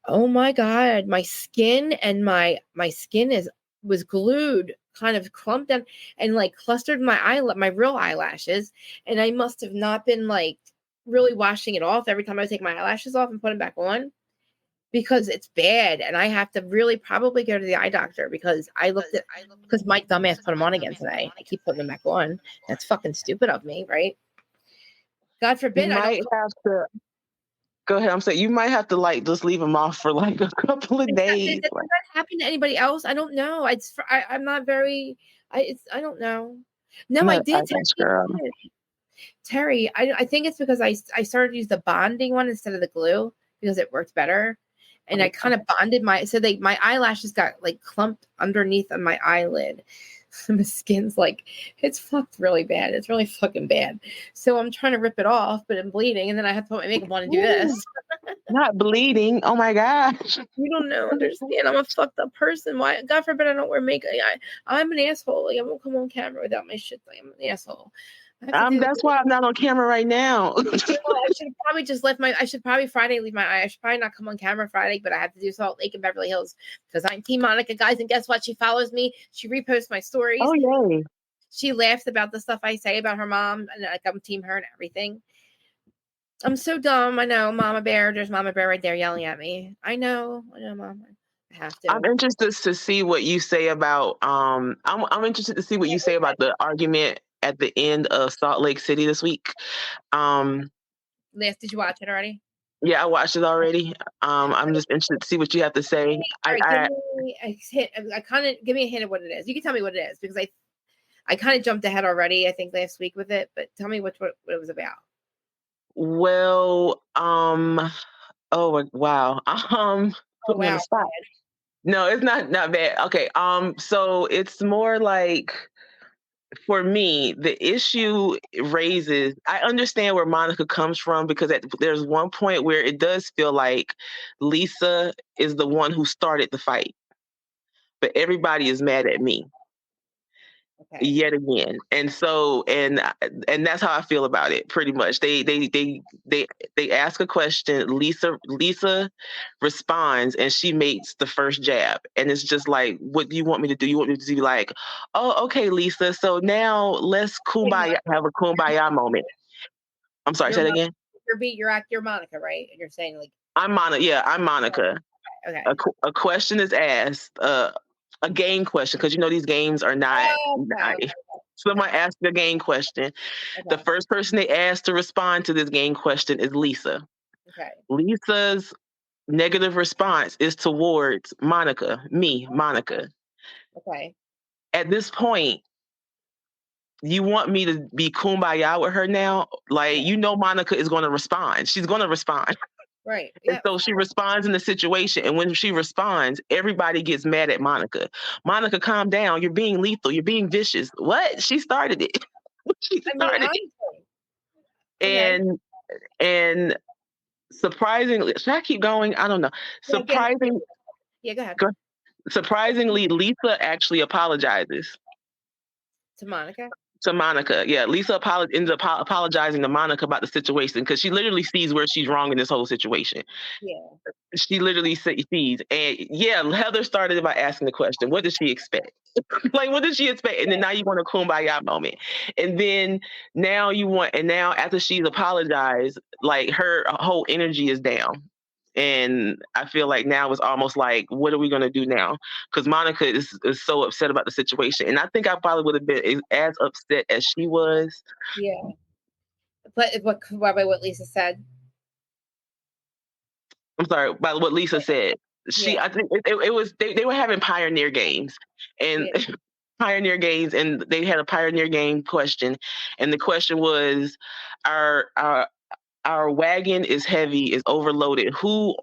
oh my God, my skin and my skin was glued kind of clumped down and like clustered my real eyelashes. And I must have not been like really washing it off every time I take my eyelashes off and put them back on, because it's bad. And I have to really probably go to the eye doctor, because because my dumbass put them on again today. I keep putting them back on. That's fucking stupid of me, right? God forbid. You might have to go ahead. I'm saying you might have to like just leave them off for like a couple of days. Does that happen to anybody else? I don't know. I'm not very. I don't know. No, I did. Terry, I think it's because I started to use the bonding one instead of the glue, because it worked better. And I kind of bonded my eyelashes got like clumped underneath of my eyelid. My skin's like, it's fucked really bad. It's really fucking bad. So I'm trying to rip it off, but I'm bleeding, and then I have to put my makeup on and do this. Not bleeding. Oh my gosh. You don't understand. I'm a fucked up person. Why? God forbid I don't wear makeup. I'm an asshole. Like, I won't come on camera without my shit. Like, I'm an asshole. That's why I'm not on camera right now. I should probably just I should probably Friday leave my eye. I should probably not come on camera Friday, but I have to do Salt Lake and Beverly Hills because I'm Team Monica, guys. And guess what? She follows me. She reposts my stories. Oh, yay. She laughs about the stuff I say about her mom, and like I'm Team her and everything. I'm so dumb. I know, Mama Bear. There's Mama Bear right there yelling at me. I know, Mom. I have to. I'm interested to see what you say about. I'm interested to see what you say about the argument at the end of Salt Lake City this week. Did you watch it already? Yeah, I watched it already. I'm just interested to see what you have to say. Give me a hint of what it is. You can tell me what it is, because I kind of jumped ahead already, I think, last week with it, but tell me what it was about. Well, oh wow. Put me on the spot. No, it's not bad. Okay. So it's more like, for me, the issue raises, I understand where Monica comes from, because there's one point where it does feel like Lisa is the one who started the fight, but everybody is mad at me. Okay. Yet again. And so, and that's how I feel about it, pretty much. They ask a question, Lisa responds, and she makes the first jab. And it's just like, what do you want me to do? You want me to be like, oh, okay, Lisa, so now let's have a kumbaya moment. I'm sorry, say that again? You're Monica, right? And you're saying like, I'm Monica. Yeah, I'm Monica. Okay. A question is asked, a game question, because these games are not. Someone asked a game question. Okay. The first person they asked to respond to this game question is Lisa. Okay. Lisa's negative response is towards Monica. Okay. At this point, you want me to be kumbaya with her now? Like, Monica is going to respond. She's going to respond. Right. And so she responds in the situation. And when she responds, everybody gets mad at Monica. Monica, calm down. You're being lethal. You're being vicious. What? She started it. And surprisingly, should I keep going? I don't know. Go ahead. Surprisingly, Lisa actually apologizes. To Monica? To Monica, yeah. Lisa ends up apologizing to Monica about the situation, because she literally sees where she's wrong in this whole situation. Yeah. She literally sees. And yeah, Heather started by asking the question, what does she expect? Like, what did she expect? And then now you want a kumbaya moment. And then now after she's apologized, like, her whole energy is down. And I feel like now it's almost like, what are we going to do now? Because Monica is so upset about the situation. And I think I probably would have been as upset as she was. Yeah. But by what Lisa said? I'm sorry, by what Lisa said. I think it was, they were having Pioneer games. And Pioneer games, and they had a Pioneer game question. And the question was, our wagon is heavy, is overloaded. Who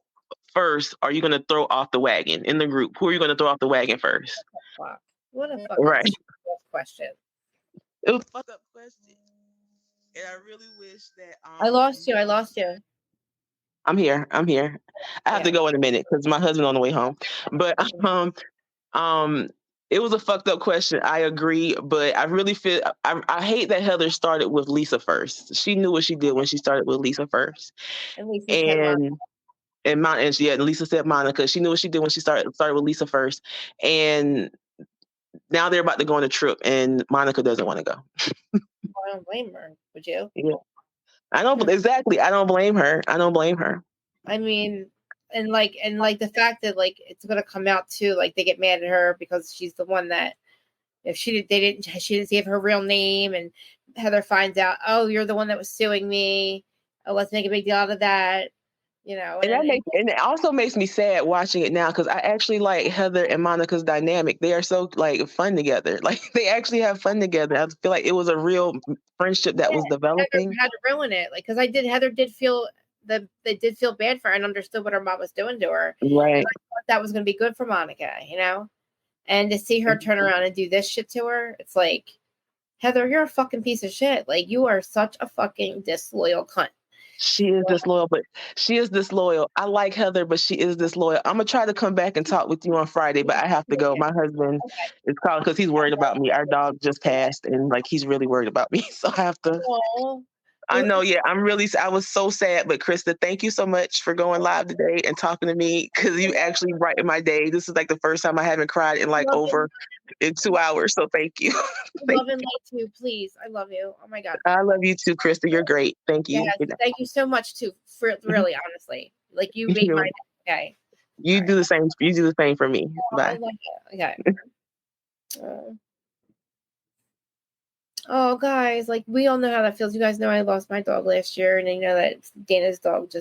first are you going to throw off the wagon in the group? Who are you going to throw off the wagon first? What a fucking question. It was a fucked up question. And I really wish that... I lost you. I'm here. I have to go in a minute because my husband's on the way home. But it was a fucked up question. I agree, but I really feel I hate that Heather started with Lisa first. She knew what she did when she started with Lisa first. And Lisa Lisa said Monica. She knew what she did when she started with Lisa first. And now they're about to go on a trip, and Monica doesn't want to go. I don't blame her. Would you? Yeah, I don't exactly. I don't blame her. I don't blame her. I mean, and like the fact that like it's gonna come out too, like they get mad at her because she's the one that if she didn't give her real name, and Heather finds out, oh, you're the one that was suing me. Oh, let's make a big deal out of that. You know, and it also makes me sad watching it now because I actually like Heather and Monica's dynamic. They are so like fun together. Like they actually have fun together. I feel like it was a real friendship that was developing. Heather had to ruin it, like because Heather did feel they did feel bad for her and understood what her mom was doing to her. Right. And I thought that was going to be good for Monica, you know, and to see her turn around and do this shit to her, it's like, Heather, you're a fucking piece of shit. Like you are such a fucking disloyal cunt. She is disloyal, but she is disloyal. I like Heather, but she is disloyal. I'm gonna try to come back and talk with you on Friday, but I have to go. My husband is calling because he's worried about me. Our dog just passed, and like he's really worried about me, so I have to. Aww. I know, yeah. I was so sad, but Krista, thank you so much for going live today and talking to me because you actually brightened my day. This is like the first time I haven't cried in like in 2 hours. So thank you. Love and light too, please. I love you. Oh my God. I love you too, Krista. You're great. Thank you. Yes, thank you so much too. For really, honestly, like you made my day. Okay. You do the same. You do the same for me. Oh, Bye. I love it. Okay. Oh, guys, like we all know how that feels. You guys know I lost my dog last year, and you know that Dana's dog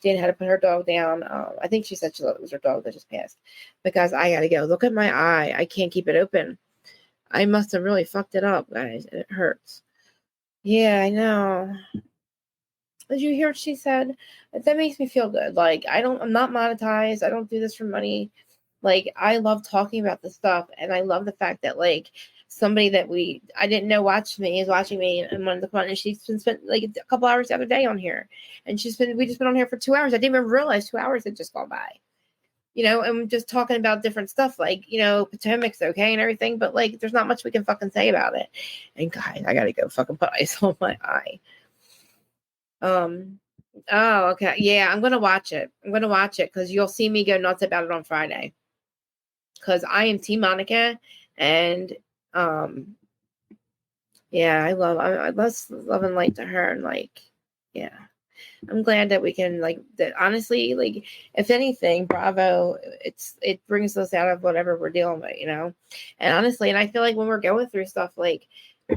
Dana had to put her dog down. I think she said it was her dog that just passed. But guys, I gotta go. Look at my eye. I can't keep it open. I must have really fucked it up, guys, and it hurts. Yeah, I know. Did you hear what she said? That makes me feel good. Like I'm not monetized. I don't do this for money. Like I love talking about this stuff, and I love the fact that like somebody that I didn't know watched me is watching me and wanted to come on, and she's been spent like a couple hours the other day on here, and we just been on here for 2 hours. I didn't even realize 2 hours had just gone by, you know, and just talking about different stuff, like, you know, Potomac's okay and everything, but like there's not much we can fucking say about it. And guys, I gotta go fucking put ice on my eye. Oh, okay, yeah, I'm gonna watch it because you'll see me go nuts about it on Friday, because I am Team Monica, and yeah, I love and light to her, and like, yeah, I'm glad that we can like that. Honestly, like if anything, Bravo, it brings us out of whatever we're dealing with, you know. And honestly, and I feel like when we're going through stuff, like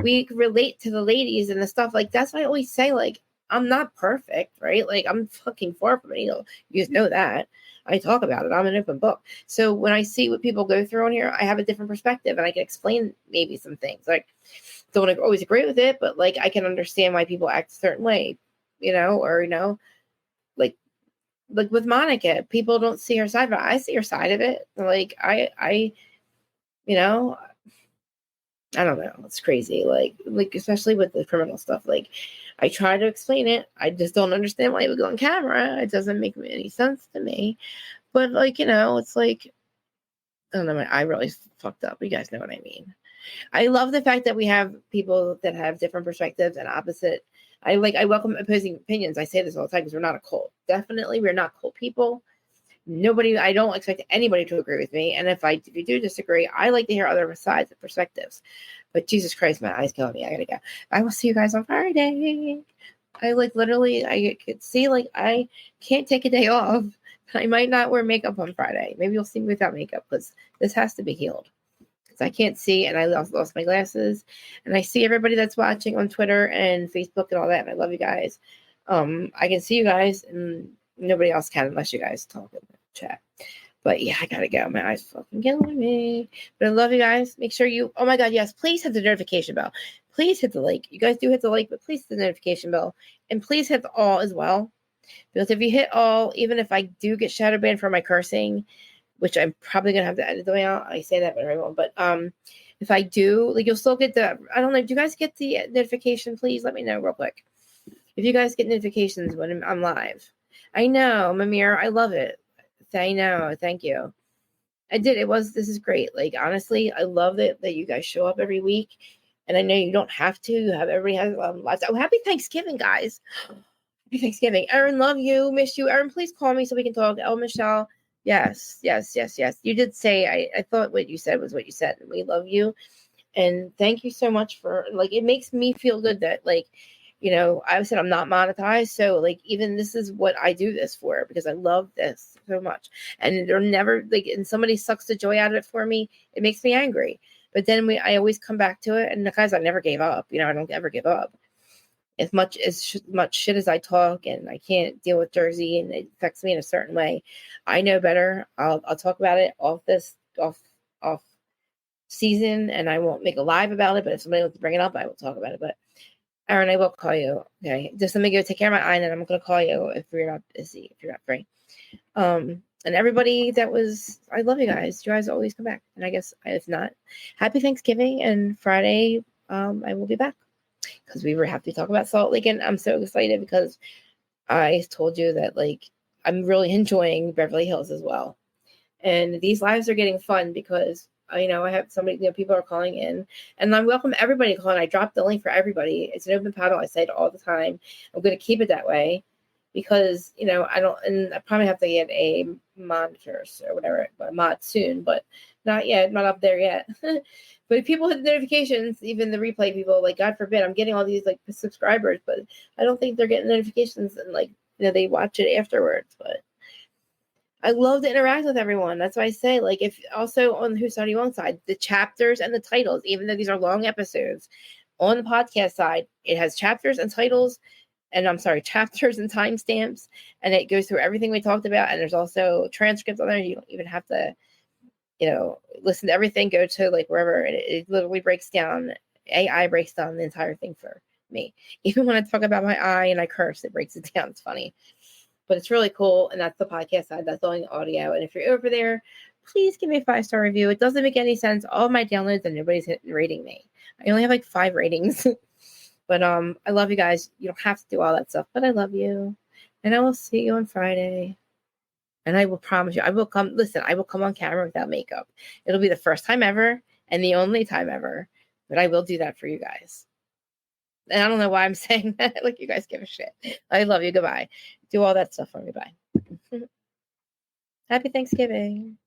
we relate to the ladies and the stuff. Like that's why I always say, like, I'm not perfect, right? Like I'm fucking far from it. You guys know that. I talk about it. I'm an open book. So when I see what people go through on here, I have a different perspective, and I can explain maybe some things. Like, don't always agree with it, but like I can understand why people act a certain way, you know, or you know, like with Monica, people don't see her side, but I see her side of it. Like I, you know, I don't know. It's crazy. Like especially with the criminal stuff. Like I try to explain it. I just don't understand why it would go on camera. It doesn't make any sense to me. But like, you know, it's like, I don't know. My eye really fucked up. You guys know what I mean. I love the fact that we have people that have different perspectives and opposite. I welcome opposing opinions. I say this all the time because we're not a cult. Definitely, we're not cult people. I don't expect anybody to agree with me. And if you do disagree, I like to hear other sides and perspectives. But Jesus Christ, my eye's killing me. I gotta go. I will see you guys on Friday. I could see, like, I can't take a day off. I might not wear makeup on Friday. Maybe you'll see me without makeup because this has to be healed. Because I can't see, and I lost my glasses. And I see everybody that's watching on Twitter and Facebook and all that. And I love you guys. I can see you guys, and nobody else can unless you guys talk in the chat. But yeah, I gotta go. My eyes fucking killing me. But I love you guys. Make sure oh my God, yes, please hit the notification bell. Please hit the like. You guys do hit the like, but please hit the notification bell. And please hit the all as well. Because if you hit all, even if I do get shadow banned for my cursing, which I'm probably gonna have to edit the way out. I say that, but I won't. But if I do, like, you'll still get I don't know. Do you guys get the notification? Please let me know real quick. If you guys get notifications when I'm live. I know, Mamir, I love it. I know, thank you. I did. This is great. Like, honestly, I love that you guys show up every week. And I know you don't have to. Everybody has lives. Oh, happy Thanksgiving, guys. Happy Thanksgiving. Erin, love you. Miss you. Erin, please call me so we can talk. Oh, Michelle, Yes. You did say, I thought what you said was what you said. We love you. And thank you so much for, like, it makes me feel good that, like, I said I'm not monetized. So, like, even this is what I do this for, because I love this so much. And they're never, like, and somebody sucks the joy out of it for me, it makes me angry. But then I always come back to it. And guys, I never gave up. I don't ever give up. As much shit as I talk, and I can't deal with Jersey, and it affects me in a certain way, I know better. I'll talk about it off season, and I won't make a live about it. But if somebody wants to bring it up, I will talk about it. But Aaron, I will call you. Okay, just let me go take care of my eye, and then I'm going to call you if you're not busy, if you're not free. And everybody I love you guys. You guys always come back. And I guess if not, happy Thanksgiving. And Friday, I will be back, because we have to talk about Salt Lake. And I'm so excited because I told you that, like, I'm really enjoying Beverly Hills as well. And these lives are getting fun because, I have somebody, people are calling in, and I welcome everybody to call in. I dropped the link for everybody. It's an open panel. I say it all the time. I'm going to keep it that way because, I don't, and I probably have to get a monitor or whatever, a mod soon, but not yet, not up there yet. But if people hit the notifications, even the replay people, like, God forbid, I'm getting all these, like, subscribers, but I don't think they're getting notifications, and, like, they watch it afterwards. But I love to interact with everyone. That's why I say, like, if also on Whose Side Are You On side, the chapters and the titles, even though these are long episodes, on the podcast side, it has chapters and titles, and chapters and timestamps, and it goes through everything we talked about. And there's also transcripts on there. You don't even have to, listen to everything. Go to, like, wherever it literally breaks down. AI breaks down the entire thing for me. Even when I talk about my eye and I curse, it breaks it down. It's funny. But it's really cool, and that's the podcast side. That's only audio. And if you're over there, please give me a 5-star review. It doesn't make any sense. All of my downloads, and nobody's rating me. I only have like 5 ratings. But I love you guys. You don't have to do all that stuff, but I love you. And I will see you on Friday. And I will promise you, I will come. Listen, I will come on camera without makeup. It'll be the first time ever and the only time ever. But I will do that for you guys. And I don't know why I'm saying that. Like, you guys give a shit. I love you. Goodbye. Do all that stuff for me. Bye. Happy Thanksgiving.